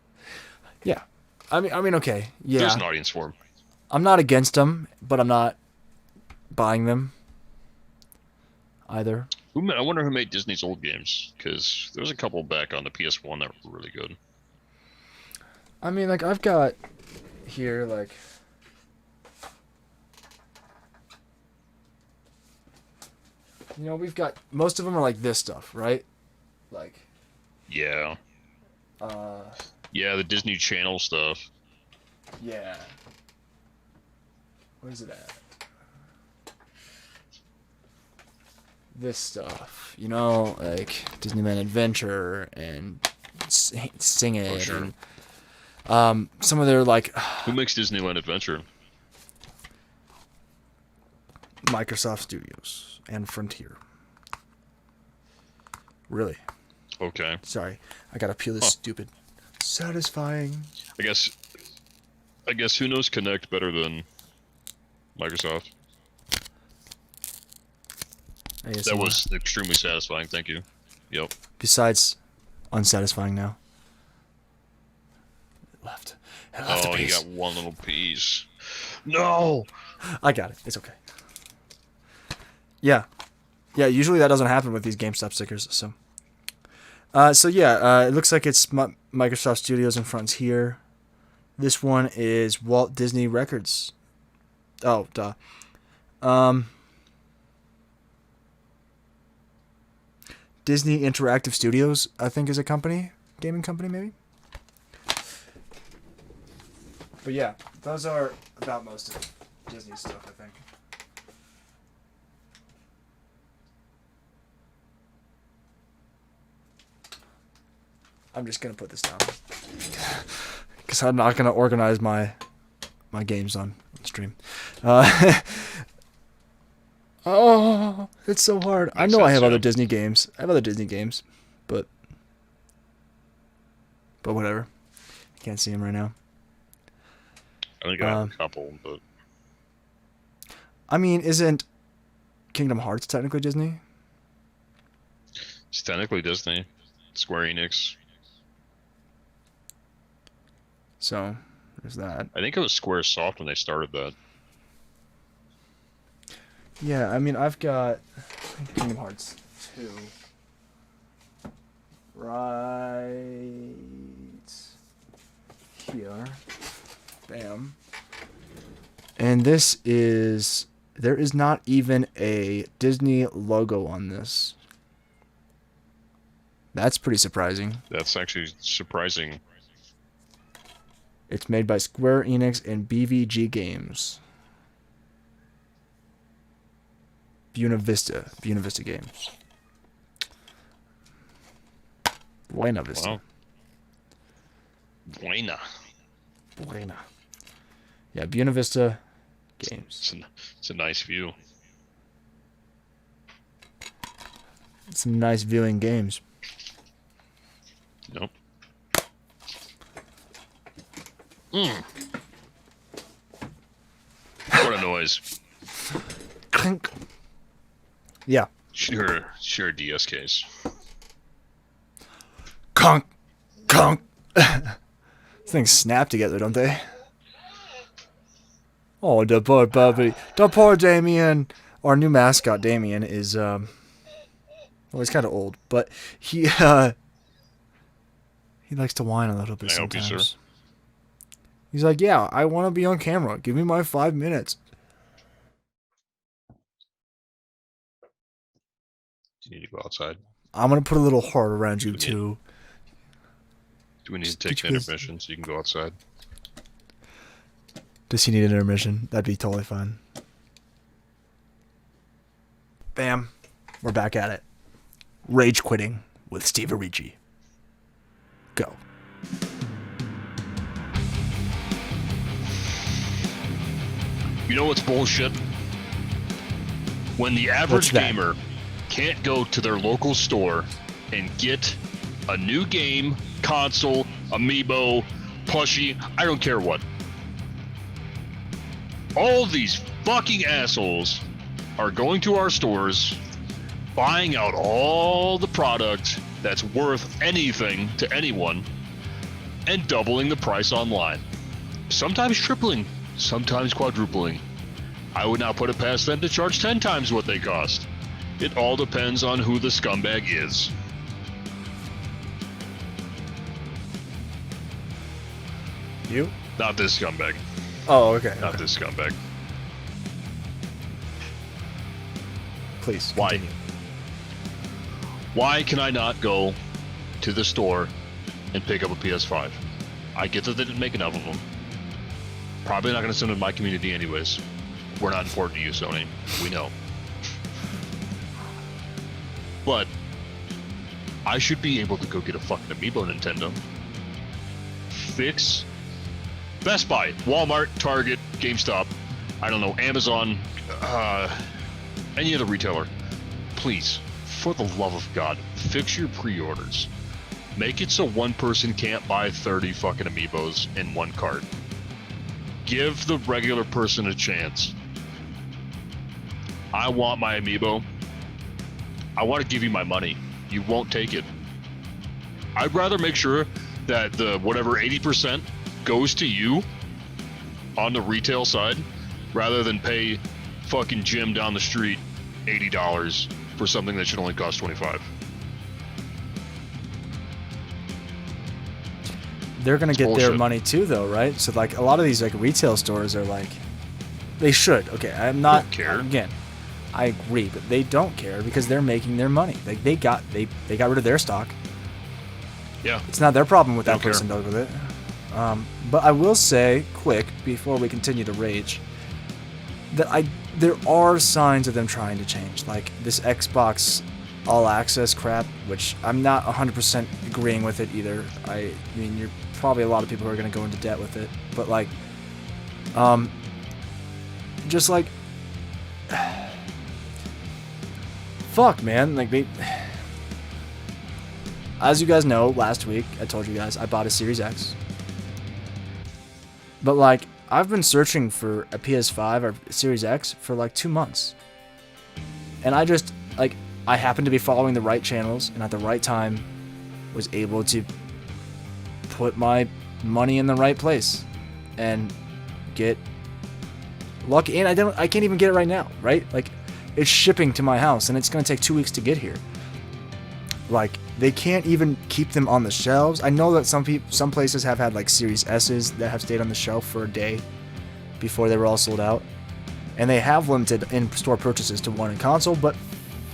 Speaker 2: yeah, I mean, okay, yeah.
Speaker 1: There's an audience for them.
Speaker 2: I'm not against them, but I'm not buying them either.
Speaker 1: I wonder who made Disney's old games, because there's a couple back on the PS1 that were really good.
Speaker 2: I mean, like, I've got here, like, you know, we've got, most of them are like this stuff, right? Like,
Speaker 1: yeah. Yeah, the Disney Channel stuff.
Speaker 2: Yeah. Where's it at? This stuff, you know, like Disneyland Adventure and Sing It,
Speaker 1: sure.
Speaker 2: and some of their, like,
Speaker 1: who makes Disneyland Adventure?
Speaker 2: Microsoft Studios and Frontier. Really?
Speaker 1: Okay.
Speaker 2: Sorry, I gotta peel this stupid. Satisfying.
Speaker 1: I guess who knows Connect better than Microsoft?
Speaker 2: ASMR.
Speaker 1: That was extremely satisfying. Thank you. Yep.
Speaker 2: Besides, unsatisfying now. Left.
Speaker 1: Oh, you got one little piece. No.
Speaker 2: I got it. It's okay. Yeah. Yeah, usually that doesn't happen with these GameStop stickers, so. It looks like it's Microsoft Studios and Frontier. This one is Walt Disney Records. Oh, duh. Disney Interactive Studios, I think, is a company. Gaming company, maybe? But yeah, those are about most of Disney stuff, I think. I'm just going to put this down. Because I'm not going to organize my games on stream. Oh, it's so hard. I know I have other Disney games. But whatever. Can't see them right now.
Speaker 1: I think I have a couple, but
Speaker 2: I mean, isn't Kingdom Hearts technically Disney?
Speaker 1: it's technically Disney. Square Enix.
Speaker 2: So, there's that.
Speaker 1: I think it was Squaresoft when they started that.
Speaker 2: Yeah, I mean, I've got Kingdom Hearts 2 right here. Bam. And this is... There is not even a Disney logo on this. That's pretty surprising.
Speaker 1: That's actually surprising.
Speaker 2: It's made by Square Enix and BVG Games. Buena Vista Games. Buena Vista.
Speaker 1: Wow. Buena.
Speaker 2: Yeah, Buena Vista Games.
Speaker 1: It's a nice view.
Speaker 2: Some nice viewing games.
Speaker 1: Nope. What a noise.
Speaker 2: Clink. Yeah.
Speaker 1: Sure DS case.
Speaker 2: Conk. Conk. These things snap together, don't they? Oh, the poor puppy. The poor Damien. Our new mascot, Damien, is, well, he's kind of old, but he likes to whine a little bit sometimes.
Speaker 1: I hope you, sir.
Speaker 2: He's like, yeah, I want to be on camera. Give me my 5 minutes.
Speaker 1: Do you need to go outside?
Speaker 2: I'm going to put a little heart around you, too.
Speaker 1: Do we need to take an intermission so you can go outside?
Speaker 2: Does he need an intermission? That'd be totally fine. Bam. We're back at it. Rage quitting with Steve Arici. Go.
Speaker 1: You know what's bullshit? When the average gamer can't go to their local store and get a new game, console, amiibo, plushie, I don't care what. All these fucking assholes are going to our stores, buying out all the product that's worth anything to anyone, and doubling the price online. Sometimes tripling, sometimes quadrupling. I would not put it past them to charge 10 times what they cost. It all depends on who the scumbag is.
Speaker 2: You?
Speaker 1: Not this scumbag.
Speaker 2: Oh, okay.
Speaker 1: Not this scumbag.
Speaker 2: Please,
Speaker 1: Why?
Speaker 2: continue.
Speaker 1: Why can I not go to the store and pick up a PS5? I get that they didn't make enough of them. Probably not going to send them to my community anyways. We're not important to you, Sony. We know. But I should be able to go get a fucking amiibo, Nintendo. Fix Best Buy, Walmart, Target, GameStop, I don't know, Amazon, any other retailer. Please, for the love of God, fix your pre-orders. Make it so one person can't buy 30 fucking amiibos in one cart. Give the regular person a chance. I want my amiibo. I want to give you my money. You won't take it. I'd rather make sure that the whatever 80% goes to you on the retail side rather than pay fucking Jim down the street $80 for something that should only cost $25.
Speaker 2: They're gonna get their money too, though, right? So like a lot of these like retail stores are like, they should. Okay, I'm not.
Speaker 1: They don't care.
Speaker 2: Again, I agree, but they don't care because they're making their money. Like they got rid of their stock.
Speaker 1: Yeah.
Speaker 2: It's not their problem what that
Speaker 1: Don't
Speaker 2: person
Speaker 1: care.
Speaker 2: does with it. But I will say, quick, before we continue to rage, that there are signs of them trying to change. Like this Xbox All Access crap, which I'm not 100% agreeing with it either. I mean, you're probably a lot of people who are going to go into debt with it. But like, just like, fuck, man. Like they... As you guys know, last week, I told you guys, I bought a Series X. But, like, I've been searching for a PS5 or Series X for, like, 2 months. And I just, like, I happened to be following the right channels, and at the right time, was able to put my money in the right place. And get lucky. And I can't even get it right now, right? Like, it's shipping to my house, and it's going to take 2 weeks to get here. Like, they can't even keep them on the shelves. I know that some places have had like Series S's that have stayed on the shelf for a day before they were all sold out, and they have limited in-store purchases to one console. But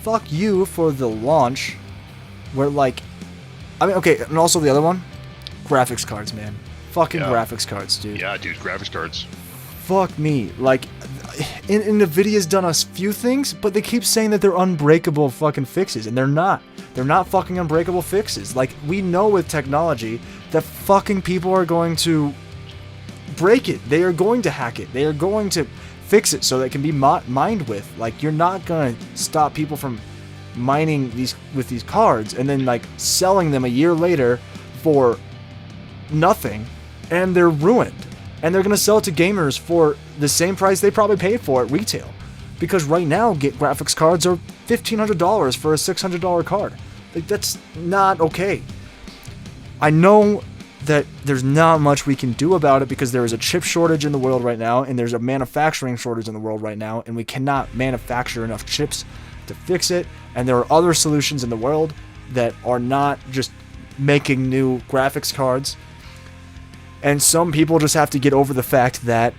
Speaker 2: fuck you for the launch, where like, I mean, okay, and also the other one, graphics cards, man, fucking graphics cards, dude.
Speaker 1: Yeah, dude, graphics cards.
Speaker 2: Fuck me, like, NVIDIA's done a few things, but they keep saying that they're unbreakable fucking fixes, and they're not. They're not fucking unbreakable fixes. Like, we know with technology that fucking people are going to break it. They are going to hack it. They are going to fix it so that it can be mined with. Like, you're not going to stop people from mining these with these cards and then, like, selling them a year later for nothing, and they're ruined. And they're going to sell it to gamers for the same price they probably paid for at retail. Because right now, graphics cards are $1,500 for a $600 card. Like, that's not okay. I know that there's not much we can do about it because there is a chip shortage in the world right now, and there's a manufacturing shortage in the world right now, and we cannot manufacture enough chips to fix it. And there are other solutions in the world that are not just making new graphics cards. And some people just have to get over the fact that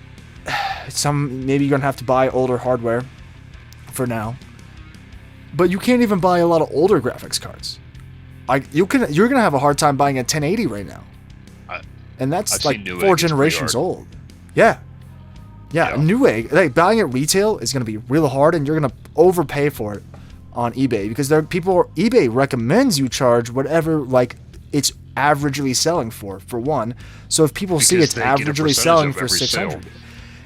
Speaker 2: maybe you're going to have to buy older hardware for now. But you can't even buy a lot of older graphics cards. You're going to have a hard time buying a 1080 right now. And that's
Speaker 1: I've
Speaker 2: like 4 generations old. Yeah. Yeah, Newegg, like buying at retail is going to be real hard, and you're going to overpay for it on eBay because eBay recommends you charge whatever like it's averagely selling for one. So if people see it's averagely selling for 600,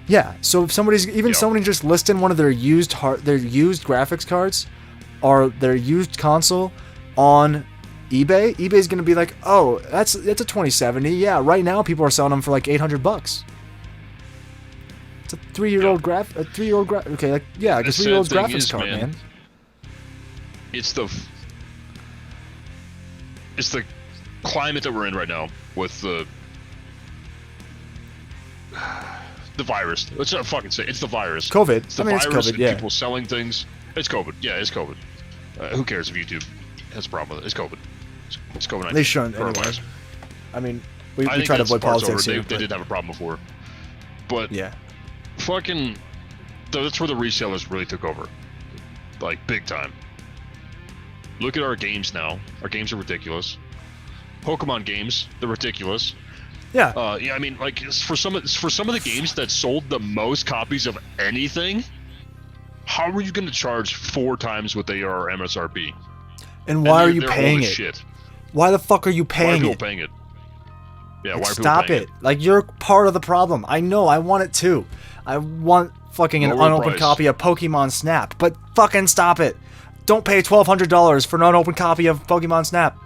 Speaker 2: Yeah, so if somebody just listing one of their used graphics cards or their used console on eBay, eBay's gonna be like, oh, that's a 2070. Yeah, right now people are selling them for like $800. It's a 3-year-old okay, like yeah, like a 3-year-old graphics card, man.
Speaker 1: It's the climate that we're in right now with the virus. Let's not fucking say it's the virus.
Speaker 2: COVID.
Speaker 1: It's the virus. It's COVID, yeah. People selling things. It's COVID. Yeah, it's COVID. Who cares if YouTube has a problem with it? It's COVID. It's COVID-19.
Speaker 2: They shouldn't anyway. I mean, we try to avoid politics here.
Speaker 1: They did have a problem before, but
Speaker 2: yeah,
Speaker 1: fucking, that's where the resellers really took over, like big time. Look at our games now. Our games are ridiculous. Pokemon games, they're ridiculous.
Speaker 2: Yeah.
Speaker 1: Yeah. I mean, like for some of the games that sold the most copies of anything, how are you going to charge 4 times what they are MSRP?
Speaker 2: And why are you paying it?
Speaker 1: Shit.
Speaker 2: Why the fuck are you paying it?
Speaker 1: Why are people paying it? Yeah, why are people
Speaker 2: stop
Speaker 1: paying
Speaker 2: it. Like, you're part of the problem. I know, I want it too. I want fucking an unopened copy of Pokemon Snap, but fucking stop it. Don't pay $1,200 for an unopened copy of Pokemon Snap.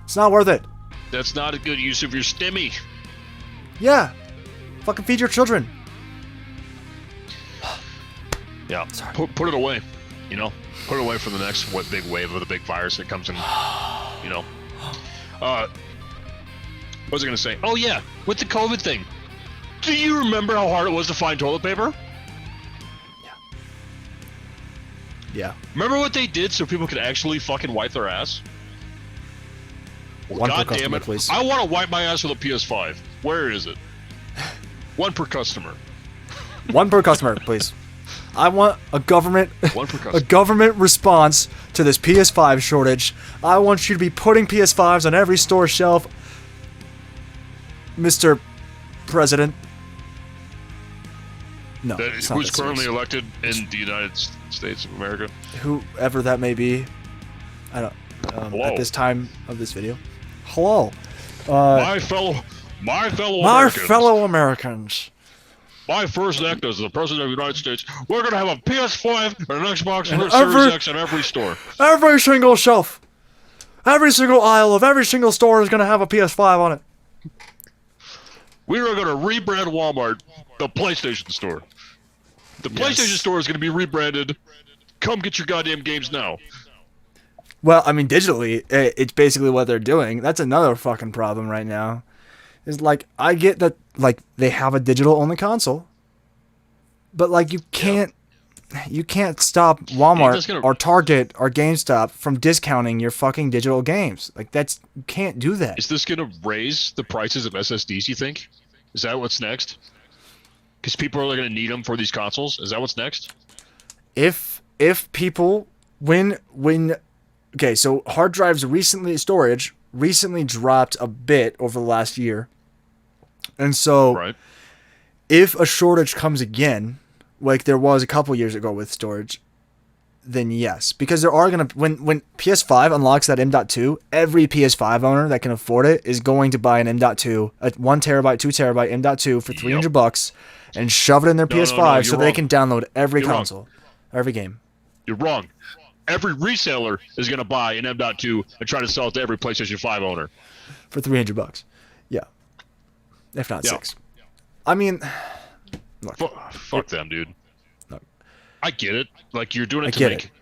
Speaker 2: It's not worth it.
Speaker 1: That's not a good use of your stimmy.
Speaker 2: Yeah. Fucking feed your children.
Speaker 1: Yeah. Put it away. You know? Put it away for the next big wave of the big virus that comes in. You know? What was I going to say? Oh, yeah. With the COVID thing. Do you remember how hard it was to find toilet paper?
Speaker 2: Yeah.
Speaker 1: Remember what they did so people could actually fucking wipe their ass? Well, God damn it. Please. I want to wipe my ass with a PS5. Where is it? 1 per customer.
Speaker 2: 1 per customer, please. I want a government response to this PS5 shortage. I want you to be putting PS5s on every store shelf. Mr. President. No.
Speaker 1: Who's currently elected in the United States of America?
Speaker 2: Whoever that may be. I don't at this time of this video. Hello.
Speaker 1: My fellow
Speaker 2: Americans.
Speaker 1: My first act as the President of the United States, we're going to have a PS5 and an Xbox and Series X in every store.
Speaker 2: Every single shelf. Every single aisle of every single store is going to have a PS5 on it.
Speaker 1: We are going to rebrand Walmart the PlayStation Store. The PlayStation Store is going to be rebranded. Come get your goddamn games now.
Speaker 2: Well, I mean, digitally, it's basically what they're doing. That's another fucking problem right now. Is like, I get that, like, they have a digital-only console, but like, you can't stop Walmart or Target or GameStop from discounting your fucking digital games. Like, you can't do that.
Speaker 1: Is this gonna raise the prices of SSDs, you think? Is that what's next? Because people are gonna need them for these consoles. Is that what's next?
Speaker 2: If people okay, so hard drives storage recently dropped a bit over the last year. And so if a shortage comes again, like there was a couple years ago with storage, then yes. Because there are going to, when PS5 unlocks that M.2, every PS5 owner that can afford it is going to buy an M.2, a 1 terabyte, 2 terabyte M.2 for $300 and shove it in their PS5 so they can download every console, every game.
Speaker 1: You're wrong. Every reseller is going to buy an M.2 and try to sell it to every PlayStation 5 owner
Speaker 2: for $300. Yeah, if not 6. I mean, look,
Speaker 1: fuck them, dude.
Speaker 2: Look,
Speaker 1: I get it. Like, you're doing it to make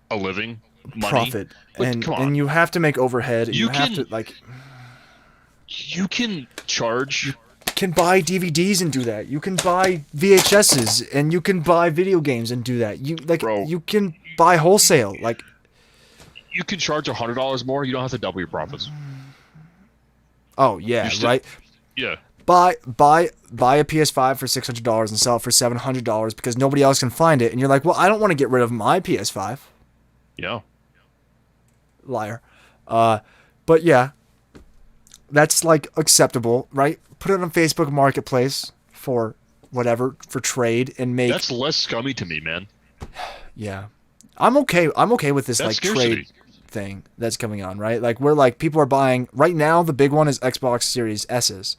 Speaker 1: a living, money,
Speaker 2: profit, and you have to make overhead. And you have to
Speaker 1: You can charge.
Speaker 2: You can buy DVDs and do that. You can buy VHSs and you can buy video games and do that. You can buy wholesale. Like,
Speaker 1: you can charge $100 more. You don't have to double your profits.
Speaker 2: Oh yeah, right.
Speaker 1: Yeah.
Speaker 2: Buy a PS5 for $600 and sell it for $700 because nobody else can find it, and you're like, well, I don't want to get rid of my PS5.
Speaker 1: Yeah.
Speaker 2: Liar. But yeah, that's like acceptable, right? Put it on Facebook Marketplace for whatever, for trade, and make.
Speaker 1: That's less scummy to me, man.
Speaker 2: Yeah, I'm okay with this like trade thing that's coming on, right? Like, we're like, people are buying right now. The big one is Xbox Series S's.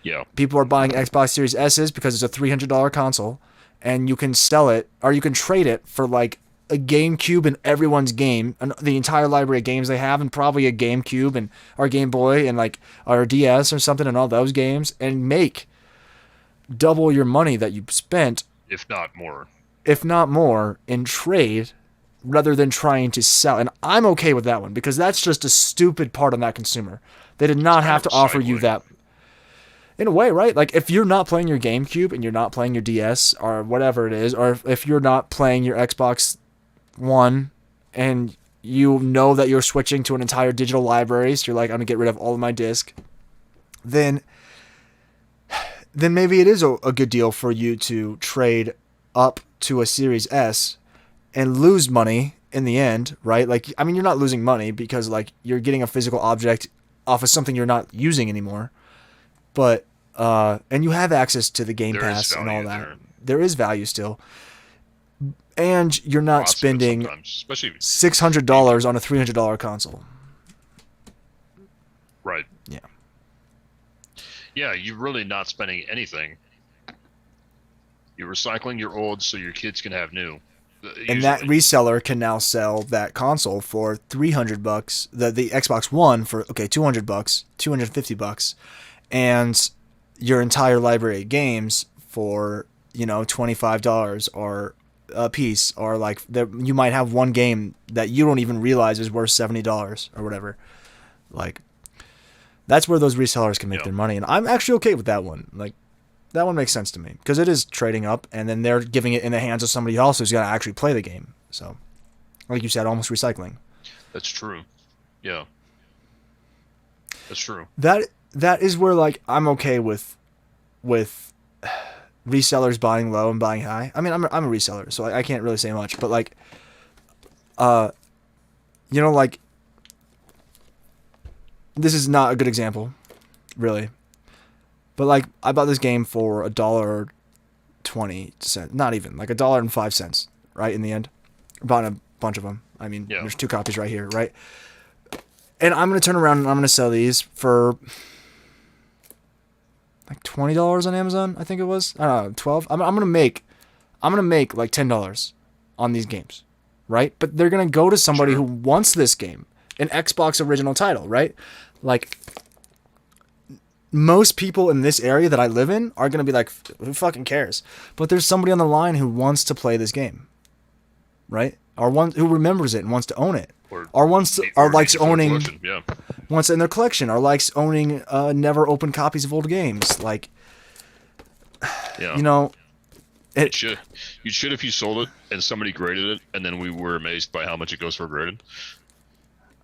Speaker 1: Yeah.
Speaker 2: People are buying Xbox Series S's because it's a $300 console, and you can sell it or you can trade it for like a GameCube and everyone's game, and the entire library of games they have, and probably a GameCube and or Game Boy and like or DS or something, and all those games, and make double your money that you spent,
Speaker 1: if not more,
Speaker 2: in trade, rather than trying to sell. And I'm okay with that one because that's just a stupid part on that consumer. They did not have to offer you that. In a way, right? Like, if you're not playing your GameCube and you're not playing your DS or whatever it is, or if you're not playing your Xbox One and you know that you're switching to an entire digital library, so you're like, I'm going to get rid of all of my disc, then maybe it is a good deal for you to trade up to a Series S and lose money in the end, right? Like, I mean, you're not losing money because, like, you're getting a physical object off of something you're not using anymore. But, and you have access to the Game Pass and all that. There is value still. And you're not spending $600 on a $300 console.
Speaker 1: Right.
Speaker 2: Yeah.
Speaker 1: Yeah, you're really not spending anything. You're recycling your old so your kids can have new.
Speaker 2: And that reseller can now sell that console for $300. The Xbox One for $200, $250, and your entire library of games for $25 or a piece, or like you might have one game that you don't even realize is worth $70 or whatever. Like, that's where those resellers can make their money, and I'm actually okay with that one. Like, that one makes sense to me because it is trading up, and then they're giving it in the hands of somebody else who's going to actually play the game. So, like you said, almost recycling.
Speaker 1: That's true. Yeah. That's true.
Speaker 2: That is where, like, I'm okay with resellers buying low and buying high. I mean, I'm a reseller, so I can't really say much, but like, like, this is not a good example, really. But like, I bought this game for $1.20, not even, like $1.05, right? In the end, I bought a bunch of them. I mean, there's 2 copies right here, right? And I'm gonna turn around and I'm gonna sell these for like $20 on Amazon. I think it was. I don't know, 12. I'm gonna make like $10 on these games, right? But they're gonna go to somebody who wants this game, an Xbox original title, right? Like, most people in this area that I live in are going to be like, who fucking cares? But there's somebody on the line who wants to play this game, right? Or one who remembers it and wants to own it. Or likes owning, wants it in their collection, or likes owning never opened copies of old games. Like,
Speaker 1: you should if you sold it and somebody graded it, and then we were amazed by how much it goes for graded.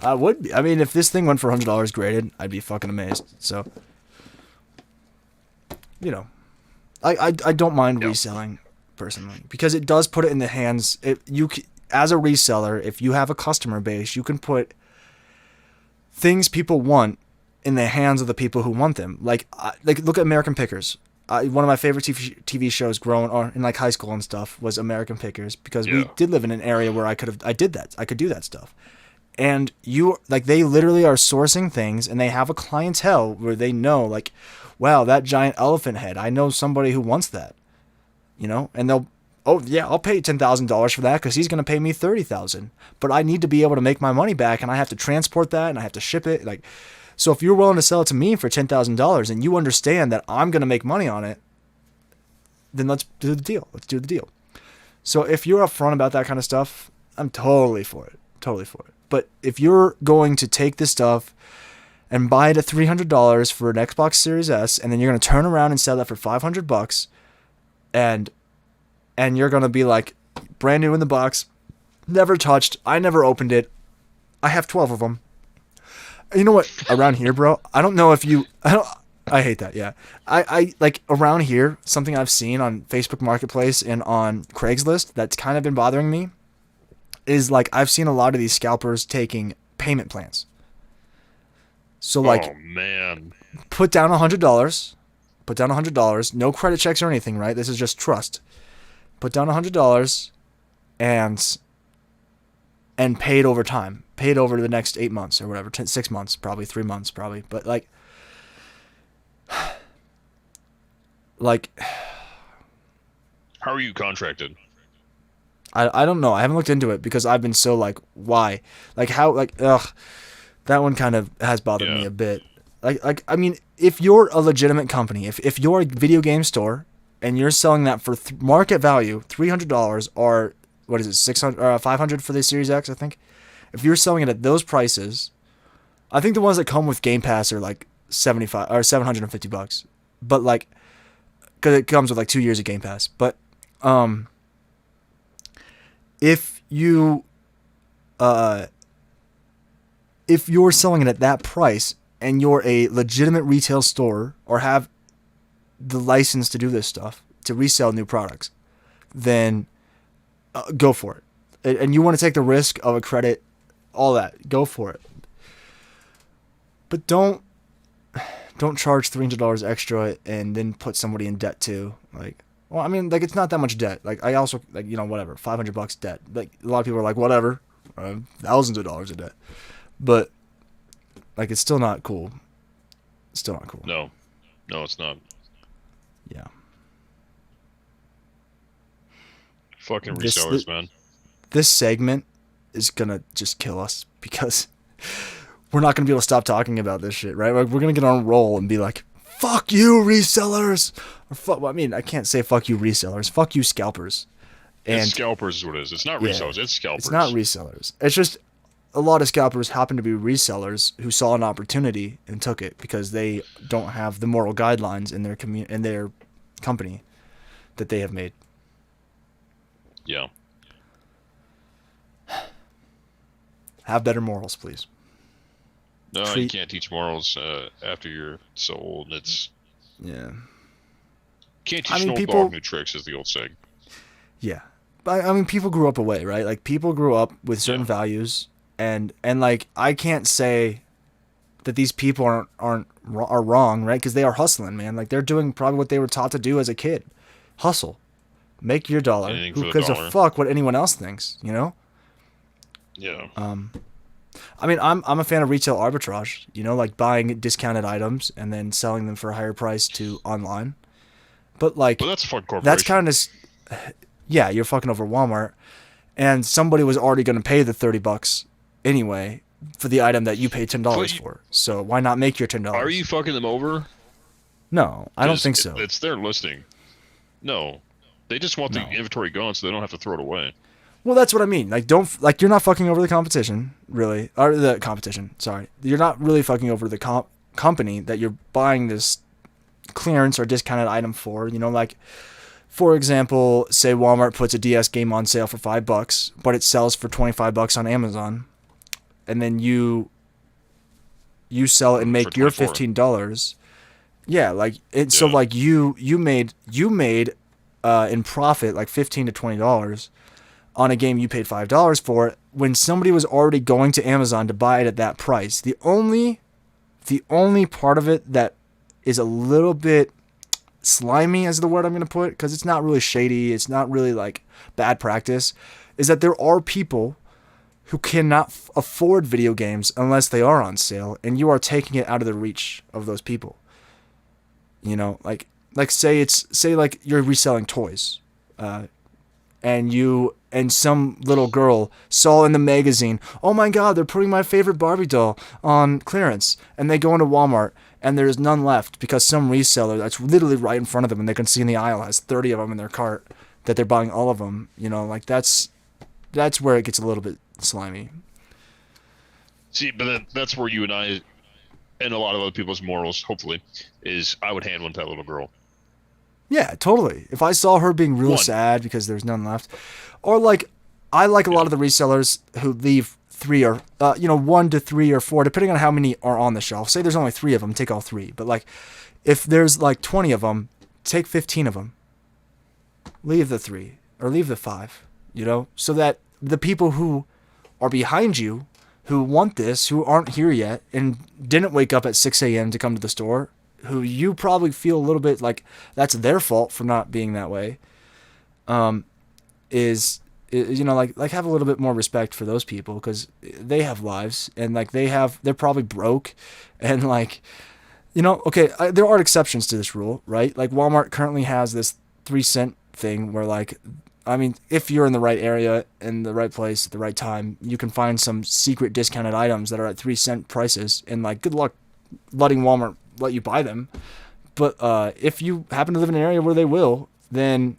Speaker 2: I would be. I mean, if this thing went for $100 graded, I'd be fucking amazed. So, I don't mind reselling personally, because it does put it in the hands. As a reseller, if you have a customer base, you can put things people want in the hands of the people who want them. Like look at American Pickers. One of my favorite TV shows growing or in like high school and stuff was American Pickers, because we did live in an area where I could do that stuff. And they literally are sourcing things, and they have a clientele where they know, like, wow, that giant elephant head, I know somebody who wants that, and they'll, I'll pay $10,000 for that because he's going to pay me $30,000, but I need to be able to make my money back, and I have to transport that, and I have to ship it. Like, so if you're willing to sell it to me for $10,000 and you understand that I'm going to make money on it, then let's do the deal. So if you're upfront about that kind of stuff, I'm totally for it. But if you're going to take this stuff and buy it at $300 for an Xbox Series S, and then you're going to turn around and sell that for $500, and you're going to be like, brand new in the box, never touched, I never opened it, I have 12 of them. You know what? Around here, bro, I don't know if you... I hate that, yeah. I like, around here, something I've seen on Facebook Marketplace and on Craigslist that's kind of been bothering me is, like, I've seen a lot of these scalpers taking payment plans. So, like,
Speaker 1: oh man,
Speaker 2: put down $100, no credit checks or anything, right? This is just trust. Put down $100 and pay it over time. Pay it over the next 8 months or whatever, 6 months, probably 3 months, probably. But, like, like,
Speaker 1: how are you contracted?
Speaker 2: I don't know. I haven't looked into it because I've been so like, why? Like how, like, ugh, that one kind of has bothered me a bit. Like I mean, if you're a legitimate company, if you're a video game store and you're selling that for market value, $300, or what is it, 600, 500 for the Series X, I think. If you're selling it at those prices, I think the ones that come with Game Pass are like 75 or $750, but like, because it comes with like 2 years of Game Pass. But if you're selling it at that price and you're a legitimate retail store or have the license to do this stuff, to resell new products, then go for it. And you want to take the risk of a credit, all that, go for it. But don't charge $300 extra and then put somebody in debt too. Like, well, I mean, like, it's not that much debt. Like, I also, like, you know, whatever, $500 debt. Like, a lot of people are like, whatever, thousands of dollars of debt. But, like, it's still not cool. It's still not cool.
Speaker 1: No, it's not.
Speaker 2: Yeah.
Speaker 1: Fucking resellers, man.
Speaker 2: This segment is gonna just kill us because we're not gonna be able to stop talking about this shit, right? Like, we're gonna get on a roll and be like, "Fuck you, resellers!" Or well, I mean, I can't say "fuck you, resellers." Fuck you, scalpers. And
Speaker 1: it's scalpers is what it is. It's not resellers. It's scalpers.
Speaker 2: It's not resellers. It's just a lot of scalpers happen to be resellers who saw an opportunity and took it because they don't have the moral guidelines in their company that they have made.
Speaker 1: Yeah.
Speaker 2: Have better morals, please.
Speaker 1: No, you can't teach morals after you're so old. It's can't teach an old dog new tricks, is the old saying.
Speaker 2: Yeah, but I mean, people grew up away, right? Like, people grew up with certain values, and like, I can't say that these people are wrong, right? Because they are hustling, man. Like, they're doing probably what they were taught to do as a kid: hustle, make your dollar.
Speaker 1: Anything
Speaker 2: Who gives a fuck what anyone else thinks? You know?
Speaker 1: Yeah.
Speaker 2: I mean, I'm a fan of retail arbitrage, you know, like buying discounted items and then selling them for a higher price to online. But like,
Speaker 1: that's a fucking corporation.
Speaker 2: That's kind of, yeah, you're fucking over Walmart, and somebody was already going to pay the $30 anyway for the item that you paid $10 for. So why not make your $10?
Speaker 1: Are you fucking them over?
Speaker 2: No, I don't think so.
Speaker 1: It's their listing. No, they just want the inventory gone so they don't have to throw it away.
Speaker 2: Well, that's what I mean. Like, you're not fucking over the competition, really. Or the competition, sorry. You're not really fucking over the company that you're buying this clearance or discounted item for. You know, like, for example, say Walmart puts a DS game on sale for $5, but it sells for $25 on Amazon. And then you sell it and make your $15. Yeah, like, so like you made in profit like $15 to $20 on a game you paid $5 for, when somebody was already going to Amazon to buy it at that price. The only part of it that is a little bit slimy, is the word I'm going to put, because it's not really shady, it's not really like bad practice, is that there are people who cannot afford video games unless they are on sale, and you are taking it out of the reach of those people. You know, like say you're reselling toys, and some little girl saw in the magazine, oh my god, they're putting my favorite Barbie doll on clearance, and they go into Walmart and there's none left because some reseller that's literally right in front of them and they can see in the aisle has 30 of them in their cart, that they're buying all of them. You know, like, that's where it gets a little bit slimy.
Speaker 1: See, but that's where you and I and a lot of other people's morals, hopefully, is I would hand one to that little girl.
Speaker 2: Yeah, totally. If I saw her being real sad because there's none left, or like, I like a lot of the resellers who leave 3 or 1 to 3 or 4, depending on how many are on the shelf. Say there's only 3 of them, take all 3. But like, if there's like 20 of them, take 15 of them. Leave the 3 or leave the 5. You know, so that the people who are behind you, who want this, who aren't here yet, and didn't wake up at 6 a.m. to come to the store, who you probably feel a little bit like that's their fault for not being that way, is you know, like have a little bit more respect for those people, because they have lives, and like they're probably broke, and like Okay, there are exceptions to this rule, right? Like Walmart currently has this 3 cent thing where, like, I mean, if you're in the right area, in the right place, at the right time, you can find some secret discounted items that are at 3 cent prices, and like, good luck letting Walmart let you buy them. But if you happen to live in an area where they will, then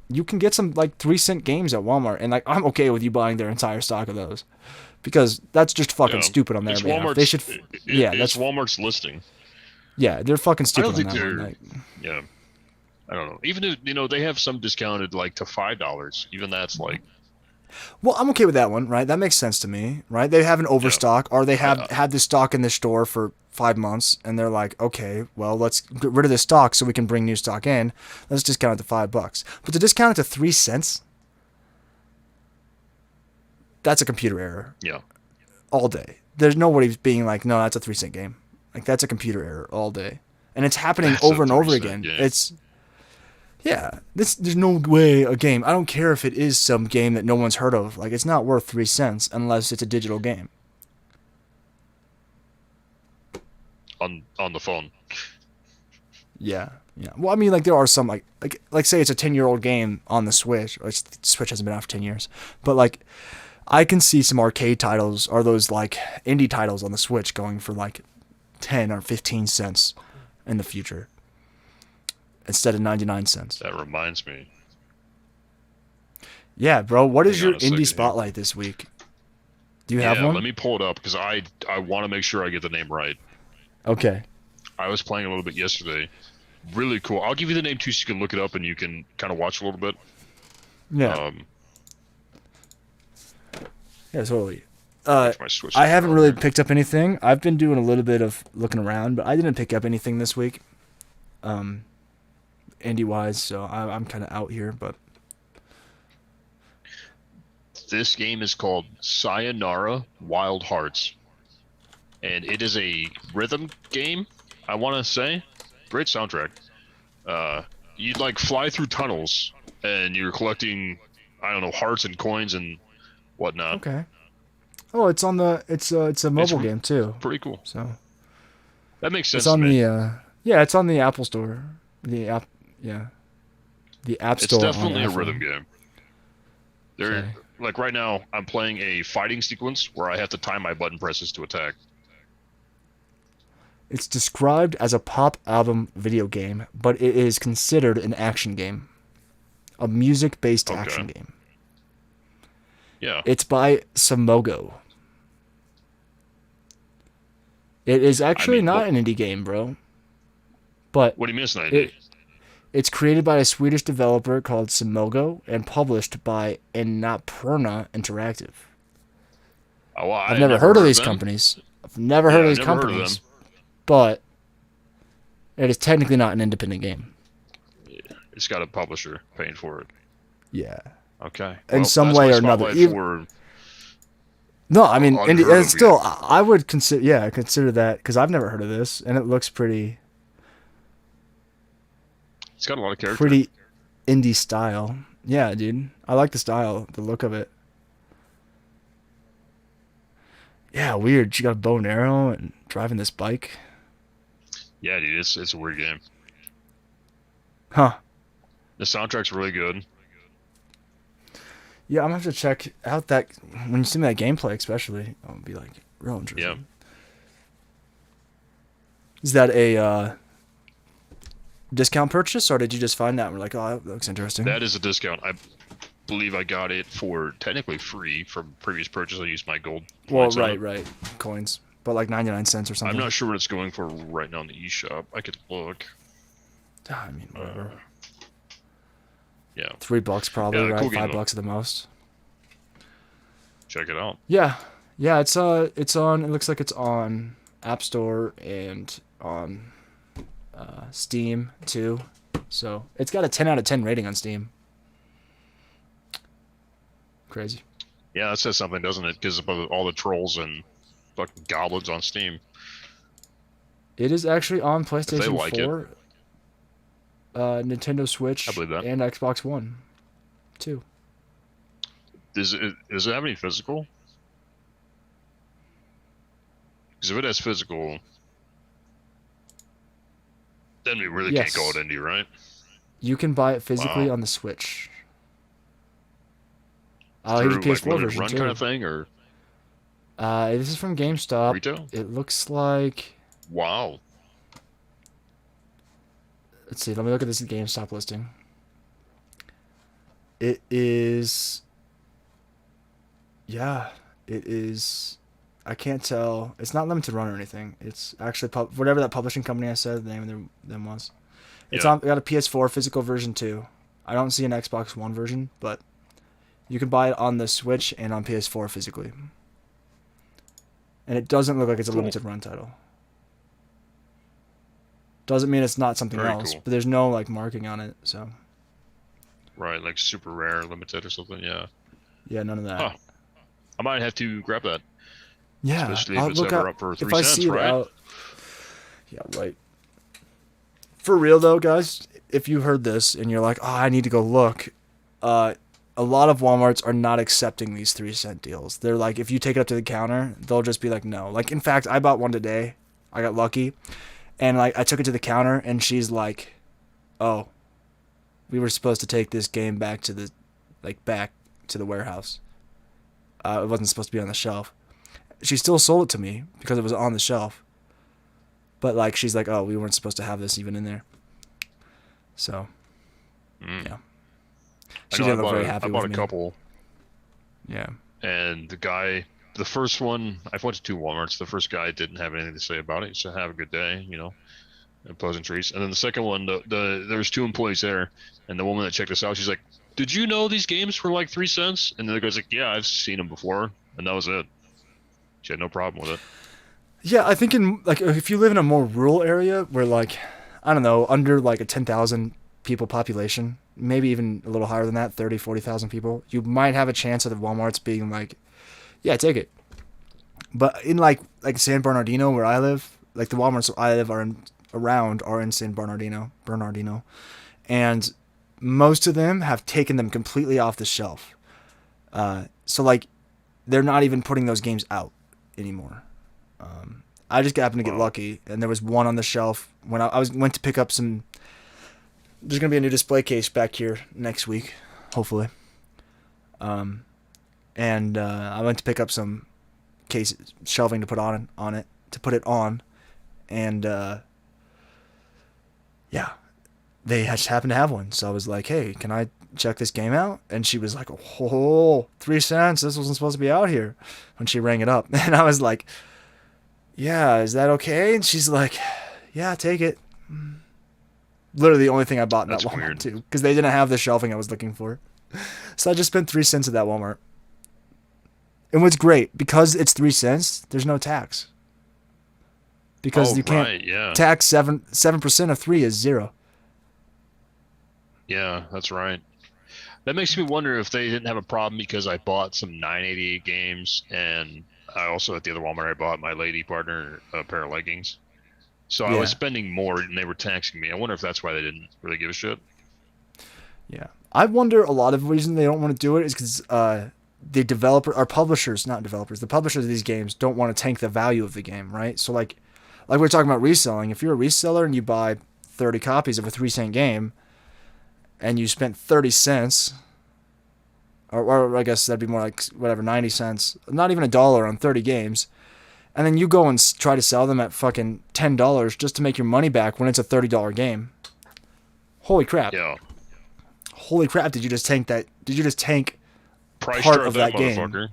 Speaker 2: you can get some like 3 cent games at Walmart, and like, I'm okay with you buying their entire stock of those, because that's just fucking
Speaker 1: Yeah,
Speaker 2: stupid on their
Speaker 1: it's
Speaker 2: behalf. They should, yeah,
Speaker 1: it's
Speaker 2: that's
Speaker 1: Walmart's listing.
Speaker 2: yeah, they're fucking
Speaker 1: I don't
Speaker 2: stupid on
Speaker 1: think
Speaker 2: that one.
Speaker 1: they're.
Speaker 2: Like,
Speaker 1: Yeah, I don't know. Even if they have some discounted like to $5. Even that's like.
Speaker 2: well, I'm okay with that one, right? That makes sense to me, right? They have an
Speaker 1: Yeah.
Speaker 2: overstock, or they have
Speaker 1: I,
Speaker 2: had this stock in the store for 5 months, and they're like, okay, well, let's get rid of this stock so we can bring new stock in. Let's discount it to $5. But to discount it to 3 cents, that's a computer error
Speaker 1: yeah.
Speaker 2: all day. There's nobody being like, no, that's a 3 cent game. Like, that's a computer error all day, and it's happening
Speaker 1: That's
Speaker 2: over
Speaker 1: a
Speaker 2: and over
Speaker 1: 3 cent
Speaker 2: again.
Speaker 1: game.
Speaker 2: It's yeah, there's no way a game. I don't care if it is some game that no one's heard of. Like, it's not worth 3 cents unless it's a digital game.
Speaker 1: On the phone.
Speaker 2: Yeah, yeah. Well, I mean, like, there are some like say it's a 10-year-old game on the Switch. Which Switch hasn't been out for 10 years, but like, I can see some arcade titles or those like indie titles on the Switch going for like 10 or 15 cents in the future instead of 99 cents.
Speaker 1: That reminds me.
Speaker 2: Yeah, bro. What is
Speaker 1: Hang on
Speaker 2: your
Speaker 1: a second
Speaker 2: indie
Speaker 1: here.
Speaker 2: spotlight this week? Do you have
Speaker 1: Yeah,
Speaker 2: one?
Speaker 1: let me pull it up because I want to make sure I get the name right.
Speaker 2: Okay.
Speaker 1: I was playing a little bit yesterday. Really cool. I'll give you the name too, so you can look it up and you can kind of watch a little bit.
Speaker 2: Yeah. Yeah, totally.
Speaker 1: Where's my Switch
Speaker 2: I haven't
Speaker 1: down
Speaker 2: really
Speaker 1: there?
Speaker 2: picked up anything. I've been doing a little bit of looking around, but I didn't pick up anything this week, indie wise. So I'm kind of out here. But
Speaker 1: This game is called Sayonara Wild Hearts, and it is a rhythm game. I want to say, great soundtrack. You'd like fly through tunnels, and you're collecting, I don't know, hearts and coins and whatnot.
Speaker 2: okay. Oh, it's on the it's a mobile game too.
Speaker 1: Pretty cool.
Speaker 2: So
Speaker 1: That makes sense
Speaker 2: it's on
Speaker 1: to me.
Speaker 2: the yeah, it's on the Apple Store. The app, yeah, the App
Speaker 1: It's
Speaker 2: Store.
Speaker 1: definitely
Speaker 2: on
Speaker 1: a rhythm
Speaker 2: iPhone.
Speaker 1: game. There,
Speaker 2: Okay.
Speaker 1: like right now, I'm playing a fighting sequence where I have to time my button presses to attack.
Speaker 2: It's described as a pop album video game, but it is considered an action game, a music-based
Speaker 1: Okay.
Speaker 2: action game.
Speaker 1: Yeah.
Speaker 2: It's by Samogo. It is actually
Speaker 1: mean,
Speaker 2: not an indie game, bro. But
Speaker 1: What do you mean it's not indie?
Speaker 2: it's created by a Swedish developer called Samogo and published by Annapurna Interactive.
Speaker 1: Oh, well,
Speaker 2: I've never heard of these
Speaker 1: them.
Speaker 2: companies. I've never heard of
Speaker 1: I've
Speaker 2: these
Speaker 1: never heard of
Speaker 2: companies.
Speaker 1: them.
Speaker 2: But it is technically not an independent game.
Speaker 1: It's got a publisher paying for it.
Speaker 2: Yeah.
Speaker 1: Okay.
Speaker 2: In some
Speaker 1: that's
Speaker 2: way
Speaker 1: my
Speaker 2: or another.
Speaker 1: spotlight for
Speaker 2: No, I mean,
Speaker 1: unheard of
Speaker 2: it's still, I would consider that, because I've never heard of this, and it looks pretty
Speaker 1: It's got a lot of character.
Speaker 2: pretty indie style. Yeah, dude. I like the style, the look of it. Yeah, weird. She got a bow and arrow and driving this bike.
Speaker 1: Yeah, dude, it's a weird game.
Speaker 2: Huh.
Speaker 1: The soundtrack's really good.
Speaker 2: Yeah, I'm gonna have to check out that, when you see me that gameplay especially, I'll be like, real interesting.
Speaker 1: Yeah.
Speaker 2: Is that a discount purchase, or did you just find that and we're like, oh, that looks interesting?
Speaker 1: That is a discount. I believe I got it for technically free from previous purchase. I used my gold.
Speaker 2: Well,
Speaker 1: points on it.
Speaker 2: right. Coins. But like 99 cents or something.
Speaker 1: I'm not sure what it's going for right now in the eShop. I could look.
Speaker 2: I mean, whatever.
Speaker 1: Yeah,
Speaker 2: $3 probably,
Speaker 1: Yeah,
Speaker 2: right?
Speaker 1: cool game,
Speaker 2: $5
Speaker 1: though.
Speaker 2: at the most.
Speaker 1: check it out.
Speaker 2: Yeah, it's on. It looks like it's on App Store and on Steam too. So it's got a 10 out of 10 rating on Steam. Crazy.
Speaker 1: Yeah, that says something, doesn't it? Because of all the trolls and fucking goblins on Steam.
Speaker 2: It is actually on PlayStation
Speaker 1: like it.
Speaker 2: 4, Nintendo Switch,
Speaker 1: I believe that.
Speaker 2: and Xbox One, too.
Speaker 1: Does it have any physical? Because if it has physical, Then we really
Speaker 2: Yes.
Speaker 1: can't call it indie, right?
Speaker 2: You can buy it physically
Speaker 1: Wow.
Speaker 2: on the Switch. Here's a
Speaker 1: Through like
Speaker 2: PS4
Speaker 1: limited
Speaker 2: version
Speaker 1: run
Speaker 2: too.
Speaker 1: kind of thing, or
Speaker 2: This is from GameStop.
Speaker 1: retail?
Speaker 2: It looks like.
Speaker 1: Wow.
Speaker 2: Let's see. Let me look at this GameStop listing. It is. Yeah, it is. I can't tell. It's not limited run or anything. It's actually whatever that publishing company I said the name of them was. It's
Speaker 1: Yeah.
Speaker 2: on. Got a PS4 physical version too. I don't see an Xbox One version, but you can buy it on the Switch and on PS4 physically. And it doesn't look like it's a
Speaker 1: Cool.
Speaker 2: limited run title. Doesn't mean it's not something
Speaker 1: Very
Speaker 2: else,
Speaker 1: cool.
Speaker 2: but there's no like marking on it, so
Speaker 1: Right, like super rare, limited or something. Yeah.
Speaker 2: yeah, none of that.
Speaker 1: Huh. I might have to grab that.
Speaker 2: Yeah,
Speaker 1: Especially if
Speaker 2: I'll
Speaker 1: it's
Speaker 2: look
Speaker 1: ever
Speaker 2: up
Speaker 1: up for
Speaker 2: if
Speaker 1: 3
Speaker 2: I
Speaker 1: cents,
Speaker 2: see it
Speaker 1: right?
Speaker 2: out. Yeah, right. For real though, guys, if you heard this and you're like, "Oh, I need to go look," a lot of Walmarts are not accepting these 3-cent deals. They're like, if you take it up to the counter, they'll just be like, no. Like, in fact, I bought one today. I got lucky, and like I took it to the counter, and she's like, "Oh, we were supposed to take this game back to the warehouse. It wasn't supposed to be on the shelf." She still sold it to me because it was on the shelf. But like she's like, "Oh, we weren't supposed to have this even in there." So, yeah. She didn't look very happy with me.
Speaker 1: I bought a couple,
Speaker 2: Yeah.
Speaker 1: and the first one, I went to 2 Walmarts. The first guy didn't have anything to say about it. He said, "Have a good day," and pleasantries. And then the second one, there was 2 employees there, and the woman that checked us out, she's like, "Did you know these games were like 3 cents?" And the other guy's like, "Yeah, I've seen them before," and that was it. She had no problem with it.
Speaker 2: Yeah, I think if you live in a more rural area where like, I don't know, under like a 10,000 people population, maybe even a little higher than that, 30, 40,000 people, you might have a chance of the Walmarts being like, "Yeah, take it." But in like San Bernardino where I live, like the Walmarts I live are in San Bernardino, and most of them have taken them completely off the shelf. So like, they're not even putting those games out anymore. I just happened to get lucky, and there was one on the shelf when I went to pick up some. There's gonna be a new display case back here next week, hopefully. And I went to pick up some shelving to put on it on, and yeah, they just happened to have one. So I was like, "Hey, can I check this game out?" And she was like, "Oh, 3 cents. This wasn't supposed to be out here." When she rang it up, and I was like, "Yeah, is that okay?" And she's like, "Yeah, take it." Literally the only thing I bought in that Walmart
Speaker 1: weird.
Speaker 2: too, because they didn't have the shelving I was looking for. So I just spent 3 cents at that Walmart. And what's great, because it's 3 cents, there's no tax. Because you can't
Speaker 1: right, yeah.
Speaker 2: tax 7% of 3 is 0.
Speaker 1: Yeah, that's right. That makes me wonder if they didn't have a problem because I bought some 988 games, and I also at the other Walmart I bought my lady partner a pair of leggings. So I was spending more, and they were taxing me. I wonder if that's why they didn't really give a shit.
Speaker 2: Yeah, I wonder a lot of the reason they don't want to do it is because the publishers of these games don't want to tank the value of the game, right? So like we're talking about reselling. If you're a reseller and you buy 30 copies of a 3-cent game, and you spent 30 cents, or I guess that'd be more like 90 cents, not even $1 on 30 games, and then you go and try to sell them at fucking $10 just to make your money back when it's a $30 game. Holy crap.
Speaker 1: Yeah.
Speaker 2: Holy crap, did you just tank that? Did you just tank
Speaker 1: Price
Speaker 2: part
Speaker 1: chart
Speaker 2: of
Speaker 1: that
Speaker 2: that game?
Speaker 1: motherfucker.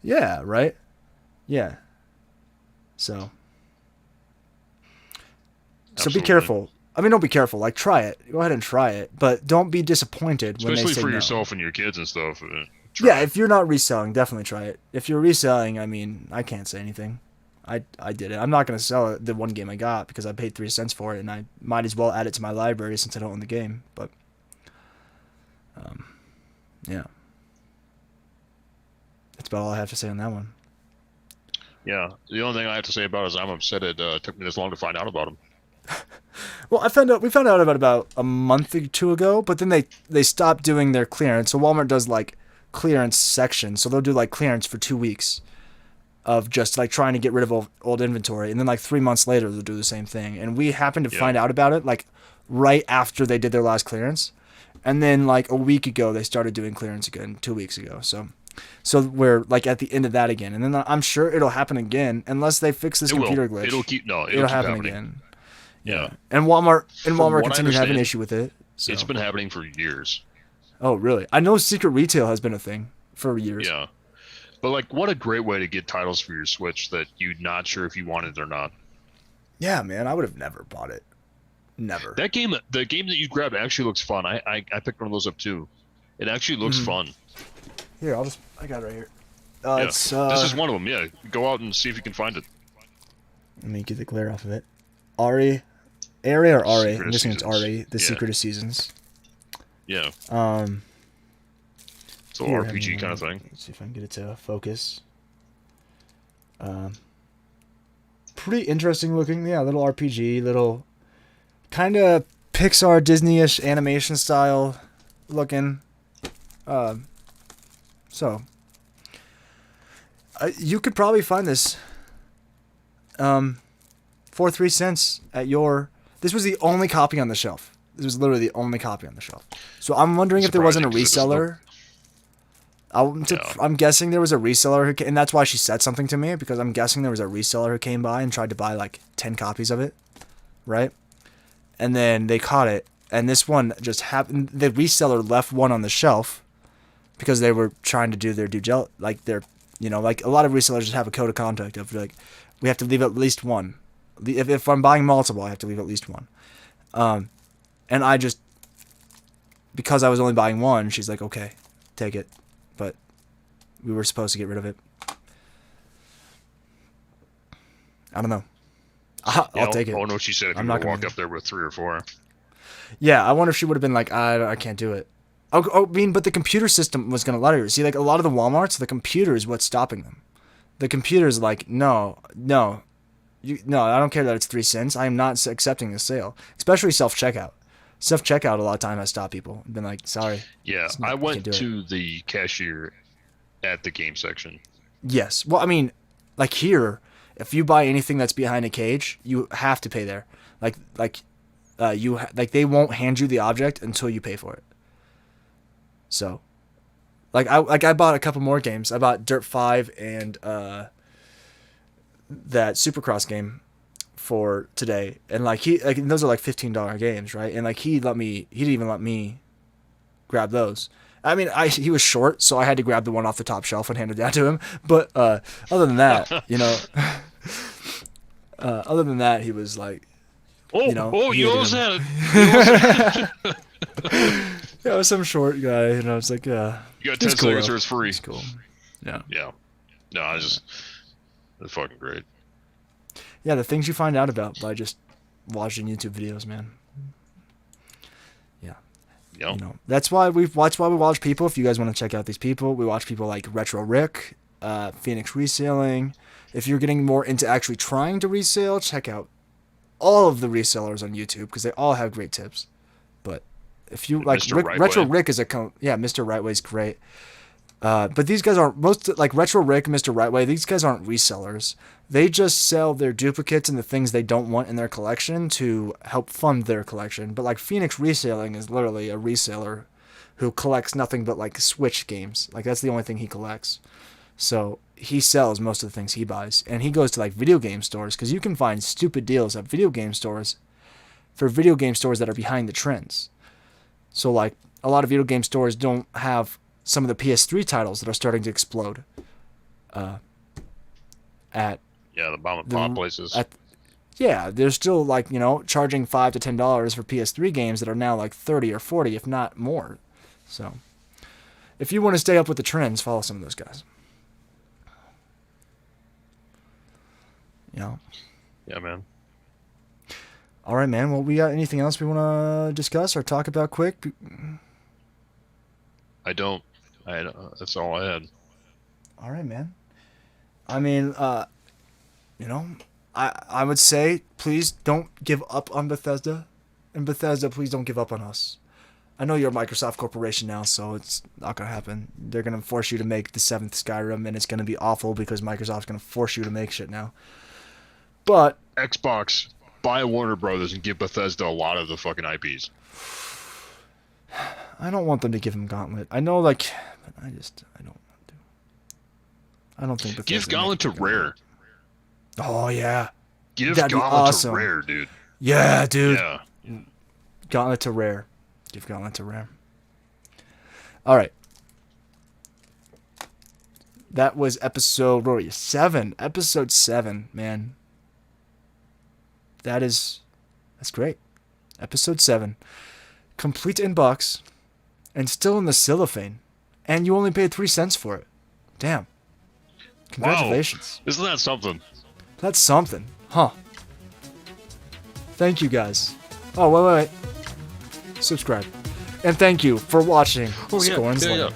Speaker 2: Yeah, right? Yeah. So
Speaker 1: Absolutely.
Speaker 2: be careful. I mean, don't be careful. Like, try it. Go ahead and try it. But don't be disappointed when they say no.
Speaker 1: Especially for yourself and your kids and stuff.
Speaker 2: Yeah, if you're not reselling, definitely try it. If you're reselling, I mean, I can't say anything. I did it. I'm not going to sell the one game I got because I paid 3 cents for it, and I might as well add it to my library since I don't own the game. But, yeah. That's about all I have to say on that one.
Speaker 1: Yeah, the only thing I have to say about it is I'm upset it took me this long to find out about him.
Speaker 2: Well, we found out about a month or 2 ago, but then they stopped doing their clearance. So Walmart does like clearance sections, so they'll do like clearance for 2 weeks, of just like trying to get rid of old inventory, and then like 3 months later they'll do the same thing. And we happened to find out about it like right after they did their last clearance, and then like a week ago they started doing clearance again. 2 weeks ago, so we're like at the end of that again, and then I'm sure it'll happen again unless they fix this computer glitch.
Speaker 1: It'll keep
Speaker 2: happen
Speaker 1: happening
Speaker 2: again.
Speaker 1: Yeah.
Speaker 2: And Walmart continue to have an issue with it. So.
Speaker 1: It's been happening for years.
Speaker 2: Oh, really? I know secret retail has been a thing for years.
Speaker 1: Yeah. But like, what a great way to get titles for your Switch that you're not sure if you want it or not.
Speaker 2: Yeah, man, I would have never bought it. Never.
Speaker 1: The game that you grabbed actually looks fun. I picked one of those up too. It actually looks fun.
Speaker 2: Here, I got it right here.
Speaker 1: Yeah. This is one of them. Yeah, go out and see if you can find it.
Speaker 2: Let me get the glare off of it. Ari or Ari? I'm guessing it's Ari. The Secret of Seasons.
Speaker 1: Yeah. It's a little RPG kind of thing.
Speaker 2: Let's see if I can get it to focus. Pretty interesting looking. Yeah, little RPG, little kind of Pixar Disney-ish animation style looking. So you could probably find this for 3 cents at your. This was the only copy on the shelf. This was literally the only copy on the shelf. So I'm wondering if there wasn't a reseller. I'm guessing there was a reseller who came, and that's why she said something to me, because I'm guessing there was a reseller who came by and tried to buy like 10 copies of it, right? And then they caught it, and this one just happened. The reseller left one on the shelf because they were trying to do their like a lot of resellers just have a code of conduct of like, we have to leave at least one. If I'm buying multiple, I have to leave at least one. And I just, because I was only buying one, she's like, okay, take it. But we were supposed to get rid of it. I don't know. I'll take it.
Speaker 1: Oh no, she said if you walk up there with 3 or 4.
Speaker 2: Yeah, I wonder if she would have been like, I can't do it. I mean, but the computer system was going to let her. See, like a lot of the Walmarts, the computer is what's stopping them. The computer is like, no, I don't care that it's 3 cents. I am not accepting this sale. Especially self-checkout. Self-checkout a lot of time has stopped people. Been like, sorry.
Speaker 1: Yeah, I went to the cashier at the game section.
Speaker 2: Yes. Well, I mean, like here, if you buy anything that's behind a cage, you have to pay there. They won't hand you the object until you pay for it. So, I bought a couple more games. I bought Dirt 5 and that Supercross game for today, and those are like $15 games, right? And like he didn't even let me grab those. I mean, he was short, so I had to grab the one off the top shelf and hand it down to him. But other than that, he was like,
Speaker 1: you almost had it.
Speaker 2: Yeah, I was some short guy, it's like,
Speaker 1: you got 10 seconds or it's free.
Speaker 2: It's cool. Yeah.
Speaker 1: Yeah. No, it's fucking great.
Speaker 2: Yeah, the things you find out about by just watching YouTube videos, man. Yeah.
Speaker 1: Yep.
Speaker 2: That's why we watch people. If you guys want to check out these people, we watch people like Retro Rick, Phoenix Reselling. If you're getting more into actually trying to resell, check out all of the resellers on YouTube because they all have great tips. But if you like Retro Rick is Mr. Rightway is great. But these guys aren't Retro Rick, Mr. Rightway. These guys aren't resellers. They just sell their duplicates and the things they don't want in their collection to help fund their collection. But like Phoenix Reselling is literally a reseller who collects nothing but like Switch games. Like that's the only thing he collects. So he sells most of the things he buys, and he goes to like video game stores because you can find stupid deals at video game stores for video game stores that are behind the trends. So like a lot of video game stores don't have some of the PS3 titles that are starting to explode.
Speaker 1: The bomb and pop places.
Speaker 2: They're still charging $5 to $10 for PS3 games that are now like 30 or 40, if not more. So, if you want to stay up with the trends, follow some of those guys. Yeah,
Speaker 1: man.
Speaker 2: All right, man. Well, we got anything else we want to discuss or talk about quick?
Speaker 1: I don't. That's all I had.
Speaker 2: All right, man. I mean, I would say please don't give up on Bethesda, and Bethesda, please don't give up on us. I know you're a Microsoft corporation now, so it's not gonna happen. They're gonna force you to make the 7th Skyrim, and it's gonna be awful because Microsoft's gonna force you to make shit now. But
Speaker 1: Xbox, buy Warner Brothers and give Bethesda a lot of the fucking IPs.
Speaker 2: I don't want them to give him Gauntlet. I know, like, but I don't want to. I don't think Bethesda
Speaker 1: give Gauntlet to Rare.
Speaker 2: Oh yeah,
Speaker 1: give
Speaker 2: that'd
Speaker 1: Gauntlet
Speaker 2: be awesome.
Speaker 1: to Rare, dude.
Speaker 2: Yeah, dude.
Speaker 1: Yeah.
Speaker 2: Gauntlet to Rare. Give Gauntlet to Rare. All right. That was episode 7. Episode 7, man. That's great. Episode 7. Complete in box and still in the cellophane. And you only paid 3 cents for it. Damn. Congratulations.
Speaker 1: Wow. Isn't that something?
Speaker 2: That's something. Huh. Thank you guys. Oh, wait. Subscribe. And thank you for watching Skorne's Lair.